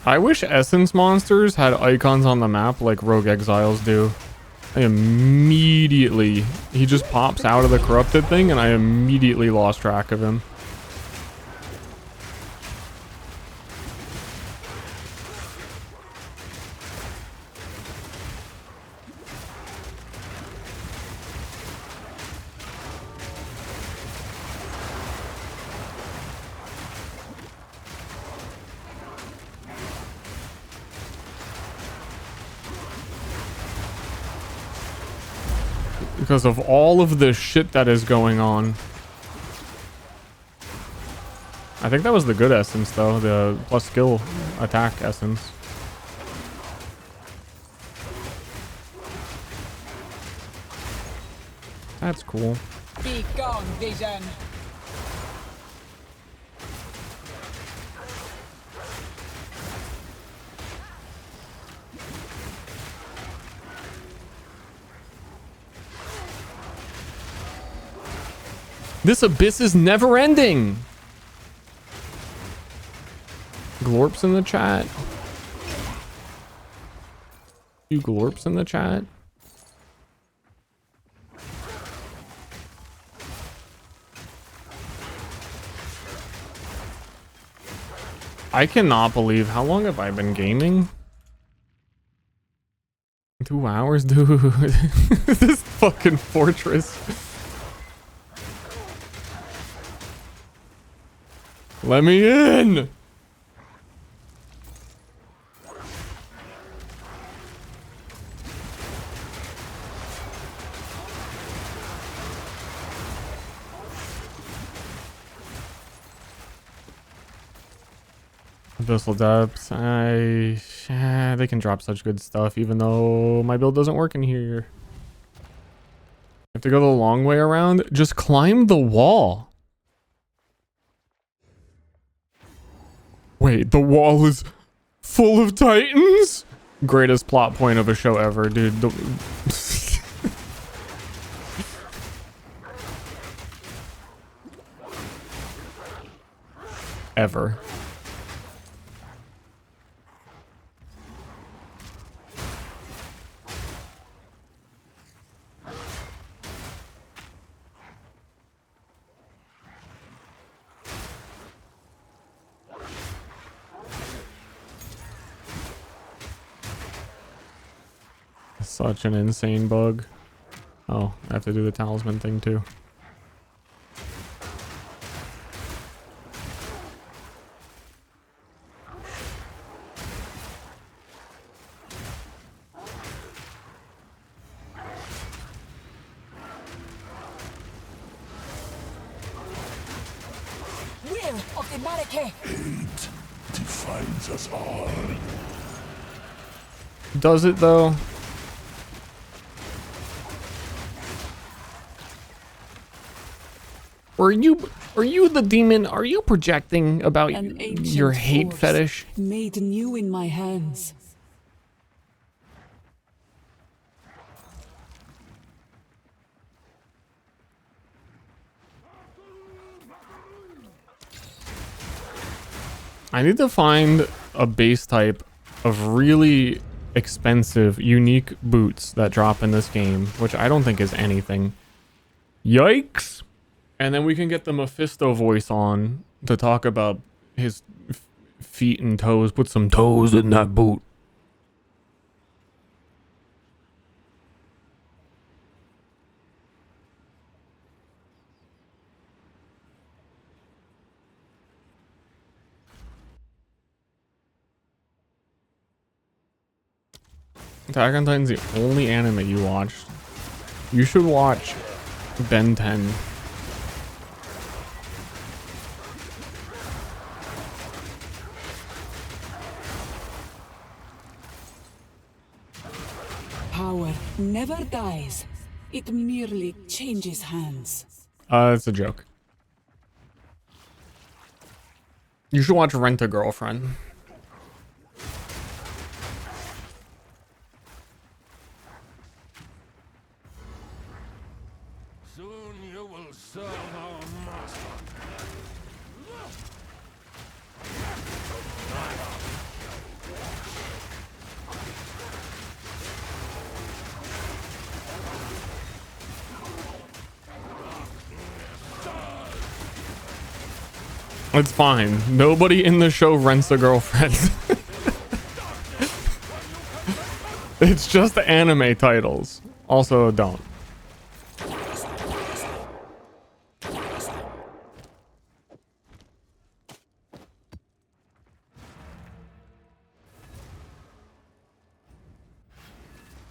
I wish essence monsters had icons on the map like rogue exiles do. I immediately... He just pops out of the corrupted thing and I immediately lost track of him. Because of all of the shit that is going on. I think that was the good essence though, the plus skill attack essence. That's cool. Be gone, vision. This abyss is never ending. Glorps in the chat. You glorps in the chat. I cannot believe how long have I been gaming? 2 hours, dude. This fucking fortress. Let me in! Abyssal depths. They can drop such good stuff even though my build doesn't work in here. I have to go the long way around. Just climb the wall. Wait, the wall is full of titans? Greatest plot point of a show ever, dude. Ever. Such an insane bug. Oh, I have to do the talisman thing too. Will of the barricade. Hate defines us all. Does it though? Are you the demon? Are you projecting about your hate fetish? Made new in my hands. I need to find a base type of really expensive, unique boots that drop in this game, which I don't think is anything. Yikes! And then we can get the Mephisto voice on to talk about his feet and toes. Put some toes in that boot. Attack on Titan's the only anime you watched. You should watch Ben 10. Power never dies. It merely changes hands. It's a joke. You should watch Rent a Girlfriend. Soon you will serve our master. It's fine. Nobody in the show rents a girlfriend. It's just anime titles. Also, don't.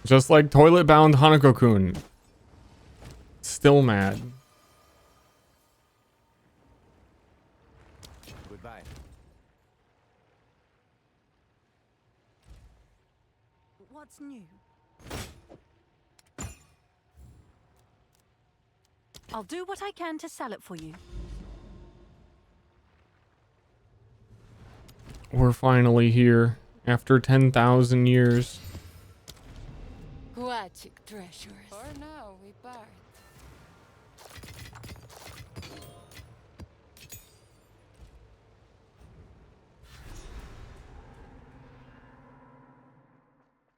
Just like toilet-bound Hanako-kun. Still mad. Goodbye. What's new? I'll do what I can to sell it for you. We're finally here after 10,000 years. Watching treasures. For now, we part.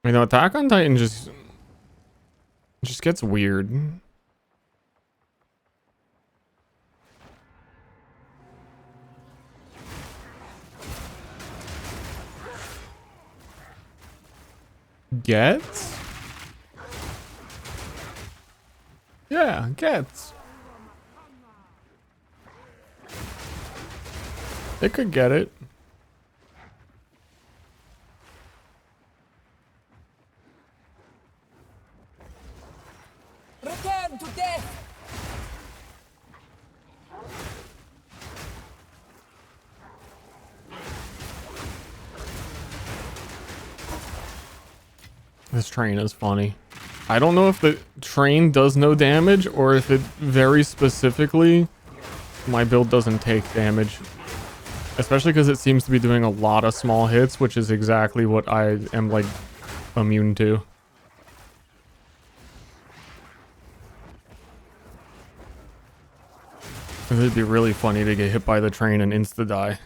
You know, Attack on Titan just gets weird. Gets? Yeah, gets. It could get it. Return to death! This train is funny. I don't know if the train does no damage or if it very specifically my build doesn't take damage. Especially because it seems to be doing a lot of small hits, which is exactly what I am like immune to. It'd be really funny to get hit by the train and insta-die.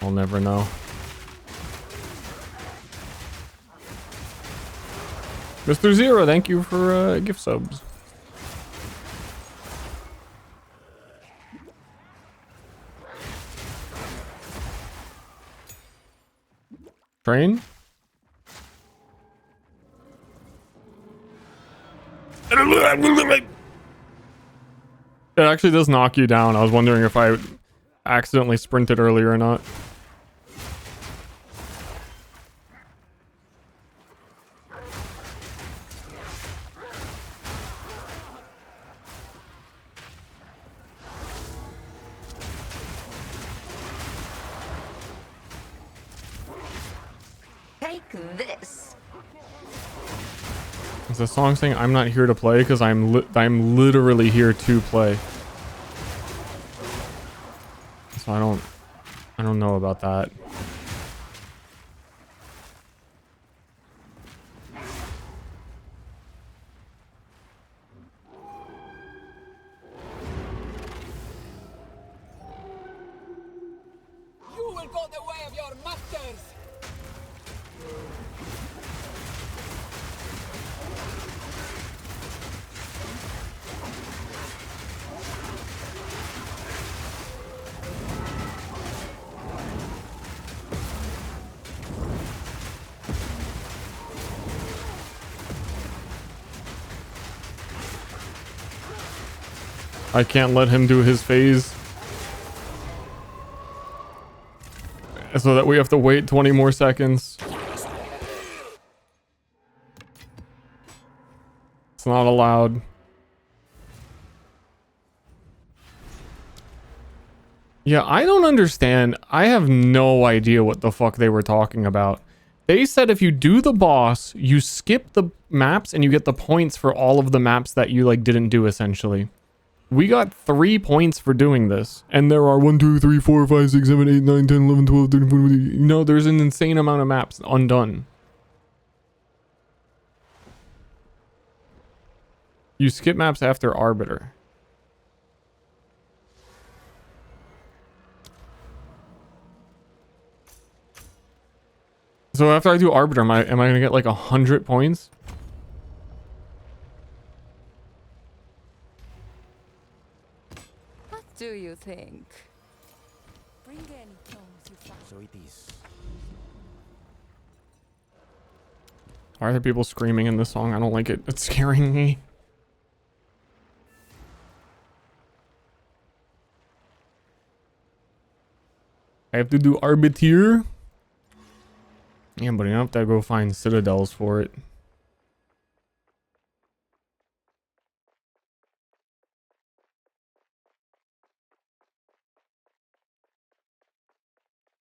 I'll never know. Mr. Zero, thank you for gift subs. Train? It actually does knock you down. I was wondering if I accidentally sprinted earlier or not. Take this. Is the song saying I'm not here to play? Because I'm literally here to play. So I don't know about that. You will go the way of your masters! I can't let him do his phase. So that we have to wait 20 more seconds. It's not allowed. Yeah, I don't understand. I have no idea what the fuck they were talking about. They said if you do the boss, you skip the maps and you get the points for all of the maps that you like didn't do essentially. We got 3 points for doing this. And there are 1, 2, 3, 4, 5, 6, 7, 8, 9, 10, 11, 12, 13, 14, 15. You know, there's an insane amount of maps undone. You skip maps after Arbiter. So after I do Arbiter, am I gonna get like 100 points? What do you think? Bring any clones you find. So it is. Why are there people screaming in this song? I don't like it. It's scaring me. I have to do Arbiter. Yeah, but you have to go find citadels for it.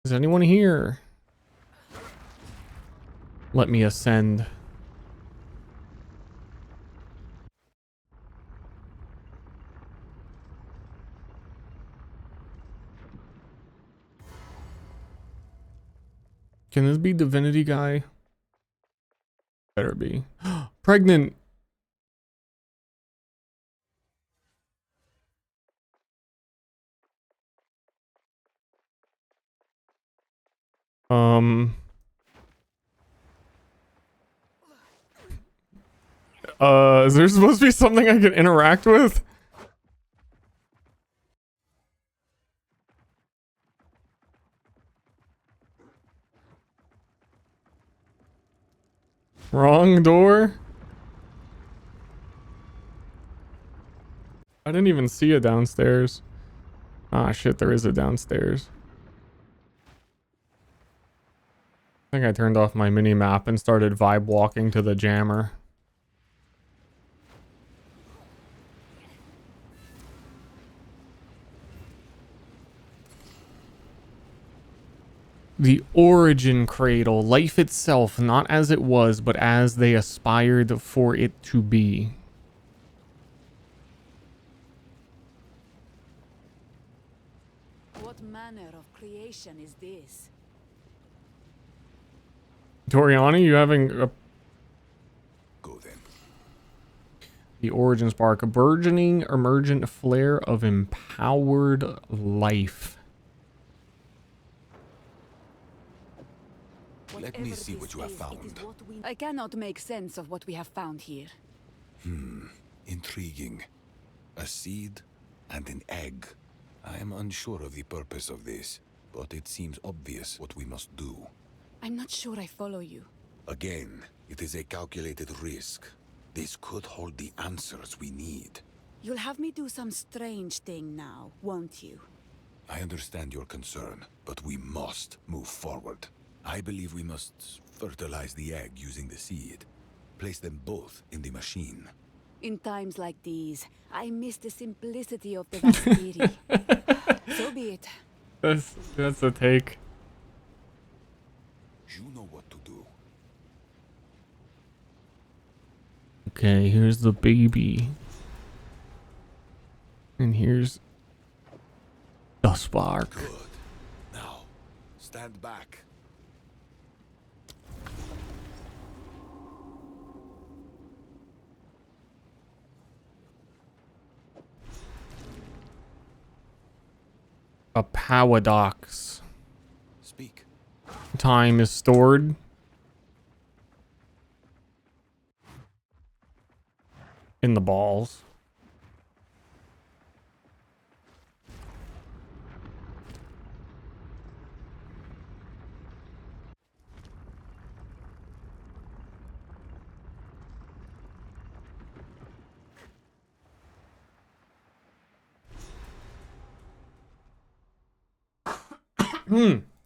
Is anyone here? Let me ascend. Can this be Divinity guy? Better be. Pregnant. Is there supposed to be something I can interact with? Wrong door? I didn't even see it downstairs. Ah, shit, there is a downstairs. I think I turned off my mini map and started vibe walking to the jammer. The origin cradle, life itself, not as it was, but as they aspired for it to be. What manner of creation is this? Toriani, you having a... Go then. The origin spark, a burgeoning emergent flare of empowered life. Let me see what you have found. I cannot make sense of what we have found here. Intriguing. A seed and an egg. I am unsure of the purpose of this, but it seems obvious what we must do. I'm not sure I follow you. Again, it is a calculated risk. This could hold the answers we need. You'll have me do some strange thing now, won't you? I understand your concern, but we must move forward. I believe we must fertilize the egg using the seed. Place them both in the machine. In times like these, I miss the simplicity of the Vastiri. So be it. That's a take. You know what to do. Okay, here's the baby. And here's the spark. Good. Now, stand back. A paradox. Speak. Time is stored. In the balls.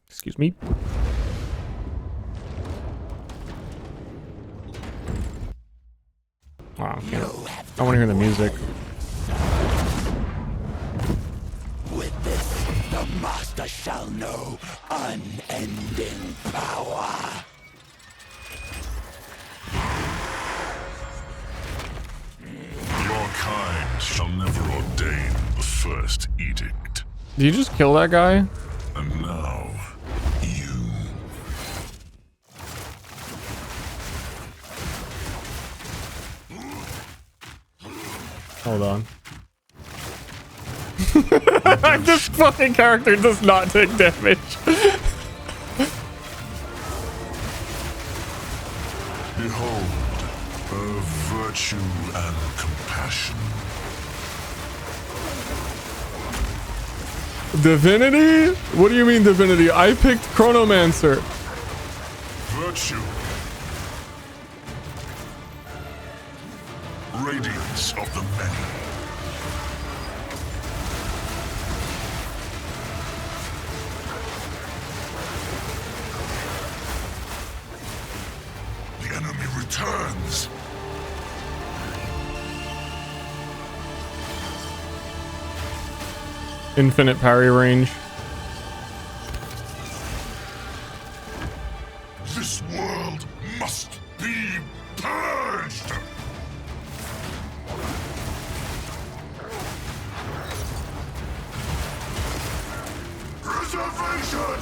Excuse me. Wow, I want to hear the music. With this, the master shall know unending power. Your kind shall never ordain the first edict. Did you just kill that guy? And now, you. Hold on. This fucking character does not take damage. Of virtue and compassion. Divinity? What do you mean divinity? I picked Chronomancer. Virtue. Radiance of the many. The enemy returns. Infinite parry range. This world must be purged. Reservation.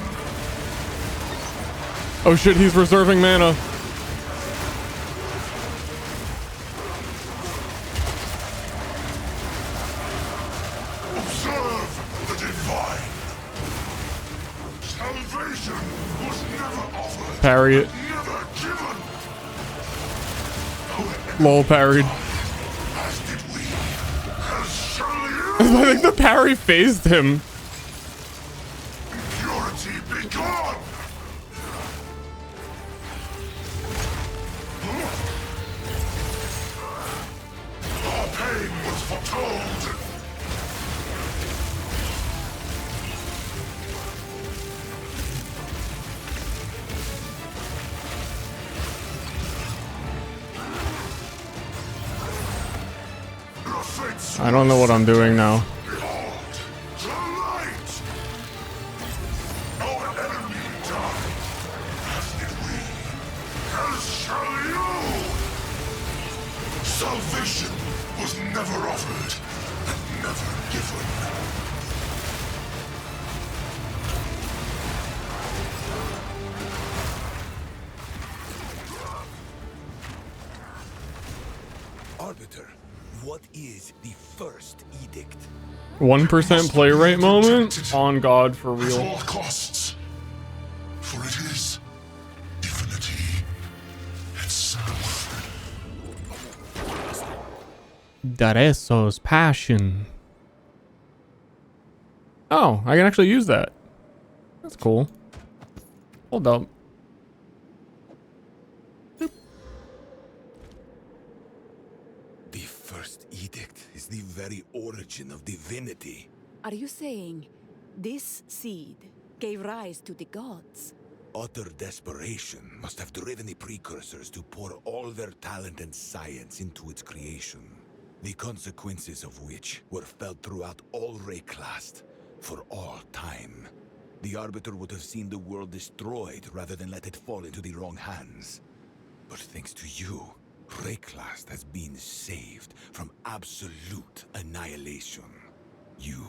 Oh shit, he's reserving mana. Observe the divine. Salvation was never offered. Parry it. Never given. Lol, parried. As did we. As shall you. I think the parry phased him. Purity be gone. Our pain was foretold. I don't know what I'm doing now. Behold, the light! Our enemy died, as did we, as shall you! Salvation was never offered, and never given. Arbiter, what is the first edict? 1% play rate moment? On God, for At real. all costs, for it is divinity itself. Dareso's passion. Oh, I can actually use that. That's cool. Hold up. The first edict is the very origin of divinity. Are you saying this seed gave rise to the gods? Utter desperation must have driven the precursors to pour all their talent and science into its creation. The consequences of which were felt throughout all Rayclast, for all time. The Arbiter would have seen the world destroyed rather than let it fall into the wrong hands. But thanks to you, Rayclast has been saved from absolute annihilation. You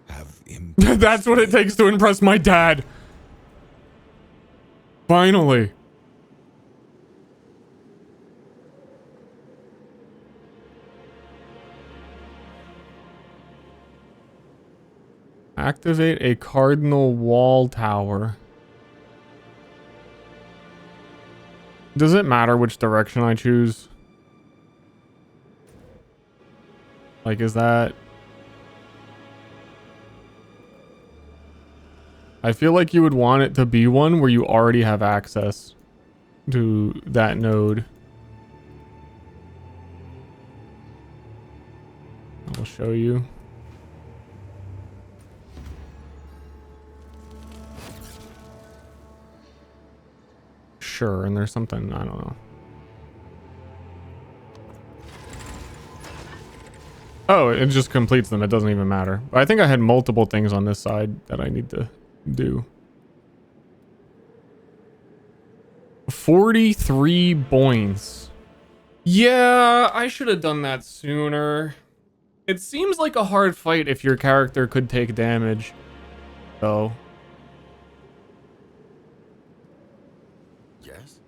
have That's what it takes to impress my dad. Finally. Activate a cardinal wall tower. Does it matter which direction I choose? Like, is that... I feel like you would want it to be one where you already have access to that node. I'll show you. Sure, and there's something, I don't know. Oh, it just completes them. It doesn't even matter. But I think I had multiple things on this side that I need to do. 43 points. Yeah, I should have done that sooner. It seems like a hard fight if your character could take damage, though. Yes?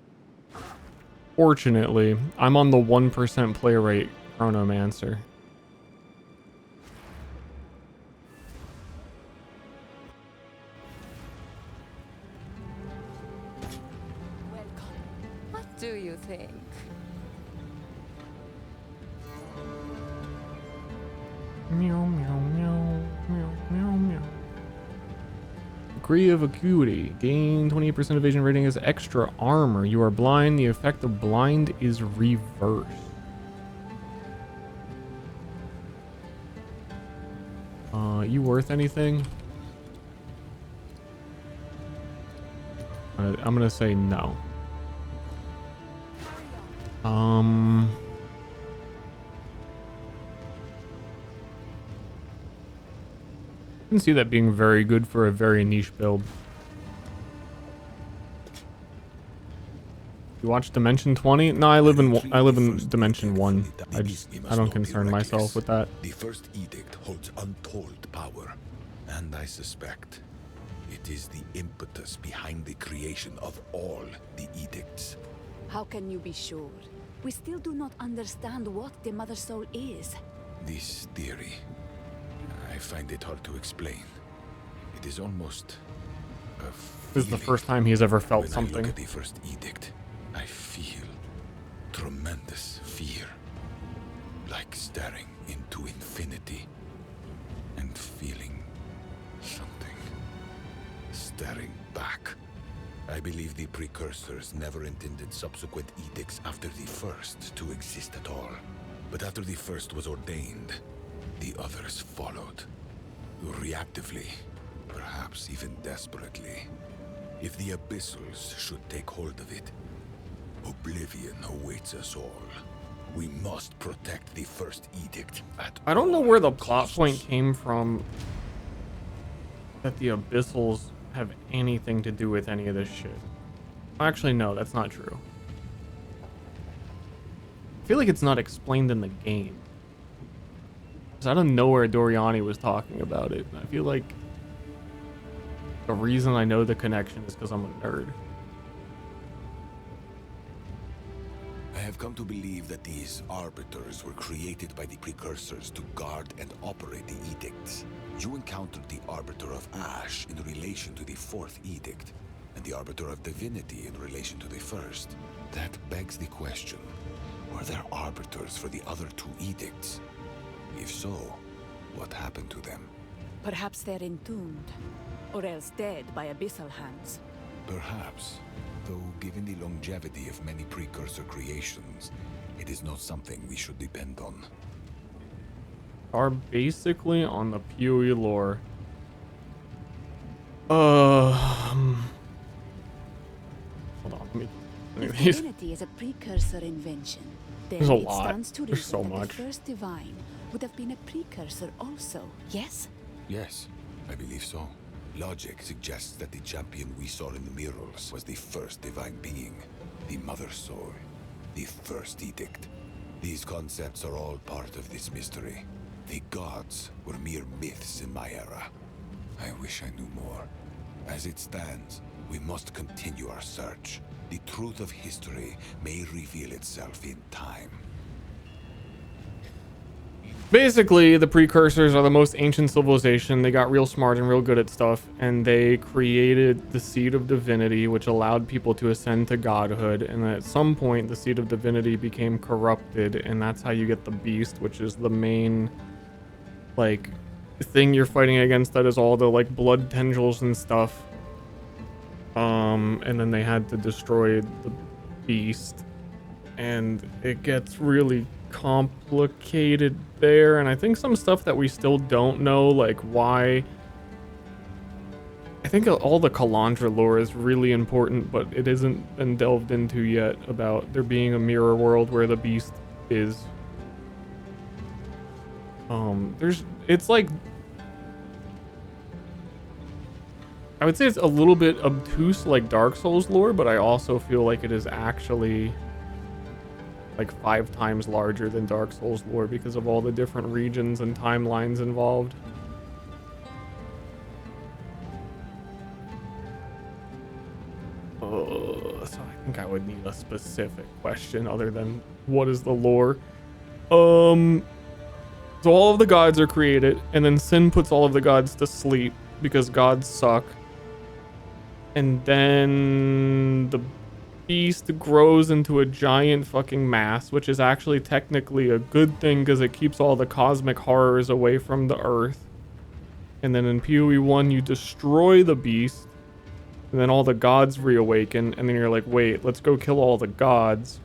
Fortunately, I'm on the 1% play rate Chronomancer. Welcome. What do you think? Degree of acuity. Gain 28% evasion rating as extra armor. You are blind. The effect of blind is reversed. You worth anything? I'm gonna say no. I can see that being very good for a very niche build. You watch Dimension 20? No, I live in Dimension 1. I don't concern myself with that. The first edict holds untold power, and I suspect it is the impetus behind the creation of all the edicts. How can you be sure? We still do not understand what the Mother Soul is. This theory, I find it hard to explain. It is almost a This is the first time he's ever felt when something. I look at the first edict, I feel tremendous fear, like staring into infinity and feeling something staring back. I believe the precursors never intended subsequent edicts after the first to exist at all. But after the first was ordained, the others followed. Reactively, perhaps even desperately. If the Abyssals should take hold of it, oblivion awaits us all. We must protect the first edict at I don't know where the plot point came from that the Abyssals have anything to do with any of this shit. Actually, no, that's not true. I feel like it's not explained in the game. Because I don't know where Doriani was talking about it. I feel like the reason I know the connection is because I'm a nerd. I have come to believe that these arbiters were created by the precursors to guard and operate the edicts. You encountered the Arbiter of Ash in relation to the fourth edict, and the Arbiter of Divinity in relation to the first. That begs the question, were there arbiters for the other two edicts? If so, what happened to them? Perhaps they're entombed, or else dead by abyssal hands. Perhaps, though given the longevity of many precursor creations, it is not something we should depend on. Are basically on the PoE lore. Hold on, let me If these. divinity is a precursor invention, then There's a it lot. stands to There's reason so that much. the first divine would have been a precursor also, yes? Yes, I believe so. Logic suggests that the champion we saw in the mirrors was the first divine being, the Mother Soul, the first edict. These concepts are all part of this mystery. The gods were mere myths in my era. I wish I knew more. As it stands, we must continue our search. The truth of history may reveal itself in time. Basically, the precursors are the most ancient civilization. They got real smart and real good at stuff, and they created the seed of divinity, which allowed people to ascend to godhood. And at some point, the seed of divinity became corrupted, and that's how you get the beast, which is the main, like, thing you're fighting against. That is all the, like, blood tendrils and stuff. And then they had to destroy the beast, and it gets really complicated there. And I think some stuff that we still don't know, like why. I think all the Kalandra lore is really important, but it isn't been delved into yet about there being a mirror world where the beast is. It's like, I would say it's a little bit obtuse like Dark Souls lore, but I also feel like it is actually like 5 times larger than Dark Souls lore because of all the different regions and timelines involved. So I think I would need a specific question other than what is the lore. So all of the gods are created, and then Sin puts all of the gods to sleep because gods suck. And then the beast grows into a giant fucking mass, which is actually technically a good thing because it keeps all the cosmic horrors away from the earth. And then in PoE 1, you destroy the beast. And then all the gods reawaken. And then you're like, wait, let's go kill all the gods.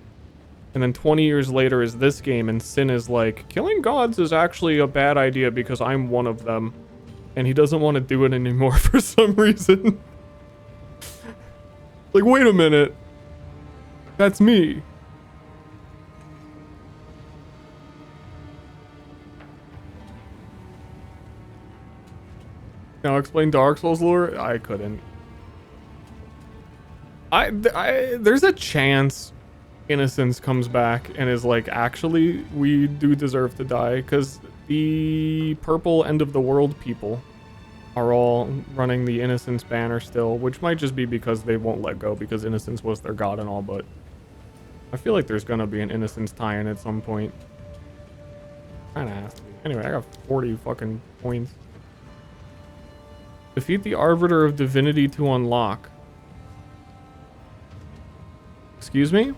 And then 20 years later is this game, and Sin is like, killing gods is actually a bad idea because I'm one of them. And he doesn't want to do it anymore for some reason. Like, wait a minute. That's me. Now explain Dark Souls lore? I couldn't. There's a chance Innocence comes back and is like, actually, we do deserve to die, because the purple end of the world people are all running the Innocence banner still, which might just be because they won't let go because Innocence was their god and all, but I feel like there's gonna be an Innocence tie-in at some point. Kinda has to be. Anyway, I got 40 fucking points. Defeat the Arbiter of Divinity to unlock. Excuse me?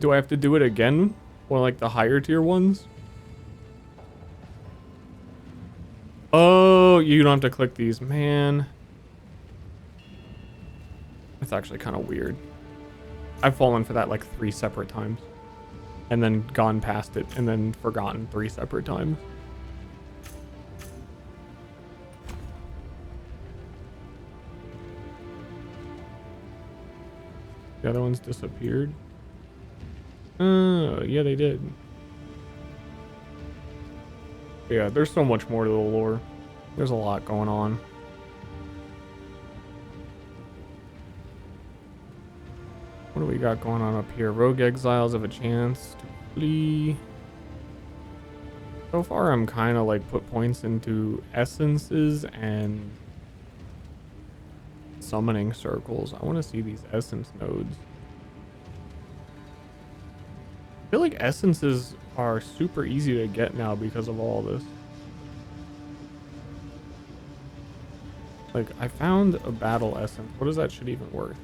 Do I have to do it again? Or like the higher tier ones? Oh, you don't have to click these. Man. That's actually kind of weird. I've fallen for that like 3 separate times. And then gone past it and then forgotten 3 separate times. The other ones disappeared. Yeah, they did. Yeah, there's so much more to the lore. There's a lot going on. What do we got going on up here? Rogue exiles have a chance to flee. So far, I'm kind of like put points into essences and summoning circles. I want to see these essence nodes. I feel like essences are super easy to get now because of all this. Like, I found a battle essence. What is that shit even worth?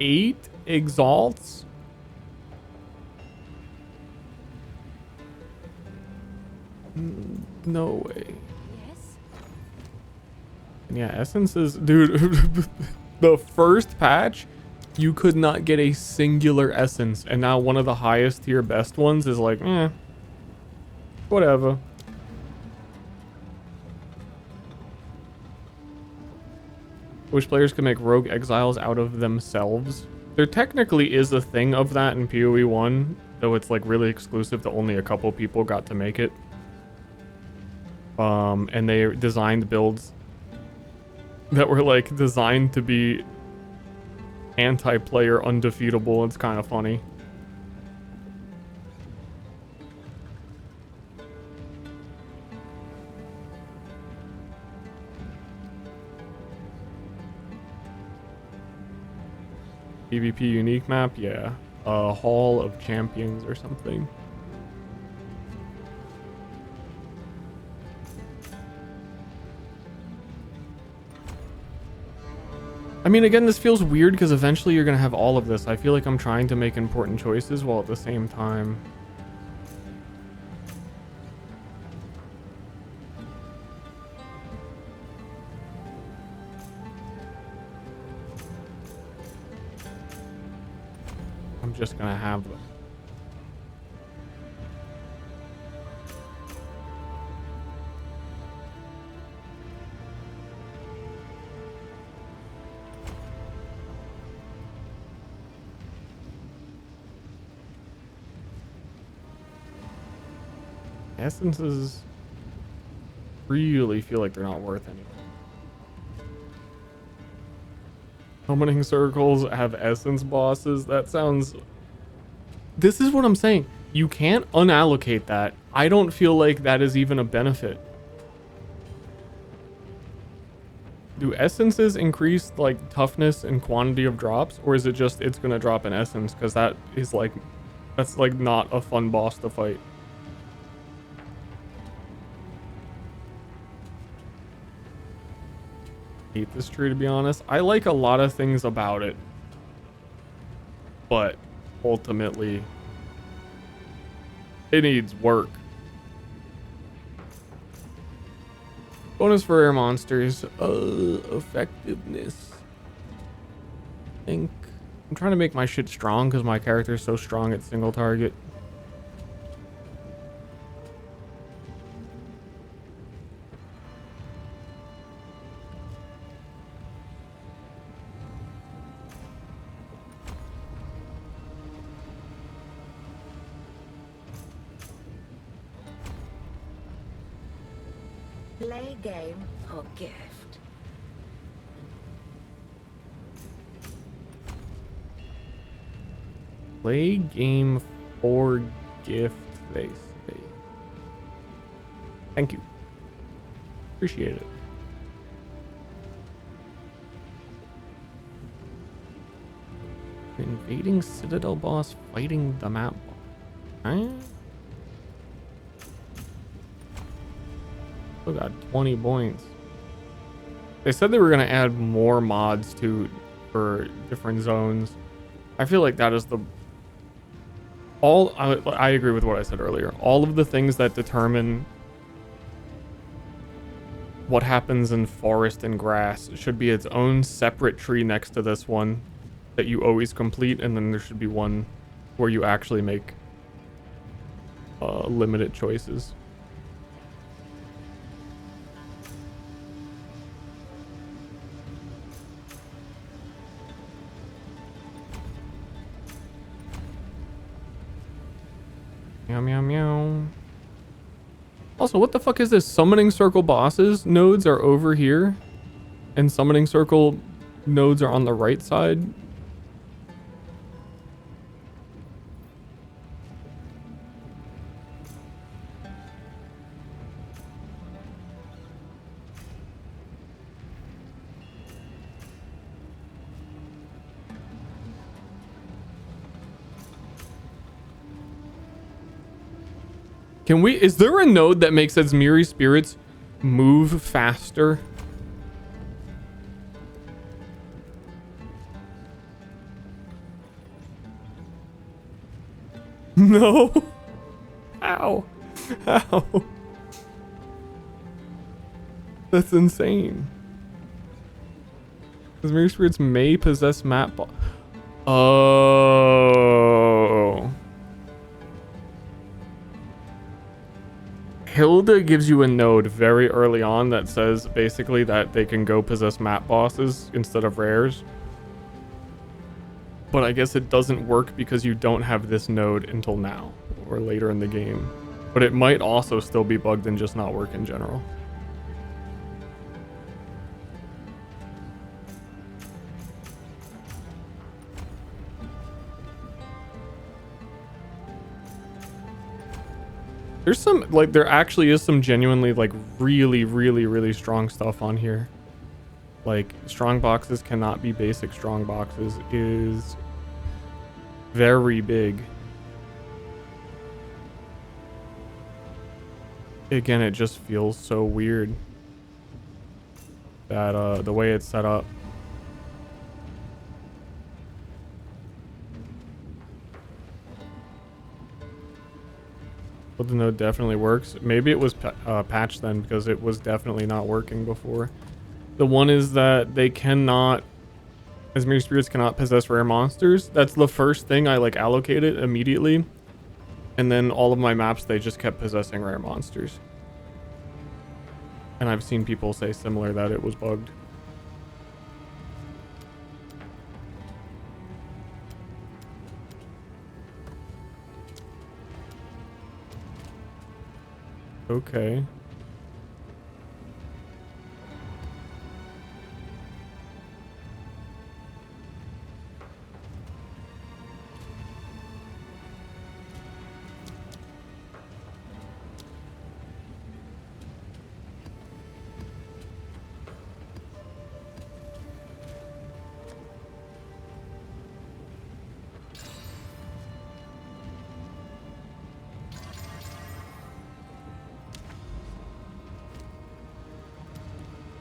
Eight exalts? No way. Yes? Yeah, essences, dude. The first patch, you could not get a singular essence, and now one of the highest tier best ones is like, whatever. Wish players could make rogue exiles out of themselves. There technically is a thing of that in PoE 1, though it's like really exclusive to only a couple people got to make it. And they designed builds that were like designed to be anti-player undefeatable. It's kind of funny. PvP unique map, yeah. Hall of Champions or something. I mean, again, this feels weird because eventually you're going to have all of this. I feel like I'm trying to make important choices while at the same time. I'm just going to have them. Essences really feel like they're not worth anything. Summoning circles have essence bosses. That sounds... This is what I'm saying. You can't unallocate that. I don't feel like that is even a benefit. Do essences increase like toughness and quantity of drops, or is it just it's gonna drop an essence? Because that is like, that's like not a fun boss to fight. Hate this tree, to be honest. I like a lot of things about it, but ultimately it needs work. Bonus for air monsters. Effectiveness. I think I'm trying to make my shit strong because my character is so strong at single target. Play game or gift. Play game for gift, they say. Thank you. Appreciate it. Invading Citadel boss, fighting the map boss. Huh? Still got 20 points. They said they were going to add more mods to for different zones. I feel like that is the I agree with what I said earlier. All of the things that determine what happens in forest and grass should be its own separate tree next to this one that you always complete, and then there should be one where you actually make limited choices. Meow, meow, meow. Also, what the fuck is this? Summoning circle bosses nodes are over here, and summoning circle nodes are on the right side. Is there a node that makes Azmiri spirits move faster? No. How? How? That's insane. Azmiri spirits may possess map. Oh. Hilda gives you a node very early on that says basically that they can go possess map bosses instead of rares. But I guess it doesn't work because you don't have this node until now or later in the game. But it might also still be bugged and just not work in general. There's some, like, there actually is some genuinely, like, really strong stuff on here. Like, strong boxes cannot be basic strong boxes is very big. Again, it just feels so weird that, the way it's set up. But the node definitely works. Maybe it was patched then because it was definitely not working before. The one is that they cannot, Azmiri spirits cannot possess rare monsters. That's the first thing I like allocated immediately. And then all of my maps, they just kept possessing rare monsters. And I've seen people say similar that it was bugged. Okay.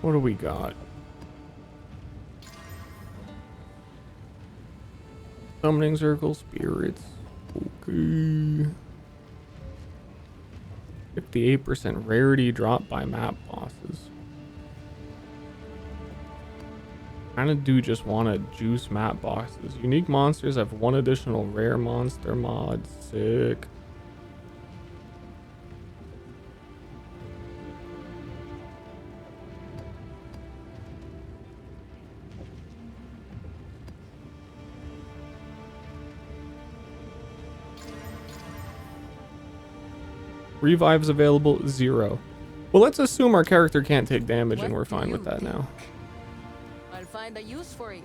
What do we got? Summoning circle, spirits. Okay. 58% rarity drop by map bosses. Kinda do just want to juice map bosses. Unique monsters have 1 additional rare monster mod. Sick. Revives available 0. Well, let's assume our character can't take damage and we're fine with that now. I'll find a use for it.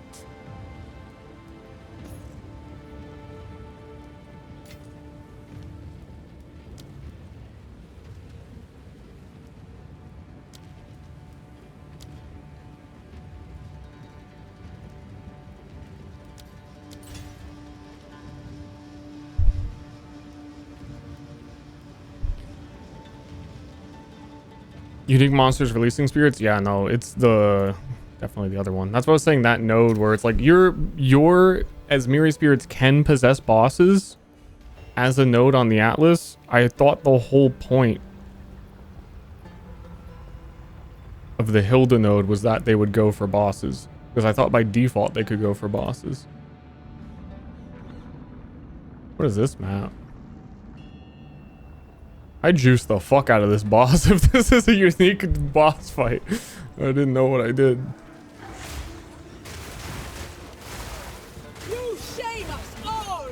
Unique monsters releasing spirits? Yeah, no, it's definitely the other one. That's what I was saying, that node where it's like your as Miri spirits can possess bosses as a node on the Atlas. I thought the whole point of the Hilda node was that they would go for bosses, because I thought by default they could go for bosses. What is this map? I juiced the fuck out of this boss if this is a unique boss fight. I didn't know what I did. You shame us all!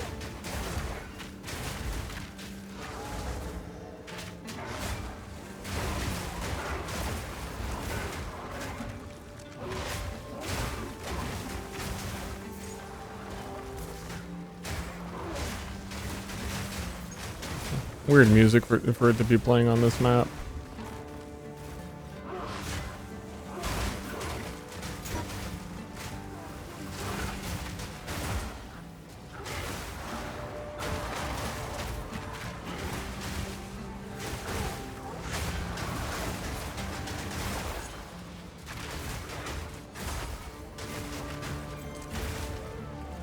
Weird music for it to be playing on this map.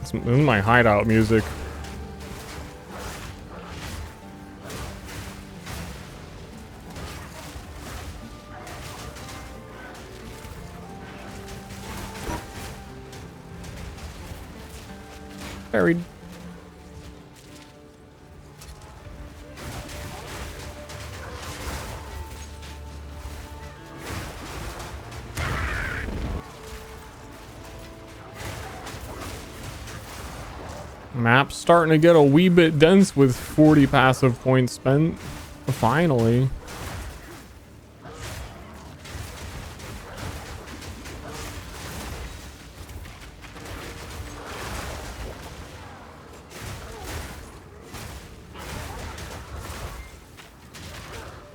This is my hideout music. Buried. Map's starting to get a wee bit dense with 40 passive points spent. Finally.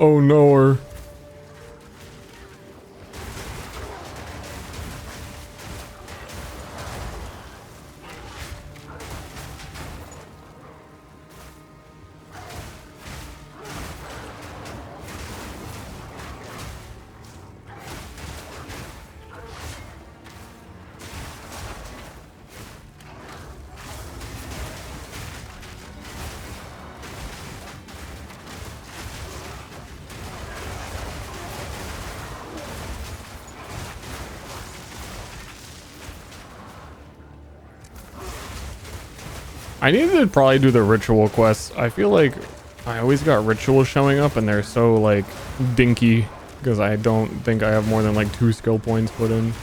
Oh no. I need to probably do the ritual quests. I feel like I always got rituals showing up and they're so like dinky because I don't think I have more than like 2 skill points put in.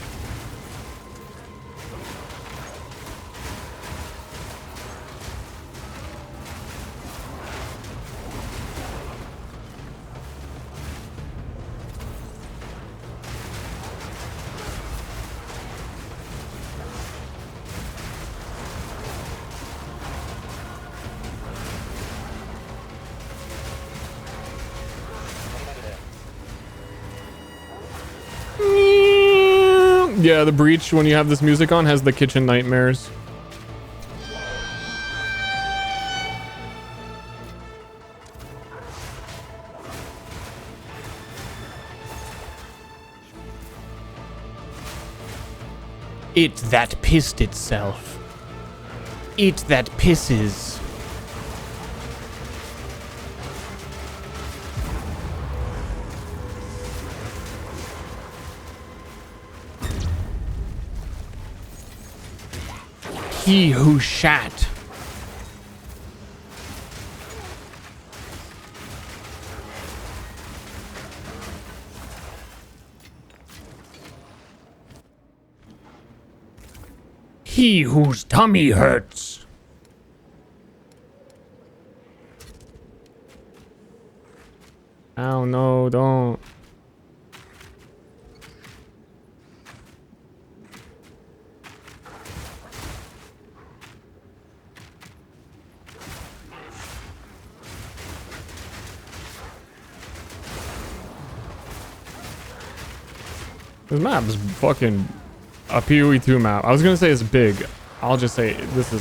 Yeah, the breach, when you have this music on, has the kitchen nightmares. It that pissed itself. It that pisses. He who shat. He whose tummy hurts. Oh no, don't. This map is fucking a PoE 2 map. I was gonna say it's big. I'll just say this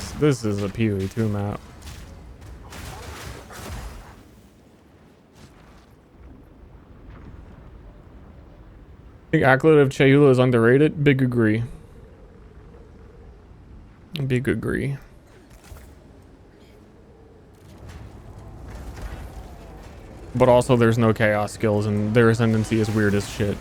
is a PoE 2 map. I think Accolade of Chayula is underrated. Big agree. Big agree. But also there's no chaos skills and their ascendancy is weird as shit.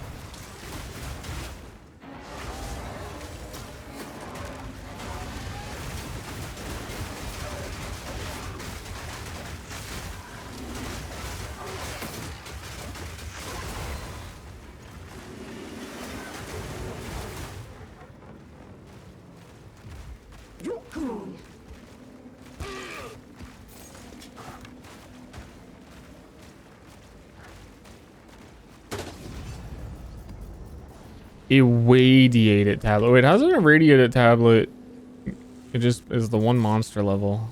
Irradiated tablet. Wait, how's it a radiated tablet? It just is the one monster level.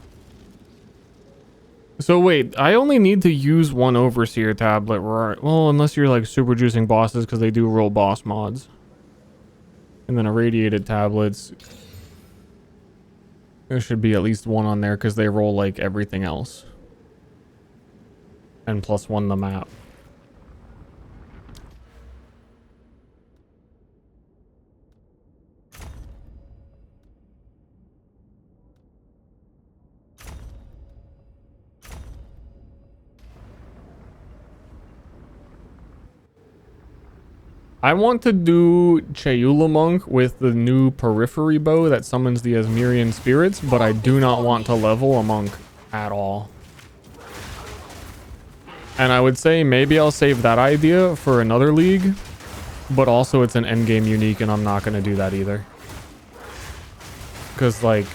So wait, I only need to use one overseer tablet, right? Well, unless you're like super juicing bosses because they do roll boss mods. And then irradiated tablets. There should be at least one on there because they roll like everything else. And +1 the map. I want to do Chayula Monk with the new periphery bow that summons the Asmirian spirits, but I do not want to level a monk at all. And I would say maybe I'll save that idea for another league, but also it's an endgame unique and I'm not going to do that either. Because like,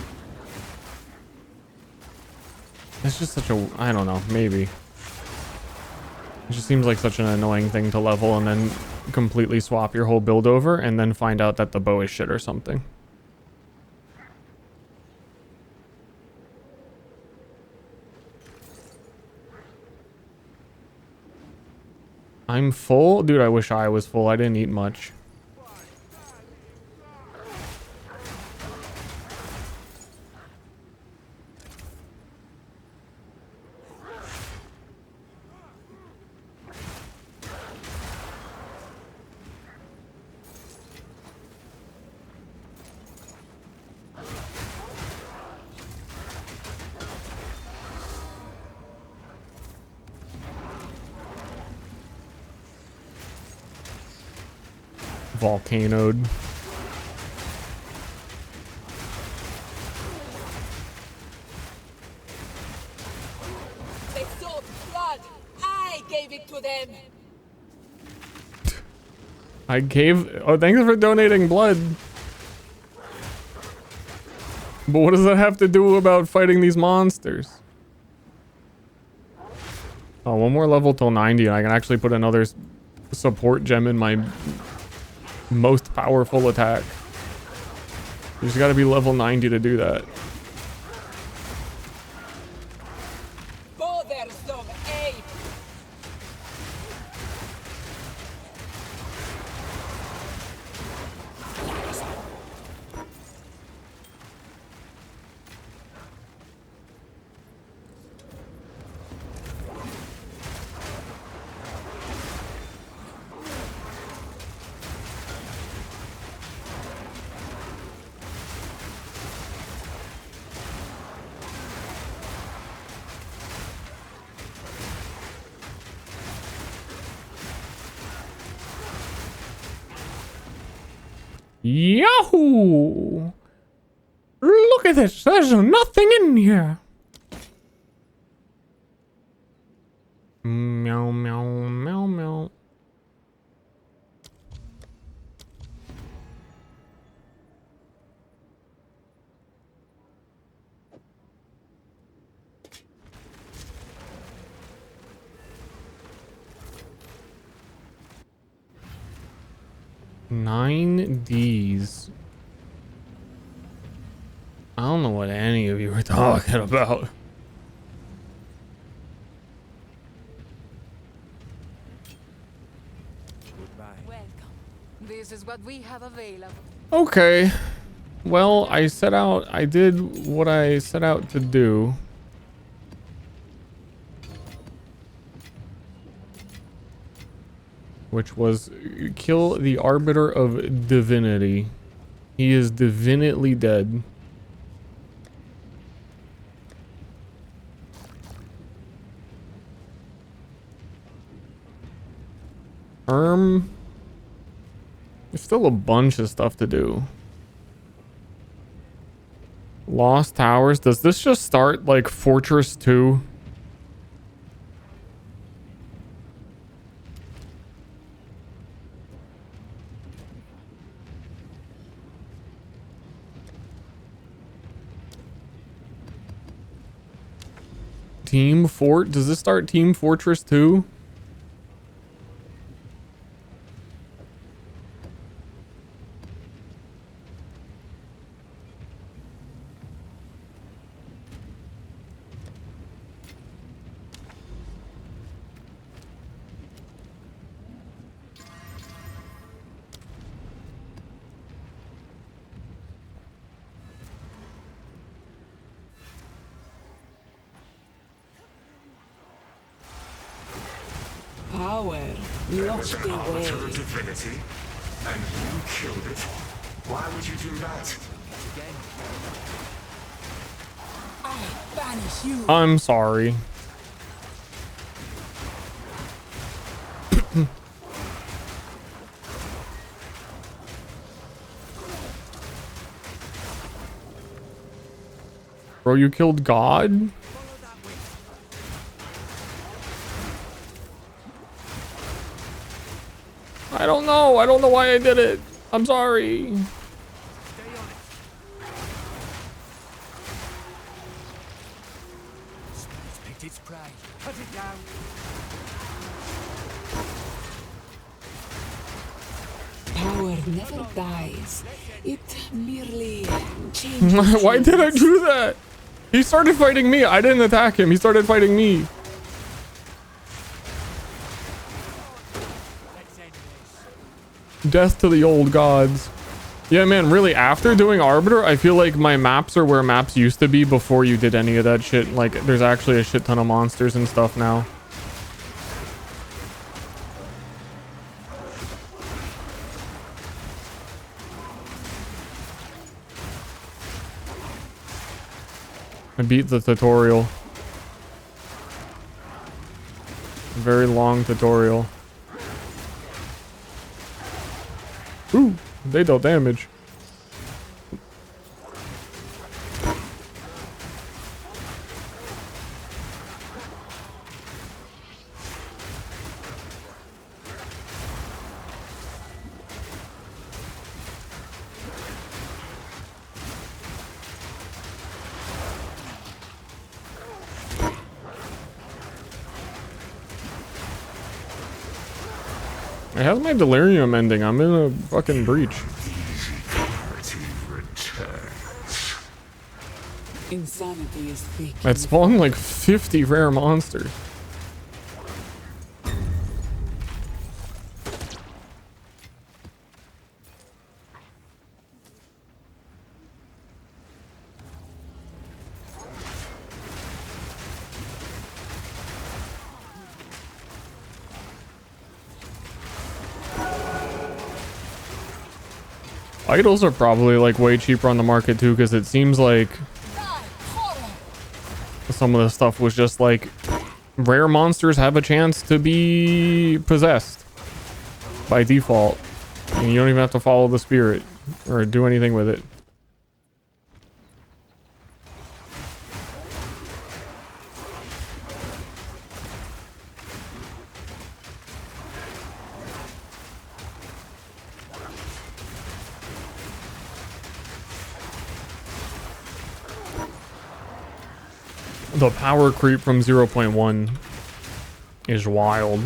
it's just such a, I don't know, maybe. It just seems like such an annoying thing to level and then completely swap your whole build over and then find out that the bow is shit or something. I'm full? Dude, I wish I was full. I didn't eat much. Volcanoed. They sought blood. I gave it to them. I gave... Oh, thanks for donating blood. But what does that have to do about fighting these monsters? Oh, one more level till 90 and I can actually put another support gem in my most powerful attack. You just gotta be level 90 to do that. Bothersome ape. Yahoo! Look at this. There's nothing in here. Meow, meow, meow, meow. Nine Ds. I don't know what any of you were talking about. Welcome. This is what we have available. Okay. Well, I did what I set out to do. Which was kill the Arbiter of Divinity. He is divinitely dead. There's still a bunch of stuff to do. Lost Towers. Does this just start like Fortress 2? Team Fort? Does this start Team Fortress 2? Power locked It's an arbiter away. of divinity, and you killed it. Why would you do that? I banish you. I'm sorry. Bro, you killed God? I don't know. I don't know why I did it. I'm sorry. Picked its prey. Cut it down. Power never dies. It merely changes. Why did I do that? He started fighting me. I didn't attack him. He started fighting me. Death to the old gods. Yeah, man, really, after doing Arbiter, I feel like my maps are where maps used to be before you did any of that shit. Like, there's actually a shit ton of monsters and stuff now. I beat the tutorial. Very long tutorial. Ooh, they dealt damage. It has my delirium ending. I'm in a fucking breach. Insanity is thick. I spawned like 50 rare monsters. Idols are probably like way cheaper on the market too, because it seems like some of the stuff was just like rare monsters have a chance to be possessed by default, and you don't even have to follow the spirit. or do anything with it. The power creep from 0.1 is wild.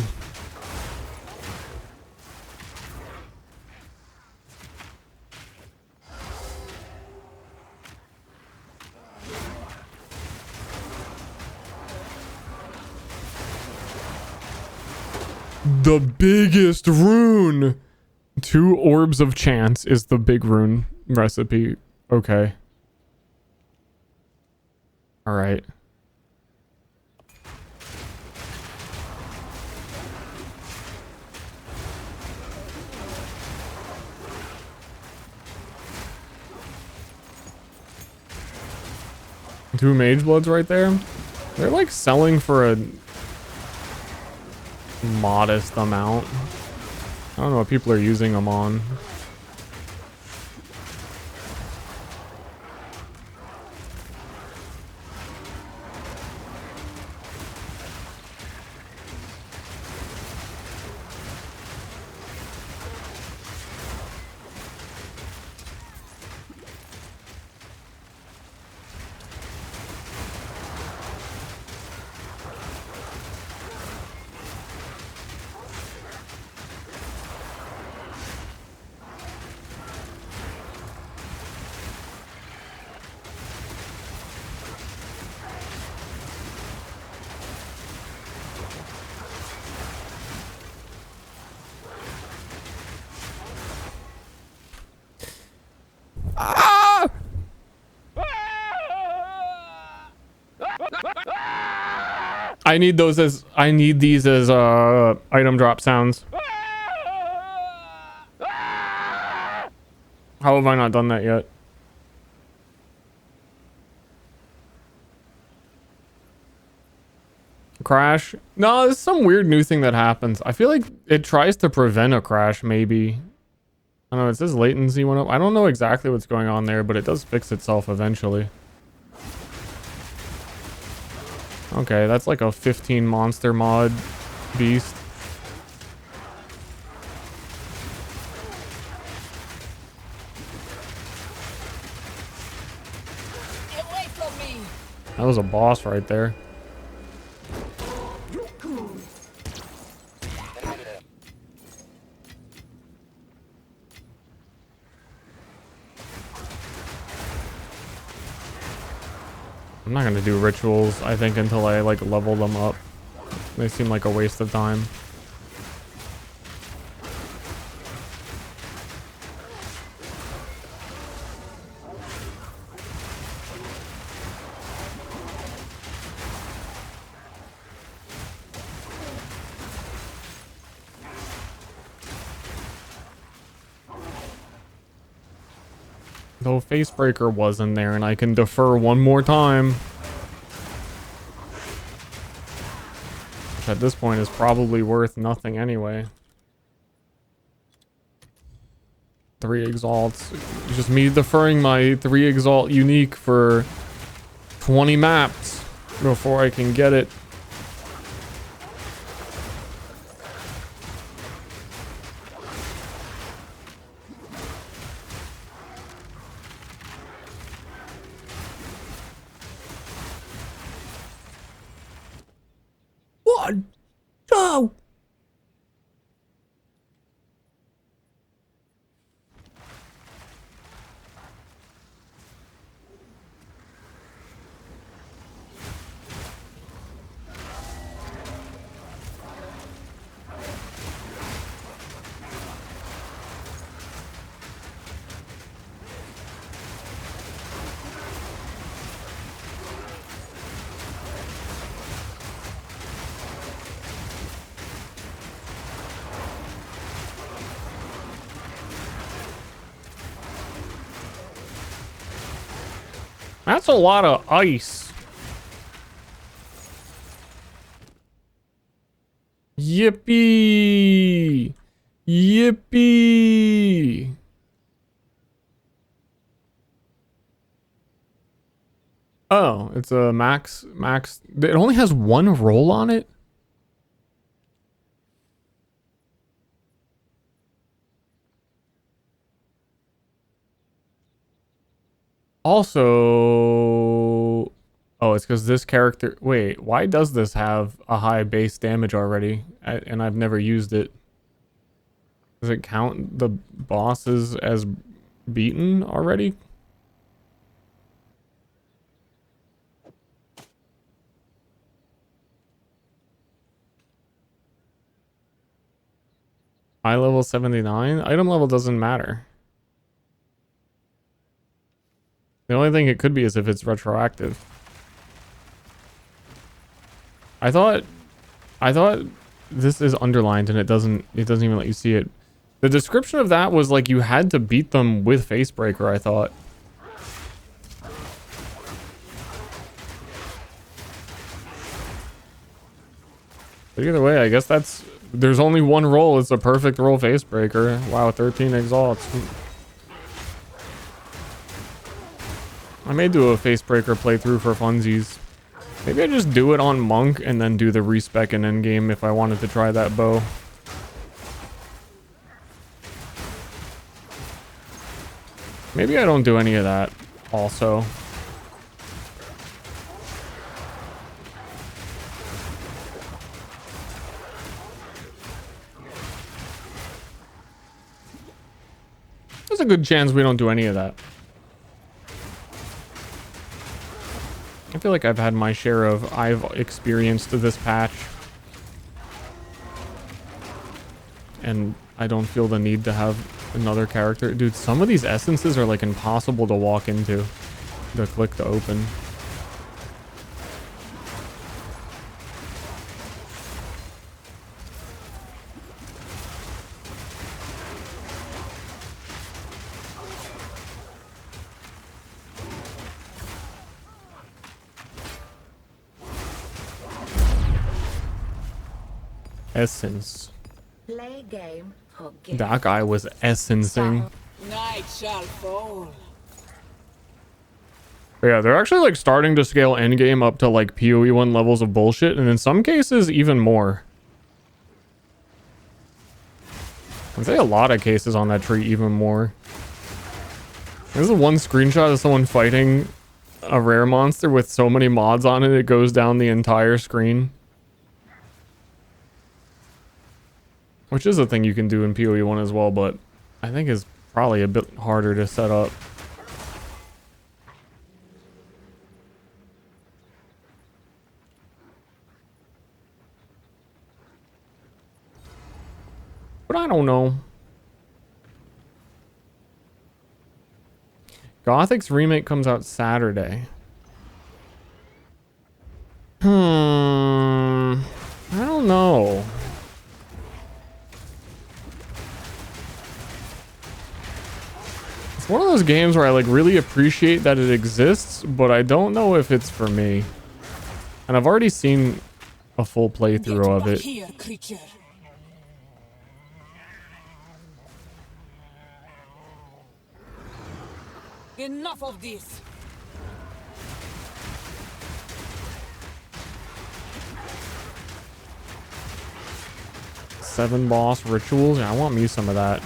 The biggest rune! 2 orbs of chance is the big rune recipe. Okay. Alright. Two mage bloods right there. They're like selling for a modest amount. I don't know what people are using them on. I need these as item drop sounds. How have I not done that yet? Crash? No, there's some weird new thing that happens. I feel like it tries to prevent a crash, maybe. I don't know, it says latency went up. I don't know exactly what's going on there, but it does fix itself eventually. Okay, that's like a 15 monster mod beast. Get away from me! That was a boss right there. I'm not gonna do rituals, I think, until I like level them up. They seem like a waste of time. Though Facebreaker was in there and I can defer one more time. Which at this point is probably worth nothing anyway. 3 exalts. Just me deferring my 3 exalt unique for 20 maps before I can get it. One, two. That's a lot of ice. Yippee! Yippee! Oh, it's a max. It only has one roll on it. Also, oh, it's because this character. Wait, why does this have a high base damage already? And I've never used it. Does it count the bosses as beaten already? High level 79? Item level doesn't matter. The only thing it could be is if it's retroactive. I thought this is underlined and it doesn't even let you see it. The description of that was like you had to beat them with Facebreaker, I thought. But either way, I guess there's only one roll. It's a perfect roll Facebreaker. Wow, 13 exalts. I may do a Facebreaker playthrough for funsies. Maybe I just do it on Monk and then do the respec in endgame if I wanted to try that bow. Maybe I don't do any of that also. There's a good chance we don't do any of that. I feel like I've had my share of I've experienced this patch. And I don't feel the need to have another character. Dude, some of these essences are like impossible to walk into. To click to open. Essence. Play game or gift. That guy was essencing. Night shall fall. Yeah, they're actually like starting to scale endgame up to like PoE 1 levels of bullshit, and in some cases even more. I'd say a lot of cases on that tree even more. There's a one screenshot of someone fighting a rare monster with so many mods on it, it goes down the entire screen. Which is a thing you can do in PoE 1 as well, but I think is probably a bit harder to set up. But I don't know. Gothic's remake comes out Saturday. I don't know. It's one of those games where I like really appreciate that it exists, but I don't know if it's for me. And I've already seen a full playthrough of it. Here, creature. Enough of this. Seven boss rituals. Yeah, I want me some of that.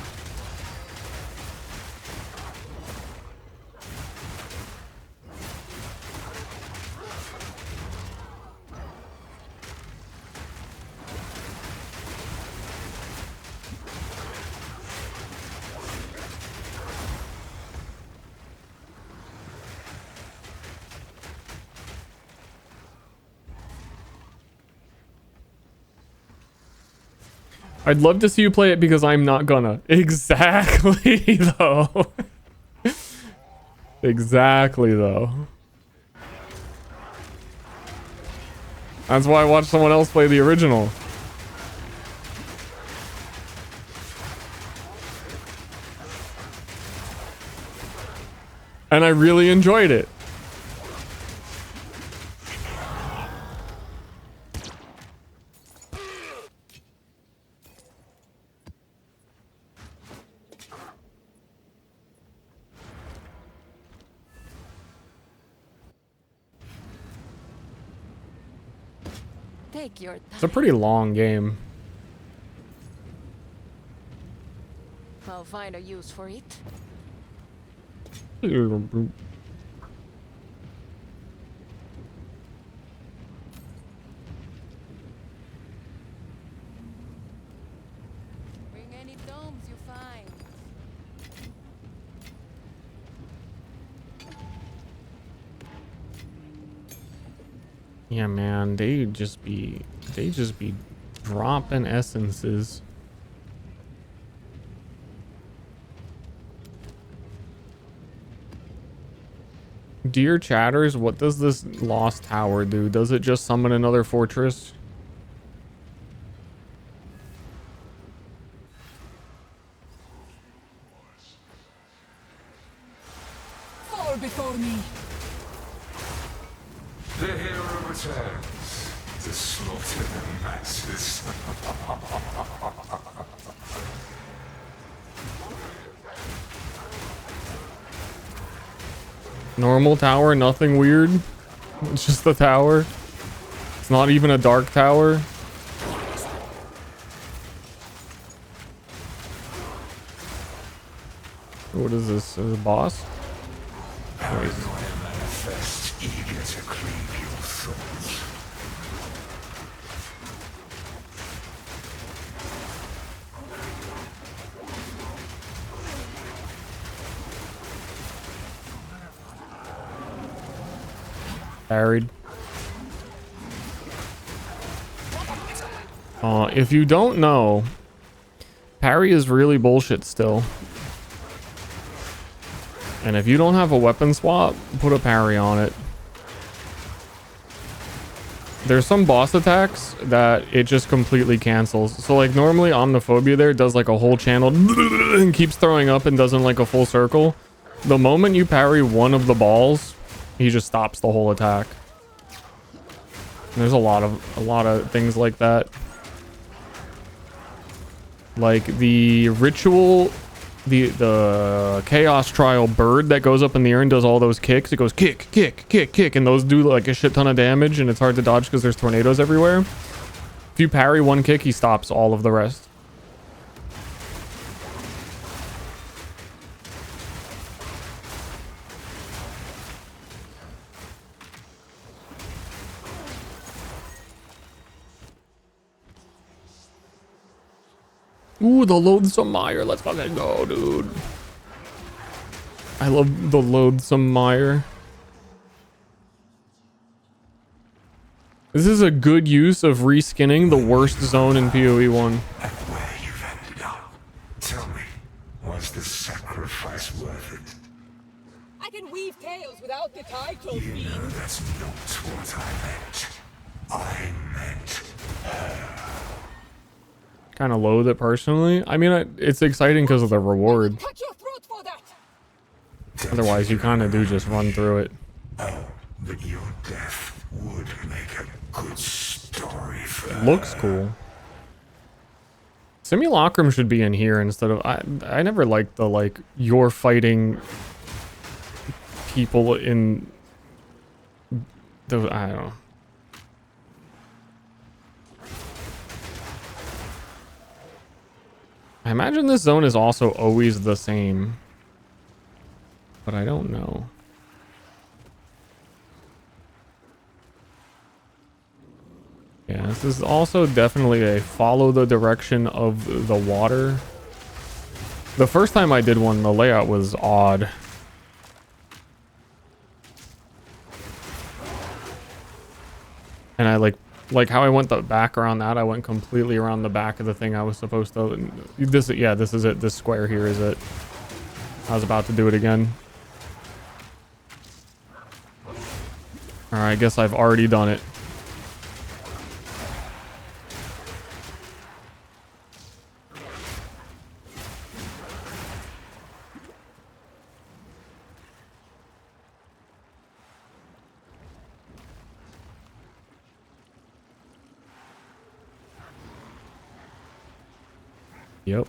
I'd love to see you play it because I'm not gonna. Exactly, though. Exactly, though. That's why I watched someone else play the original. And I really enjoyed it. Take your It's a pretty long game. I'll find a use for it. Bring any domes you find. Yeah, man, they just be dropping essences. Dear chatters, what does this lost tower do? Does it just summon another fortress? Fall before me. The hero returns to slaughter the masses. Normal tower, nothing weird. It's just the tower. It's not even a dark tower. What is this? Is it a boss? Manifest, eager to cleave your thoughts. Parried. If you don't know, parry is really bullshit still. And if you don't have a weapon swap, put a parry on it. There's some boss attacks that it just completely cancels. So like normally Omniphobia there does like a whole channel and keeps throwing up and doesn't like a full circle. The moment you parry one of the balls, he just stops the whole attack. And there's a lot of things like that. Like the ritual, the chaos trial bird that goes up in the air and does all those kicks. It goes kick, kick, kick, kick, and those do like a shit ton of damage, and it's hard to dodge because there's tornadoes everywhere. If you parry one kick, he stops all of the rest. Ooh, the loathsome mire. Let's fucking go, dude. I love the loathsome mire. This is a good use of reskinning the worst zone in PoE 1. And where you've ended up. Tell me, was the sacrifice worth it? I can weave tales without the title, You know that's not what I meant. I meant her. Kind of loathe it personally. I mean, it's exciting because of the reward. cut your throat for that. Otherwise, you kind of do just run through it. Oh, but your death would make a good story for her. Looks cool. Simulacrum should be in here instead of... I never liked the, like, you're fighting people in... the... I don't know. I imagine this zone is also always the same. But I don't know. Yeah, this is also definitely a follow the direction of the water. The first time I did one, the layout was odd. And I like how I went the back around that, I went completely around the back of the thing I was supposed to. This is it. This square here is it. I was about to do it again. Alright, I guess I've already done it. Yep.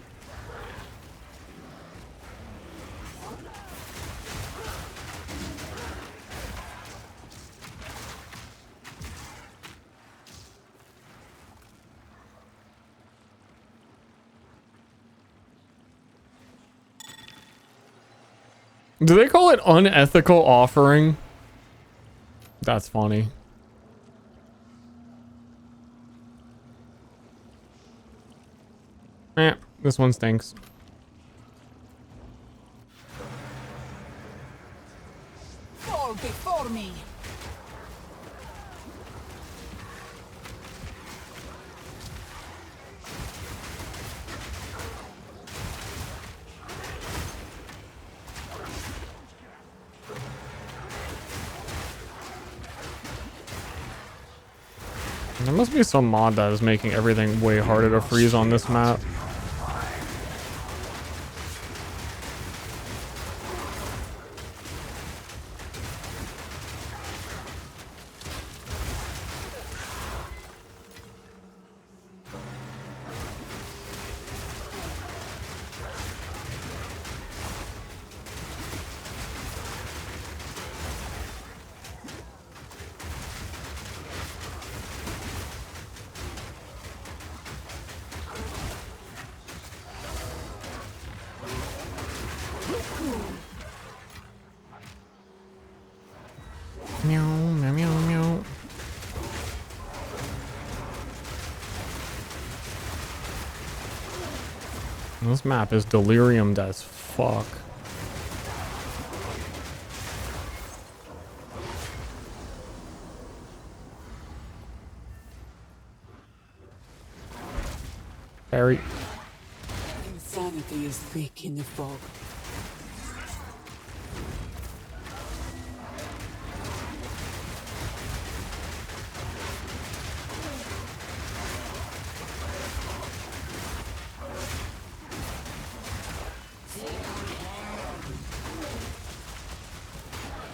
Do they call it unethical offering? That's funny. Eh, this one stinks. Fall before me. There must be some mod that is making everything way harder to freeze on this map. Meow, meow, meow, meow. This map is deliriumed as fuck. Barry. Insanity is thick in the fog.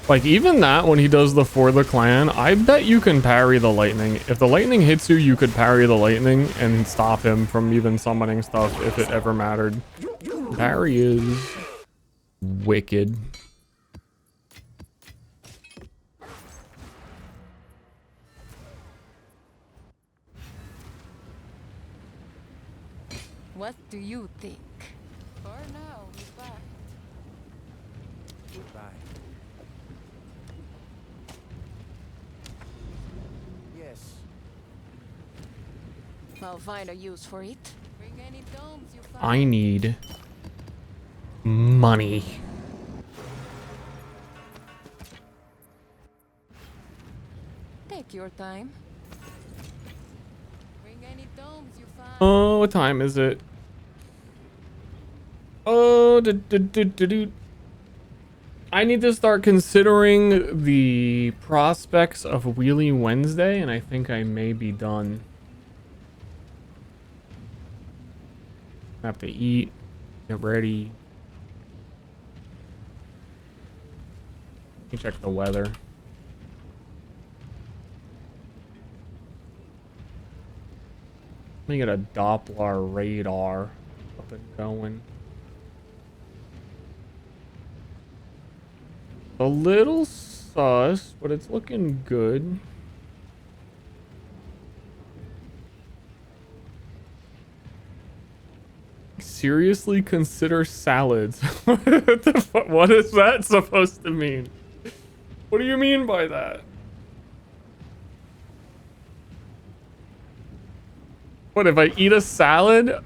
Like, even that, when he does the For the Clan, I bet you can parry the lightning. If the lightning hits you, you could parry the lightning and stop him from even summoning stuff if it ever mattered. Parry is wicked. What do you think? For now, goodbye. Goodbye. Yes. I'll find a use for it. Bring any domes you find. I need money. Take your time. Bring any domes you find. Oh, what time is it? Oh, I need to start considering the prospects of Wheelie Wednesday, and I think I may be done. I have to eat, get ready. Let me check the weather. Let me get a Doppler radar up and going. A little sus, but it's looking good. Seriously consider salads. What the fuck? What is that supposed to mean? What do you mean by that? What, if I eat a salad?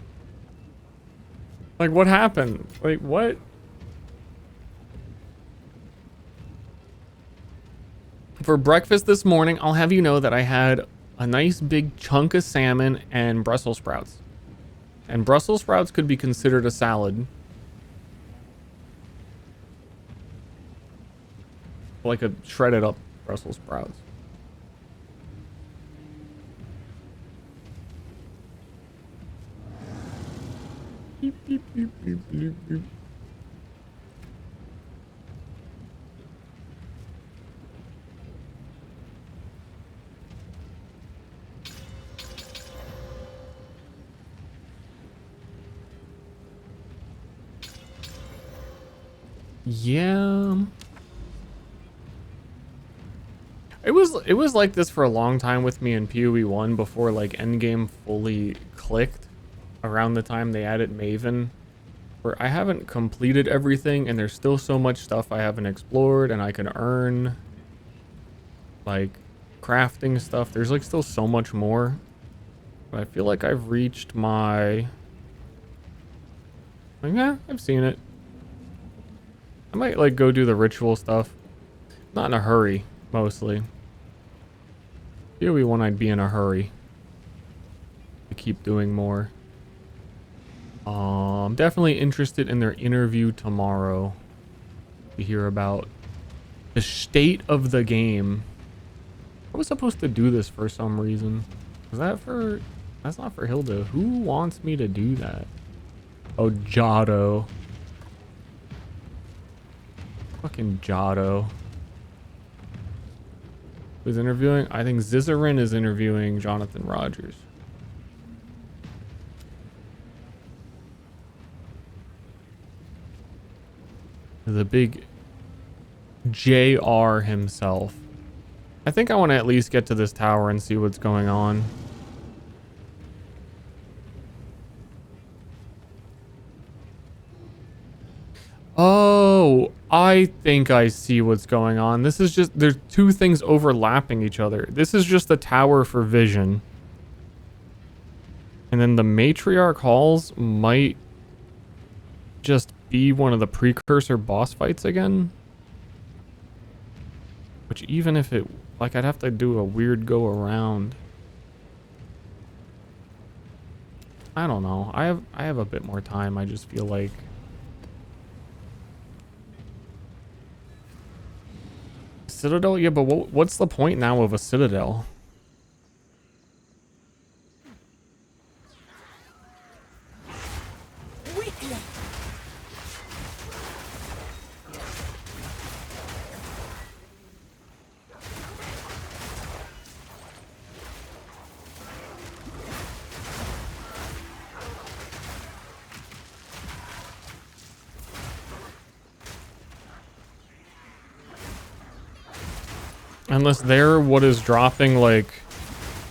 Like, what happened? Like, what? For breakfast this morning, I'll have you know that I had a nice big chunk of salmon and Brussels sprouts. And Brussels sprouts could be considered a salad. Like a shredded up Brussels sprouts. Beep, beep, beep, beep, beep, beep. Yeah. It was like this for a long time with me in PoE 1 before like endgame fully clicked around the time they added Maven where I haven't completed everything and there's still so much stuff I haven't explored and I can earn, like crafting stuff. There's like still so much more, but I feel like I've reached my, like, yeah, I've seen it. I might like go do the ritual stuff. Not in a hurry, mostly. PoE1 I'd be in a hurry to keep doing more. I'm definitely interested in their interview tomorrow to hear about the state of the game. I was supposed to do this for some reason. Was that for... That's not for Hilda. Who wants me to do that? Oh, Giotto. Fucking Giotto. Who's interviewing? I think Zizarin is interviewing Jonathan Rogers. The big JR himself. I think I want to at least get to this tower and see what's going on. Oh, I think I see what's going on. This is just, there's two things overlapping each other. This is just the tower for vision. And then the matriarch halls might just be one of the precursor boss fights again. Which even if it, like, I'd have to do a weird go around. I don't know. I have a bit more time. I just feel like Citadel? Yeah, but what's the point now of a Citadel? Unless they're what is dropping, like,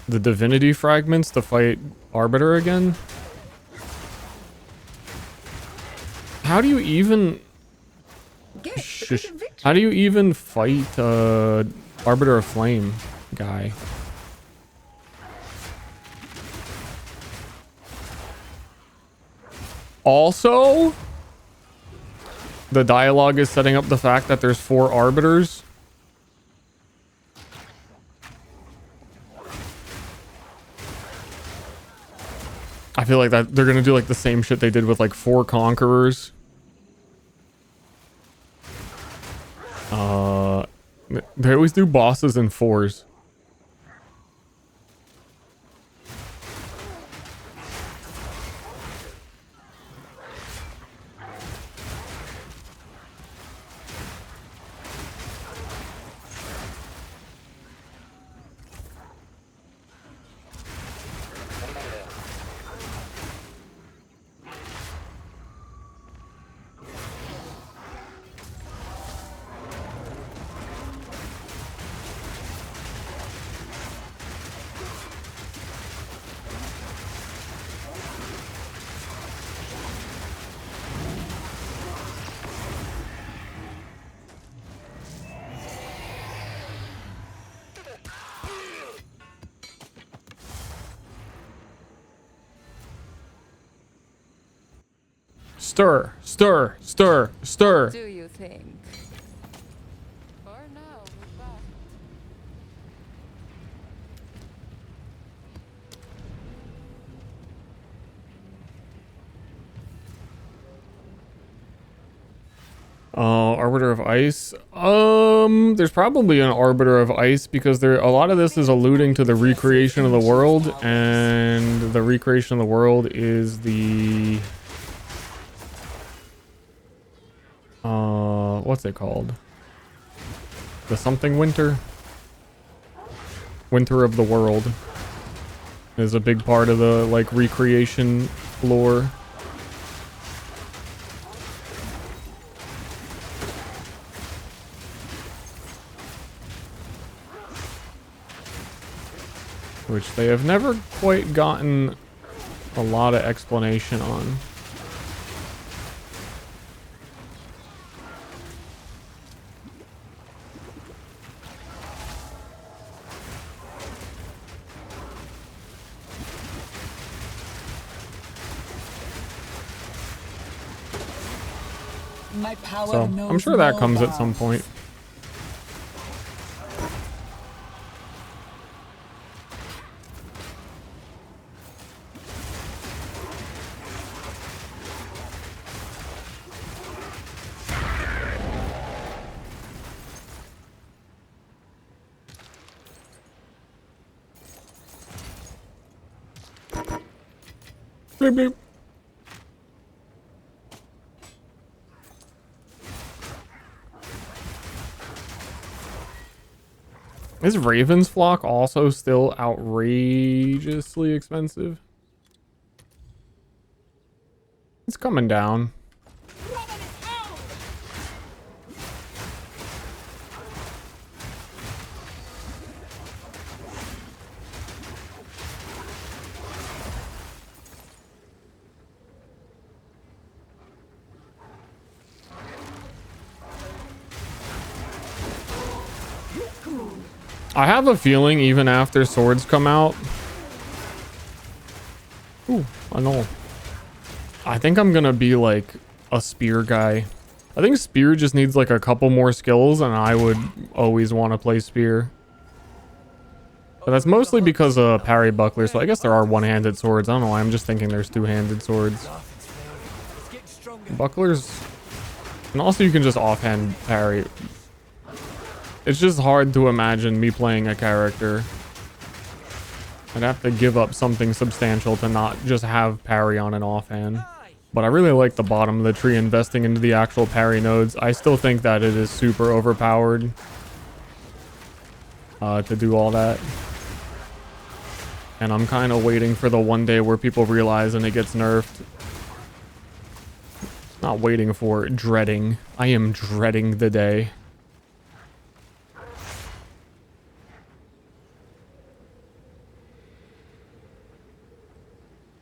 the divinity fragments to fight Arbiter again. How do you even... How do you even fight Arbiter of Flame guy? Also, the dialogue is setting up the fact that there's 4 Arbiters. I feel like that they're gonna do like the same shit they did with like 4 Conquerors. They always do bosses in 4s. Stir, stir, stir, stir. Do you think? For now, we're back. Arbiter of Ice. There's probably an Arbiter of Ice because a lot of this is alluding to the recreation of the world, and the recreation of the world is the what's it called? The something winter? Winter of the world is a big part of the like recreation lore. Which they have never quite gotten a lot of explanation on. My power So knows I'm sure that no comes at bounds. some point. Bleep, bleep. Is Raven's Flock also still outrageously expensive? It's coming down. I have a feeling even after swords come out. Ooh, I know. I think I'm gonna be like a spear guy. I think spear just needs like a couple more skills and I would always want to play spear. But that's mostly because of parry buckler, so I guess there are one-handed swords. I don't know why, I'm just thinking there's two-handed swords. Bucklers... And also you can just offhand parry. It's just hard to imagine me playing a character. I'd have to give up something substantial to not just have parry on an offhand. But I really like the bottom of the tree investing into the actual parry nodes. I still think that it is super overpowered to do all that. And I'm kind of waiting for the one day where people realize and it gets nerfed. Not waiting for it, dreading. I am dreading the day.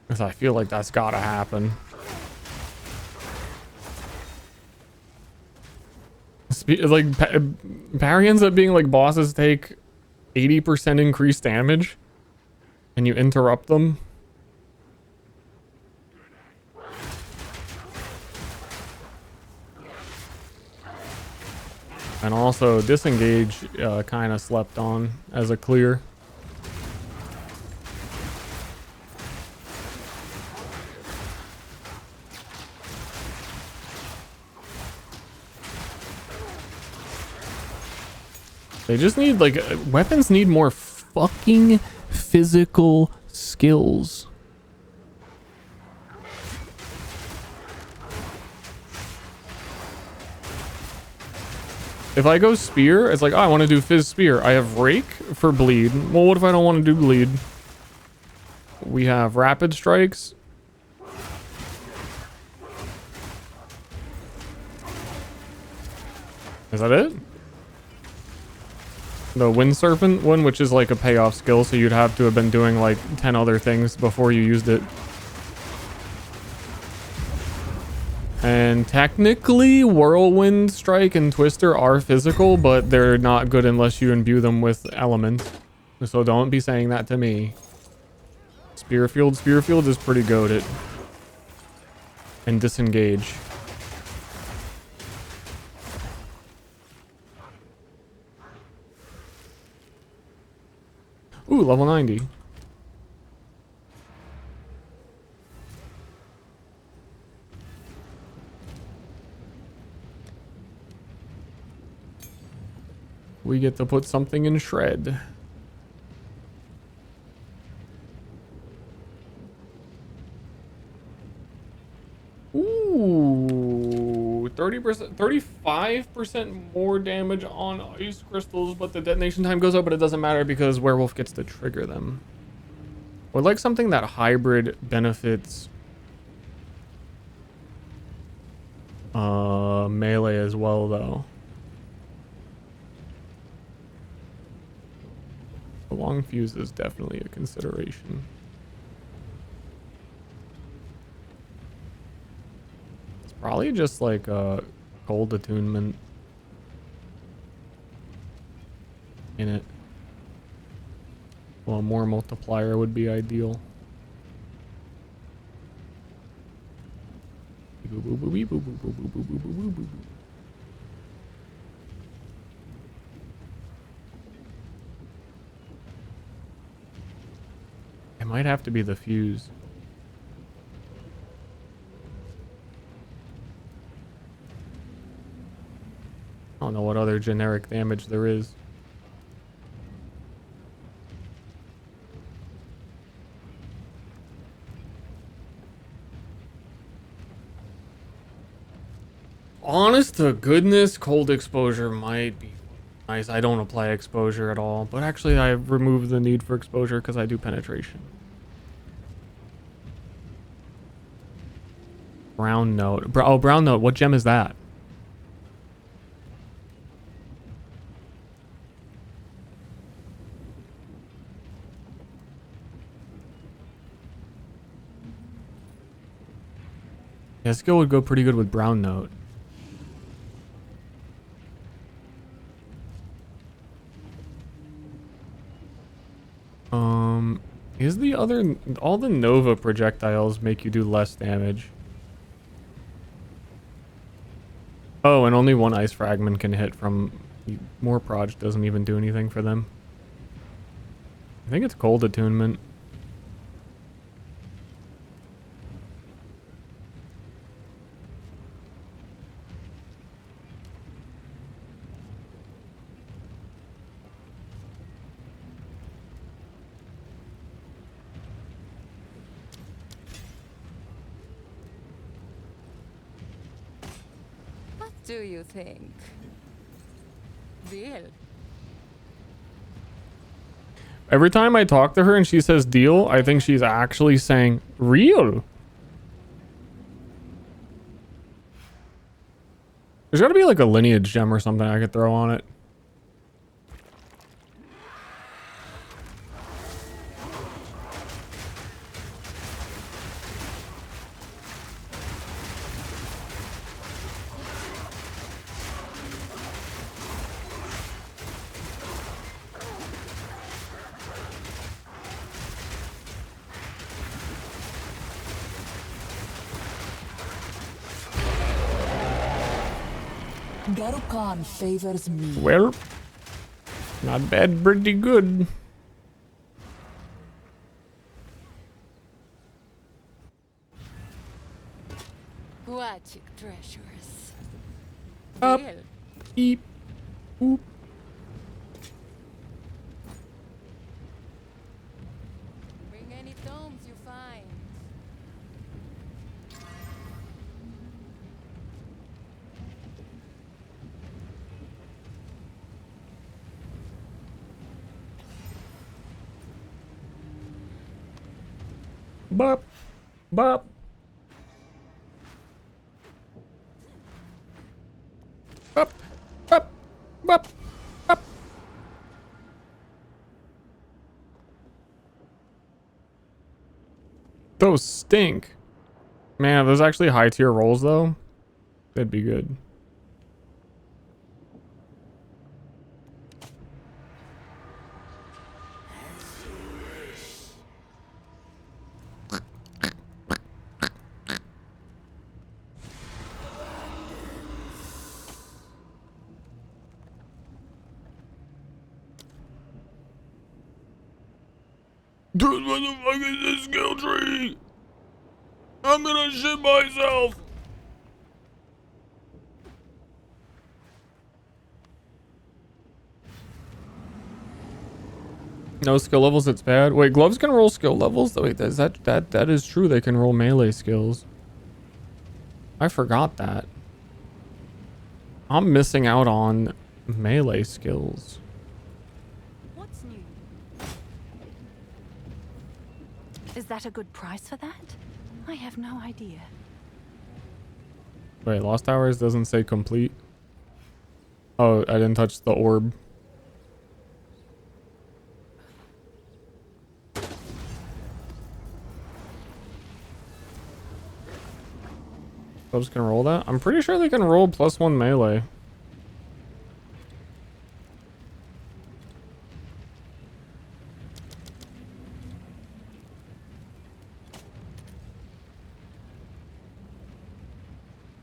Because I feel like that's gotta happen. Like, parry ends up being like bosses take 80% increased damage. And you interrupt them. And also disengage kind of slept on as a clear. They just need like weapons need more fucking physical skills. If I go spear, it's like, oh, I want to do fizz spear. I have rake for bleed. Well, what if I don't want to do bleed? We have rapid strikes. Is that it? The wind serpent one, which is like a payoff skill, so you'd have to have been doing like 10 other things before you used it. And technically, whirlwind strike and twister are physical, but they're not good unless you imbue them with element. So don't be saying that to me. Spearfield is pretty goated. And disengage. Ooh, level 90. We get to put something in shred. Ooh, 30%, 35% more damage on ice crystals, but the detonation time goes up, but it doesn't matter because werewolf gets to trigger them. Or like something that hybrid benefits melee as well, though. The long fuse is definitely a consideration. It's probably just like a cold attunement in it. Well, more multiplier would be ideal. Boop, boop. It might have to be the fuse. I don't know what other generic damage there is. Honest to goodness, cold exposure might be nice. I don't apply exposure at all, but actually I removed the need for exposure because I do penetration. Brown note. Oh, brown note. What gem is that? Yeah, skill would go pretty good with brown note. Is the other... All the Nova projectiles make you do less damage. Oh, and only one ice fragment can hit from... More proj doesn't even do anything for them. I think it's cold attunement. What do you think? Deal. Every time I talk to her and she says deal, I think she's actually saying real. There's gotta be like a lineage gem or something I could throw on it. Garukan favors me. Well, not bad, pretty good. Watch it, treasures. Up. Deal. Beep. Boop. Bring any tomes you find. Bop. Bop. Bop. Bop. Bop. Bop. Those stink. Man, are those actually high tier rolls though? That'd be good. Dude, what the fuck is this skill tree? I'm gonna shit myself. No skill levels, it's bad. Wait, gloves can roll skill levels? Wait, that is true. They can roll melee skills. I forgot that. I'm missing out on melee skills. What's new? Is that a good price for that? I have no idea. Wait, Lost Hours doesn't say complete. Oh, I didn't touch the orb. Gloves can roll that? I'm pretty sure they can roll +1 melee.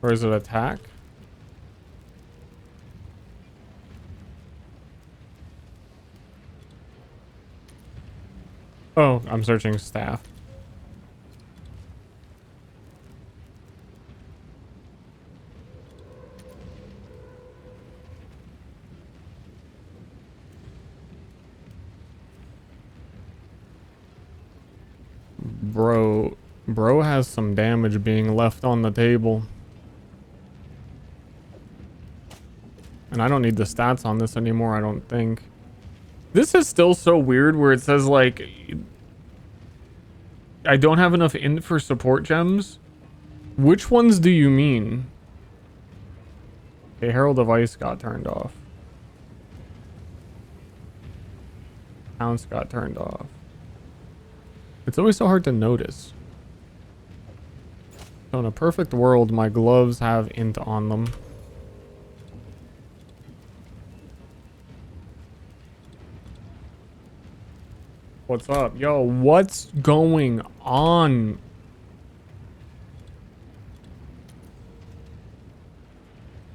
Or is it attack? Oh, I'm searching staff. Bro has some damage being left on the table. And I don't need the stats on this anymore, I don't think. This is still so weird where it says like I don't have enough int for support gems. Which ones do you mean? Okay, Herald of Ice got turned off. Ounce got turned off. It's always so hard to notice. So in a perfect world, my gloves have int on them. What's up? Yo, what's going on?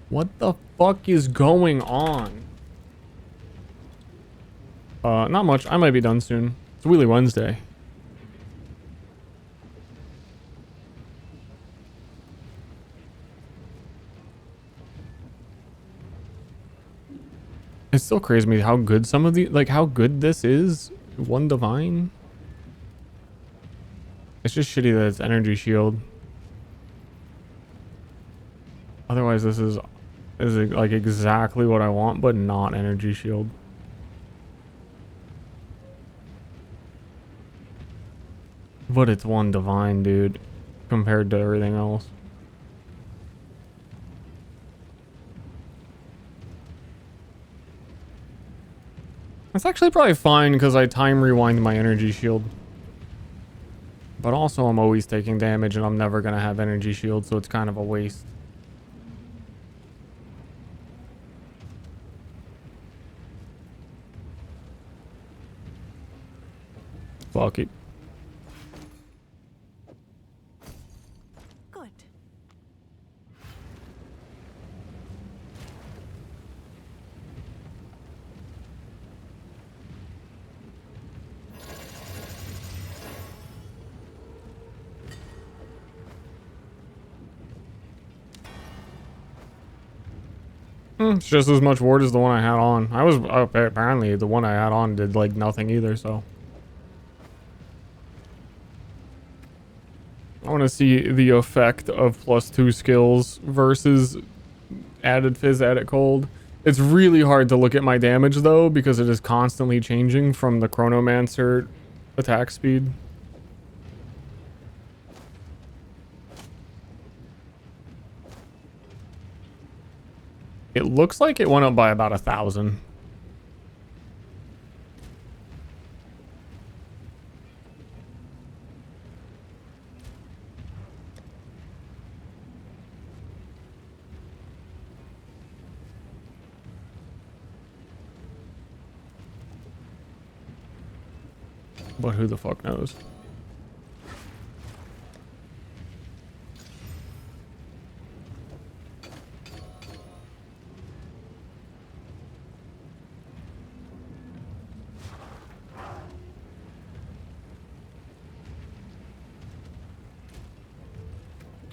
What the fuck is going on? Not much. I might be done soon. It's Wheelie Wednesday. It still crazes me how good some of the, like how good this is. One divine. It's just shitty that it's energy shield. Otherwise this is like exactly what I want, but not energy shield. But it's one divine, dude, compared to everything else. That's actually probably fine because I time rewind my energy shield. But also I'm always taking damage and I'm never gonna have energy shield, so it's kind of a waste. Fuck it. Good. It's just as much ward as the one I had on. I was apparently the one I had on did like nothing either, so. I want to see the effect of +2 skills versus added fizz, added cold. It's really hard to look at my damage though because it is constantly changing from the Chronomancer attack speed. It looks like it went up by about 1,000. But who the fuck knows?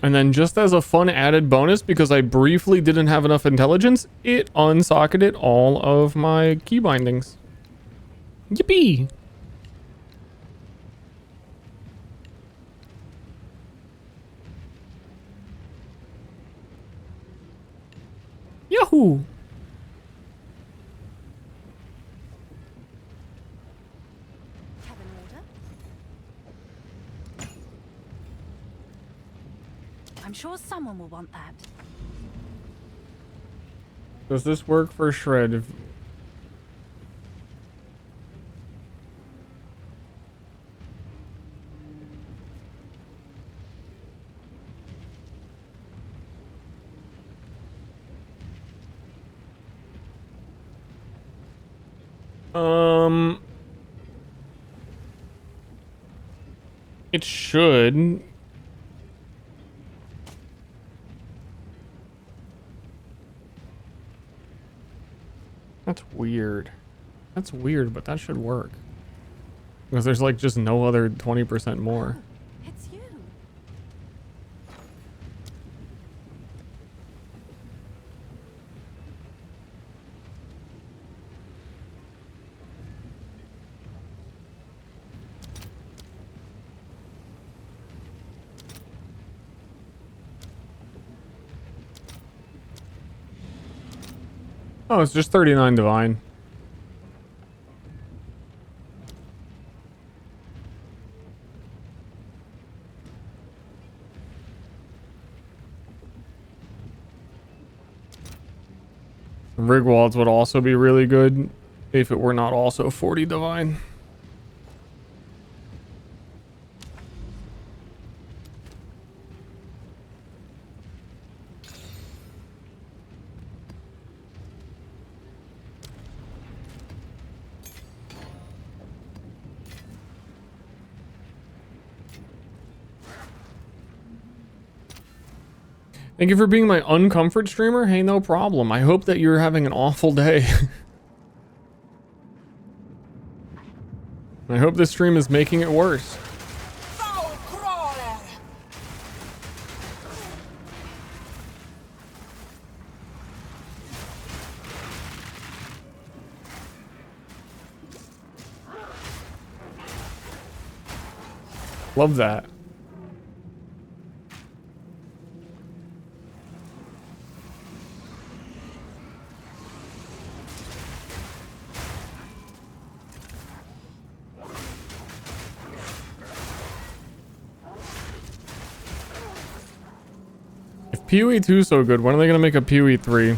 And then just as a fun added bonus, because I briefly didn't have enough intelligence, it unsocketed all of my key bindings. Yippee! Yahoo! I'm sure someone will want that. Does this work for shred? It should. weird. That's weird, but that should work. Because there's like just no other 20% more. It's you. Oh, it's just 39 divine. Rigwalds would also be really good if it were not also 40 divine. Thank you for being my uncomfort streamer. Hey, no problem. I hope that you're having an awful day. I hope this stream is making it worse. Love that. If PoE 2 is so good, when are they gonna make a PoE 3?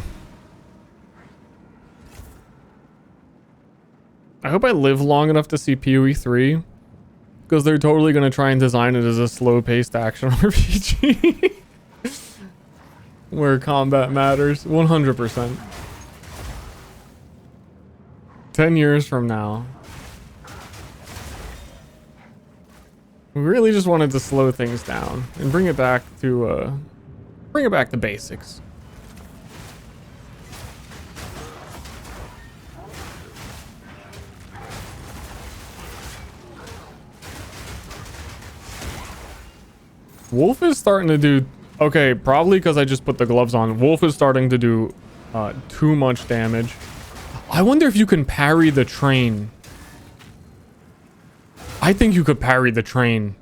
I hope I live long enough to see PoE 3. Because they're totally gonna try and design it as a slow-paced action RPG. Where combat matters. 100%. 10 years from now. We really just wanted to slow things down and bring it back to basics. Wolf is starting to do okay, probably because I just put the gloves on. Wolf is starting to do too much damage. I wonder if you can parry the train. I think you could parry the train.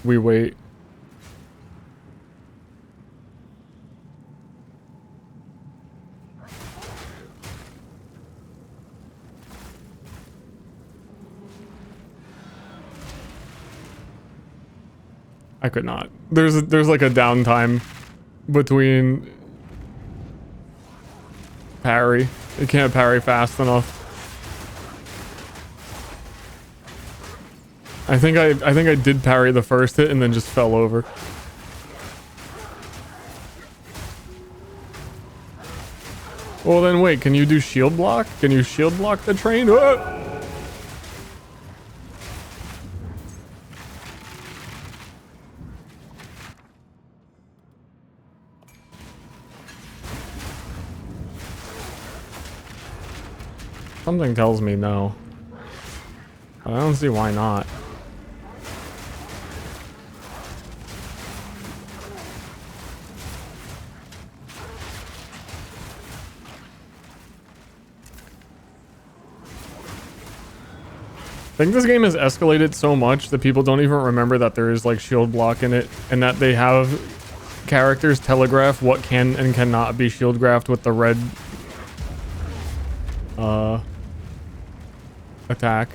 We wait. I could not. There's like a downtime between parry. You can't parry fast enough. I think I did parry the first hit and then just fell over. Well then wait, can you do shield block? Can you shield block the train? Ah! Something tells me no. But I don't see why not. I think this game has escalated so much that people don't even remember that there is like shield block in it, and that they have characters telegraph what can and cannot be shield graphed with the red attack.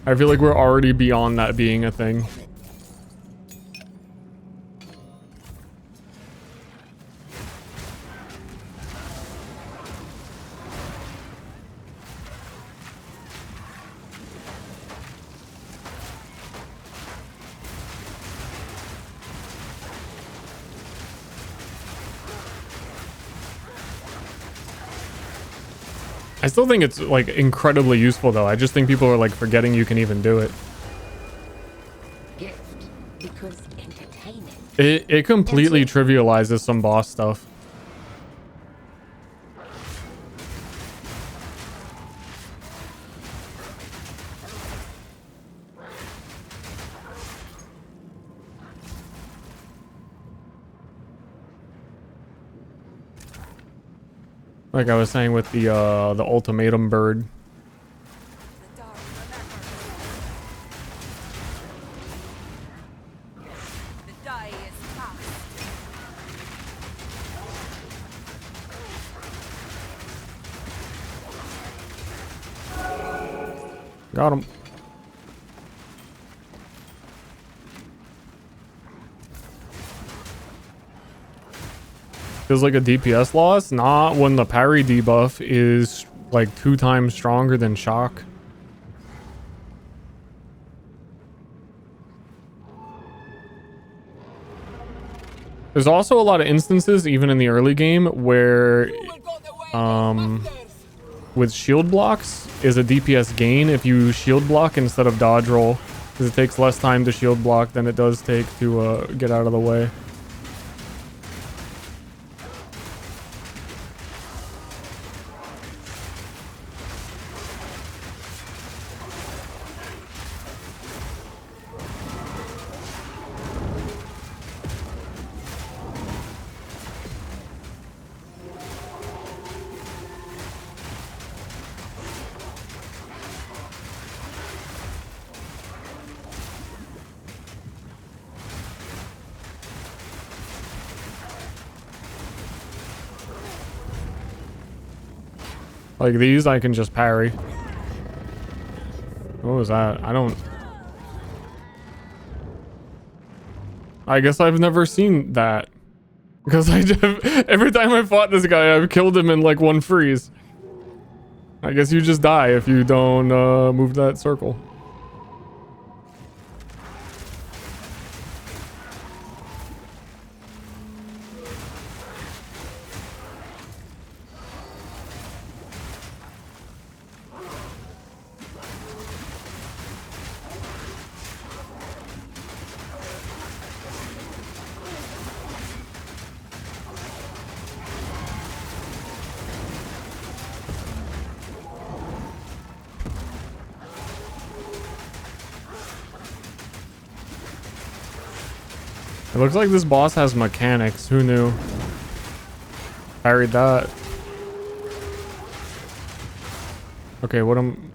I feel like we're already beyond that being a thing. I still think it's like incredibly useful though. I just think people are like forgetting you can even do it. Gift because entertaining. It completely trivializes some boss stuff. Like I was saying with the ultimatum bird. Got him. Feels like a DPS loss? Not when the parry debuff is like 2 times stronger than shock. There's also a lot of instances, even in the early game, where with shield blocks is a DPS gain if you shield block instead of dodge roll, because it takes less time to shield block than it does take to get out of the way. Like these, I can just parry. What was that? I guess I've never seen that. Because every time I fought this guy, I've killed him in like one freeze. I guess you just die if you don't move that circle. It looks like this boss has mechanics. Who knew? Parried that. Okay, what am...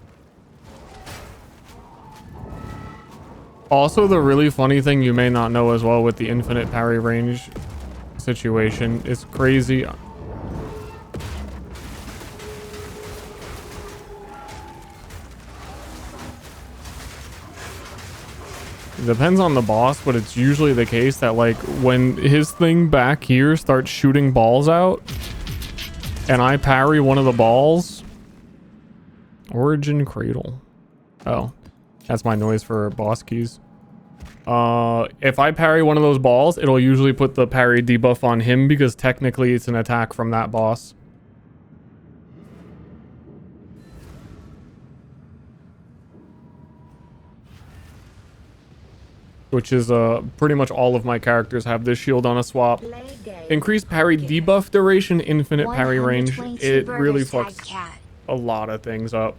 Also, the really funny thing you may not know as well with the infinite parry range situation is crazy. It depends on the boss, but it's usually the case that like when his thing back here starts shooting balls out and I parry one of the balls. Origin Cradle. Oh, that's my noise for boss keys. If I parry one of those balls, it'll usually put the parry debuff on him because technically it's an attack from that boss. Which is pretty much all of my characters have this shield on a swap. Increased parry debuff duration, infinite parry range. It really fucks a lot of things up.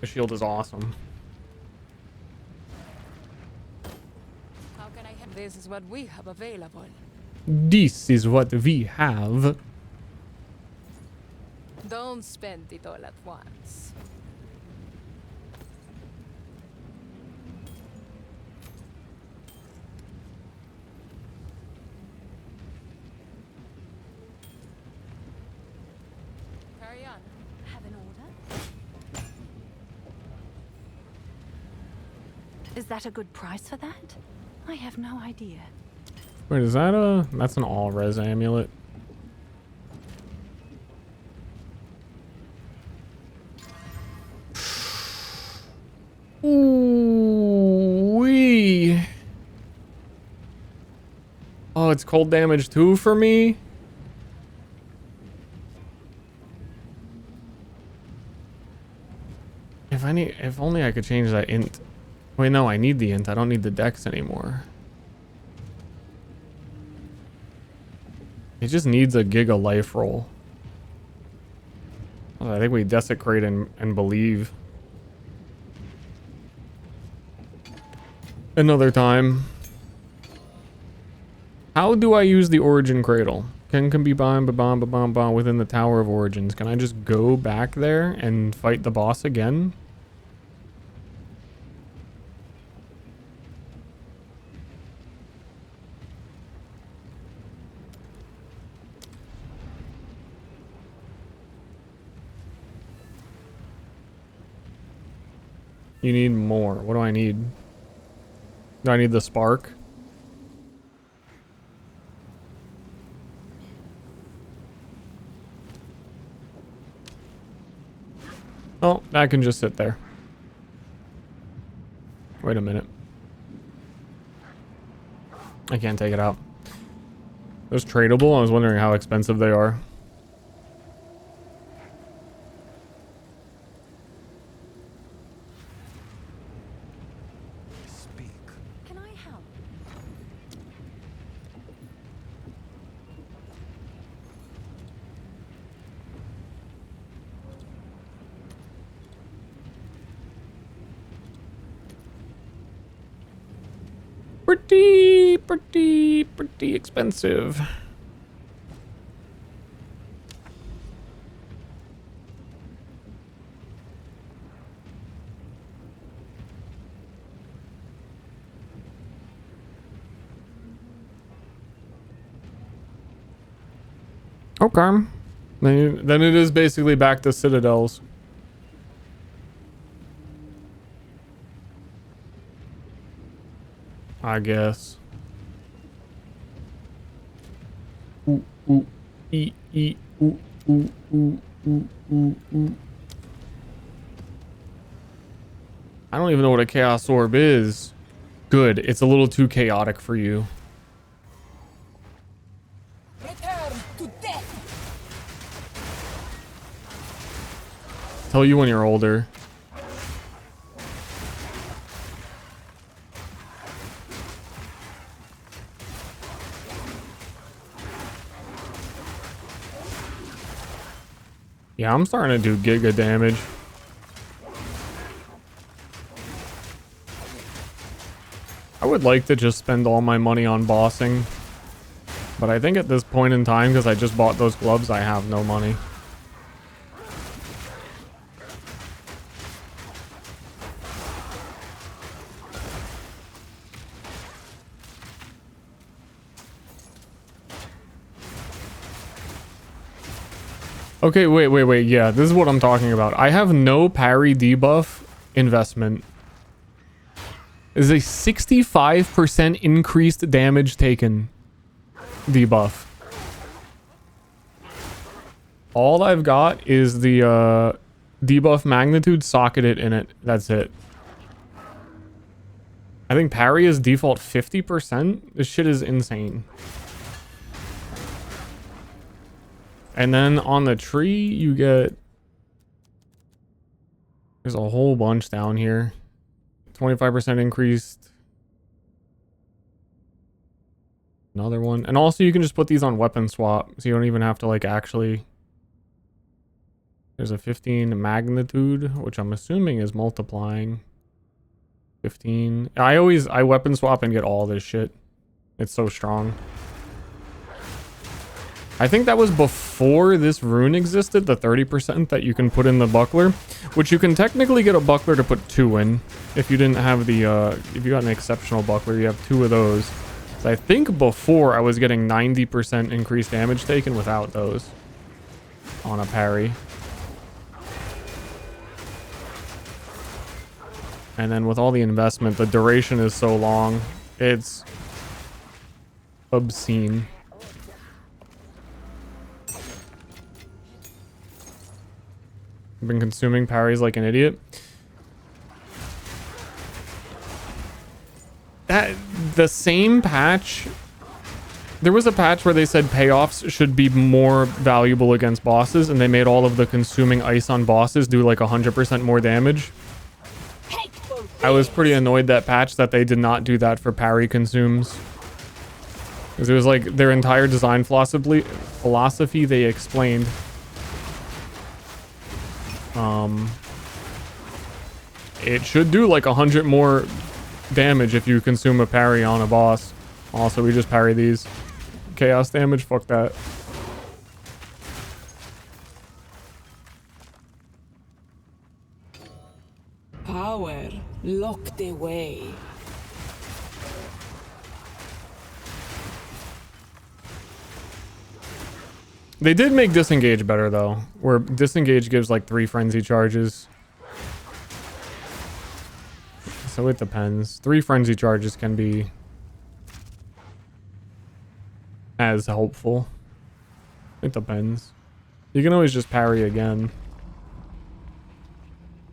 The shield is awesome. How can I have this? Is what we have available. This is what we have. Don't spend it all at once. Is that a good price for that? I have no idea. Wait, is that that's an all-res amulet. Ooh-wee. Oh, it's cold damage too for me? If only I could change that int. Wait, no, I need the int. I don't need the dex anymore. It just needs a giga life roll. I think we desecrate and believe. Another time. How do I use the origin cradle? Can be bomb within the Tower of Origins. Can I just go back there and fight the boss again? You need more. What do I need? Do I need the spark? Oh, that can just sit there. Wait a minute. I can't take it out. Those tradable? I was wondering how expensive they are. Can I help? Pretty expensive. Okay. Then it is basically back to citadels. I guess. Ooh, ooh, ooh, ooh, ooh, ooh, ooh. I don't even know what a chaos orb is. Good. It's a little too chaotic for you. Return to death. Tell you when you're older. Yeah, I'm starting to do giga damage. I would like to just spend all my money on bossing. But I think at this point in time, because I just bought those gloves, I have no money. Okay, wait. Yeah, this is what I'm talking about. I have no parry debuff investment. Is a 65% increased damage taken debuff. All I've got is the debuff magnitude socketed in it. That's it. I think parry is default 50%. This shit is insane. And then on the tree, you get... There's a whole bunch down here. 25% increased. Another one. And also you can just put these on weapon swap. So you don't even have to like actually... There's a 15 magnitude, which I'm assuming is multiplying. 15. I weapon swap and get all this shit. It's so strong. I think that was before this rune existed, the 30% that you can put in the buckler, which you can technically get a buckler to put 2 in. If you didn't have the, if you got an exceptional buckler, you have 2 of those. So I think before I was getting 90% increased damage taken without those on a parry. And then with all the investment, the duration is so long, it's obscene. I've been consuming parries like an idiot. The same patch, there was a patch where they said payoffs should be more valuable against bosses, and they made all of the consuming ice on bosses do like 100% more damage. I was pretty annoyed that patch that they did not do that for parry consumes. Because it was like their entire design philosophy they explained. It should do like 100 more damage if you consume a parry on a boss. Also, we just parry these. Chaos damage, fuck that. Power locked away. They did make disengage better though, where disengage gives like 3 frenzy charges. So it depends. 3 frenzy charges can be as helpful. It depends. You can always just parry again.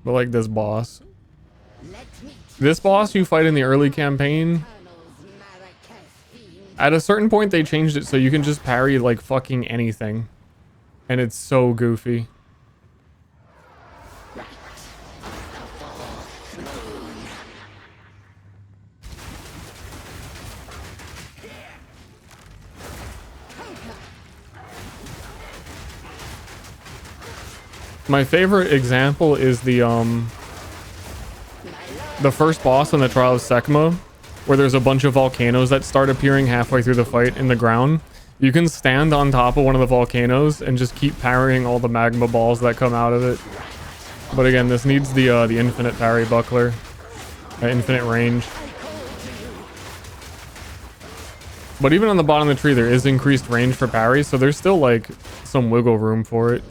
But like this boss. This boss you fight in the early campaign, at a certain point they changed it so you can just parry like fucking anything. And it's so goofy. My favorite example is the first boss in the Trial of Sekma, where there's a bunch of volcanoes that start appearing halfway through the fight in the ground. You can stand on top of one of the volcanoes and just keep parrying all the magma balls that come out of it. But again, this needs the infinite parry buckler, infinite range. But even on the bottom of the tree, there is increased range for parries, so there's still like some wiggle room for it.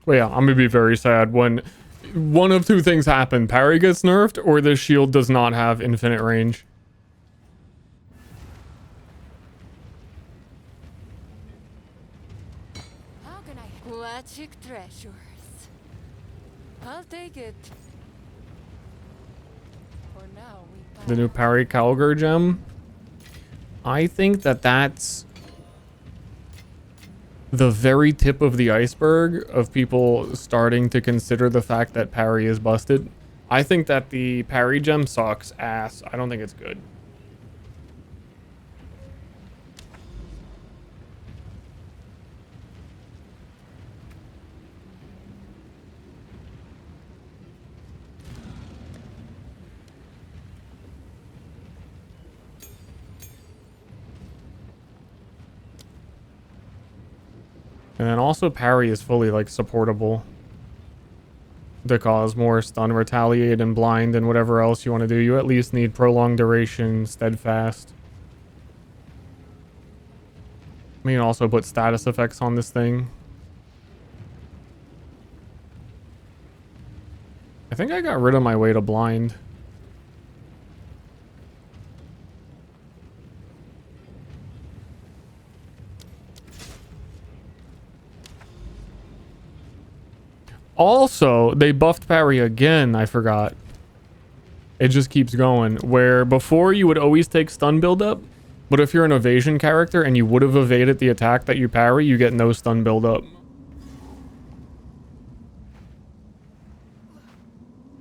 Well, yeah, I'm gonna be very sad when one of 2 things happen. Parry gets nerfed, or the shield does not have infinite range. How can I? Aquatic treasures. I'll take it. For now, we The new parry Calgar gem. I think that that's the very tip of the iceberg of people starting to consider the fact that parry is busted. I think that the parry gem sucks ass. I don't think it's good. And then also parry is fully like supportable to cause more stun, retaliate, and blind, and whatever else you want to do. You at least need prolonged duration, steadfast. I mean, also put status effects on this thing. I think I got rid of my way to blind. Also, they buffed parry again, I forgot. It just keeps going. Where before you would always take stun buildup, but if you're an evasion character and you would have evaded the attack that you parry, you get no stun buildup.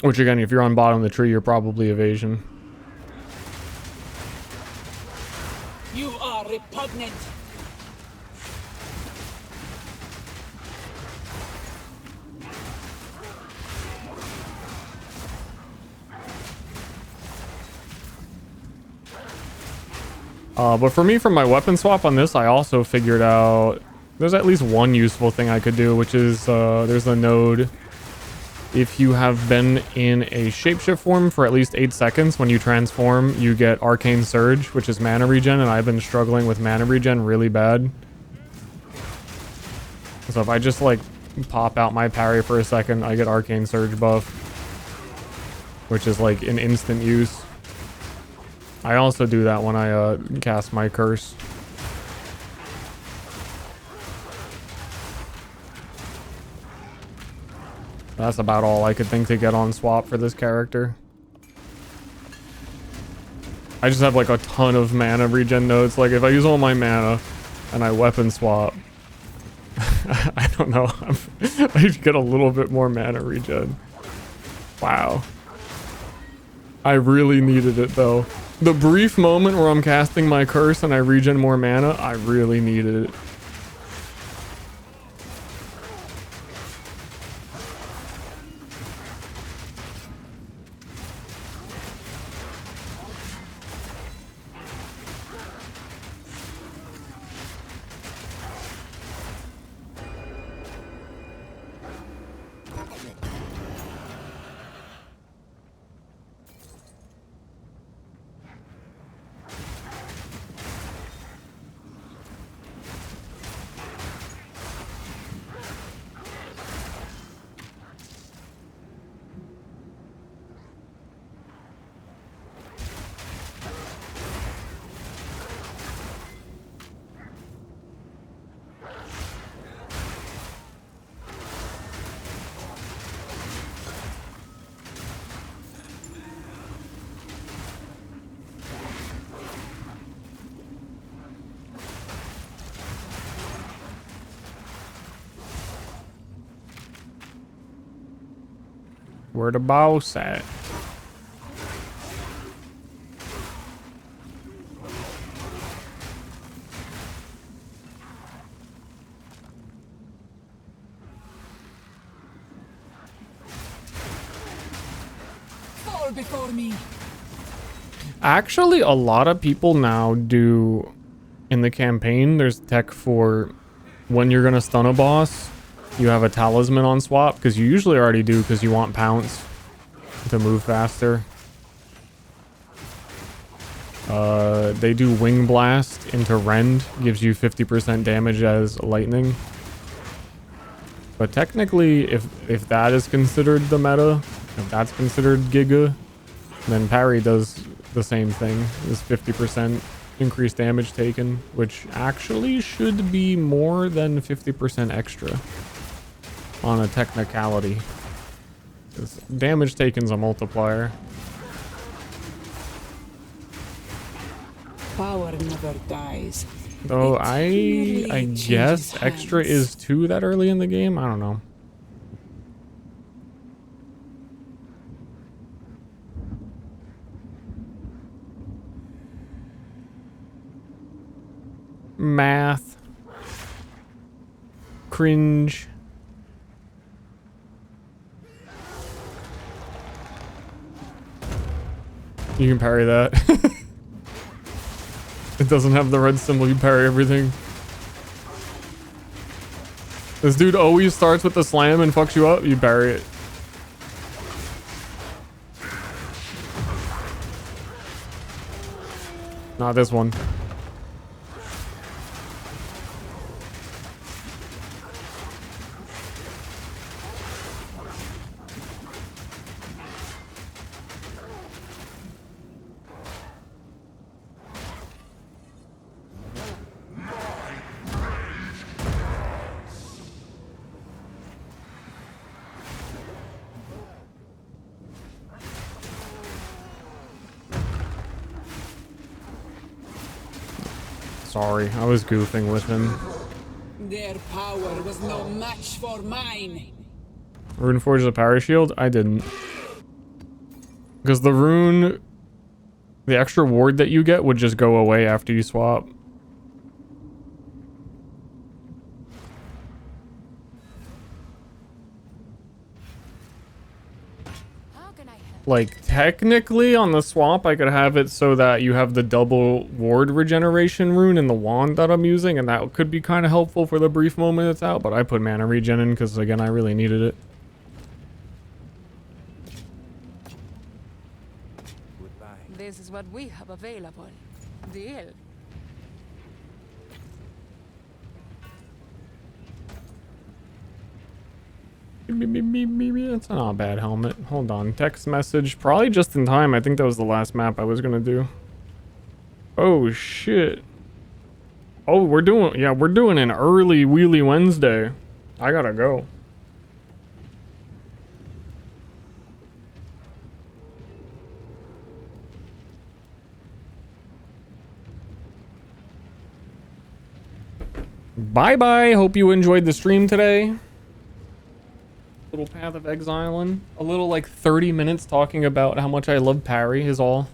Which again, if you're on bottom of the tree, you're probably evasion. You are repugnant. But for me, from my weapon swap on this, I also figured out there's at least one useful thing I could do, which is there's a node. If you have been in a shapeshift form for at least 8 seconds, when you transform, you get Arcane Surge, which is mana regen, and I've been struggling with mana regen really bad. So if I just like pop out my parry for a second, I get Arcane Surge buff, which is like an instant use. I also do that when I cast my curse. That's about all I could think to get on swap for this character. I just have like a ton of mana regen nodes. Like if I use all my mana and I weapon swap, I don't know, I get a little bit more mana regen. Wow. I really needed it though. The brief moment where I'm casting my curse and I regen more mana, I really needed it. Where the boss at? Fall before me. Actually, a lot of people now do in the campaign. There's tech for when you're gonna stun a boss. You have a talisman on swap because you usually already do because you want pounce to move faster. They do wing blast into rend, gives you 50% damage as lightning. But technically, if that is considered the meta, if that's considered Giga, then parry does the same thing. Is 50% increased damage taken, which actually should be more than 50% extra on a technicality. 'Cause damage taken's a multiplier. Power never dies. Though It I merely guess changes extra hands. is 2 that early in the game. I don't know. Math. Cringe. You can parry that. It doesn't have the red symbol, you parry everything. This dude always starts with the slam and fucks you up, you parry it. Not this one. Sorry, I was goofing with him. Their power was no match for mine. Rune forges a parry shield? I didn't. Because the rune, the extra ward that you get would just go away after you swap. Like, technically on the swap, I could have it so that you have the double ward regeneration rune in the wand that I'm using, and that could be kind of helpful for the brief moment it's out, but I put mana regen in because, again, I really needed it. This is what we have available. Deal. That's not a bad helmet. Hold on. Text message. Probably just in time. I think that was the last map I was gonna do. Oh, shit. Oh, we're doing an early Wheelie Wednesday. I gotta go. bye bye. Hope you enjoyed the stream today. Little Path of Exiling. A little like 30 minutes talking about how much I love Parry is all.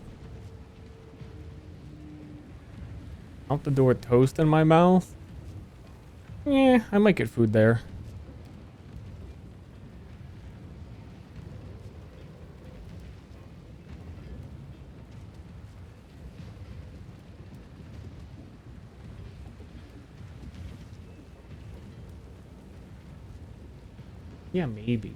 Out the door, toast in my mouth. Yeah, I might get food there. Yeah, maybe.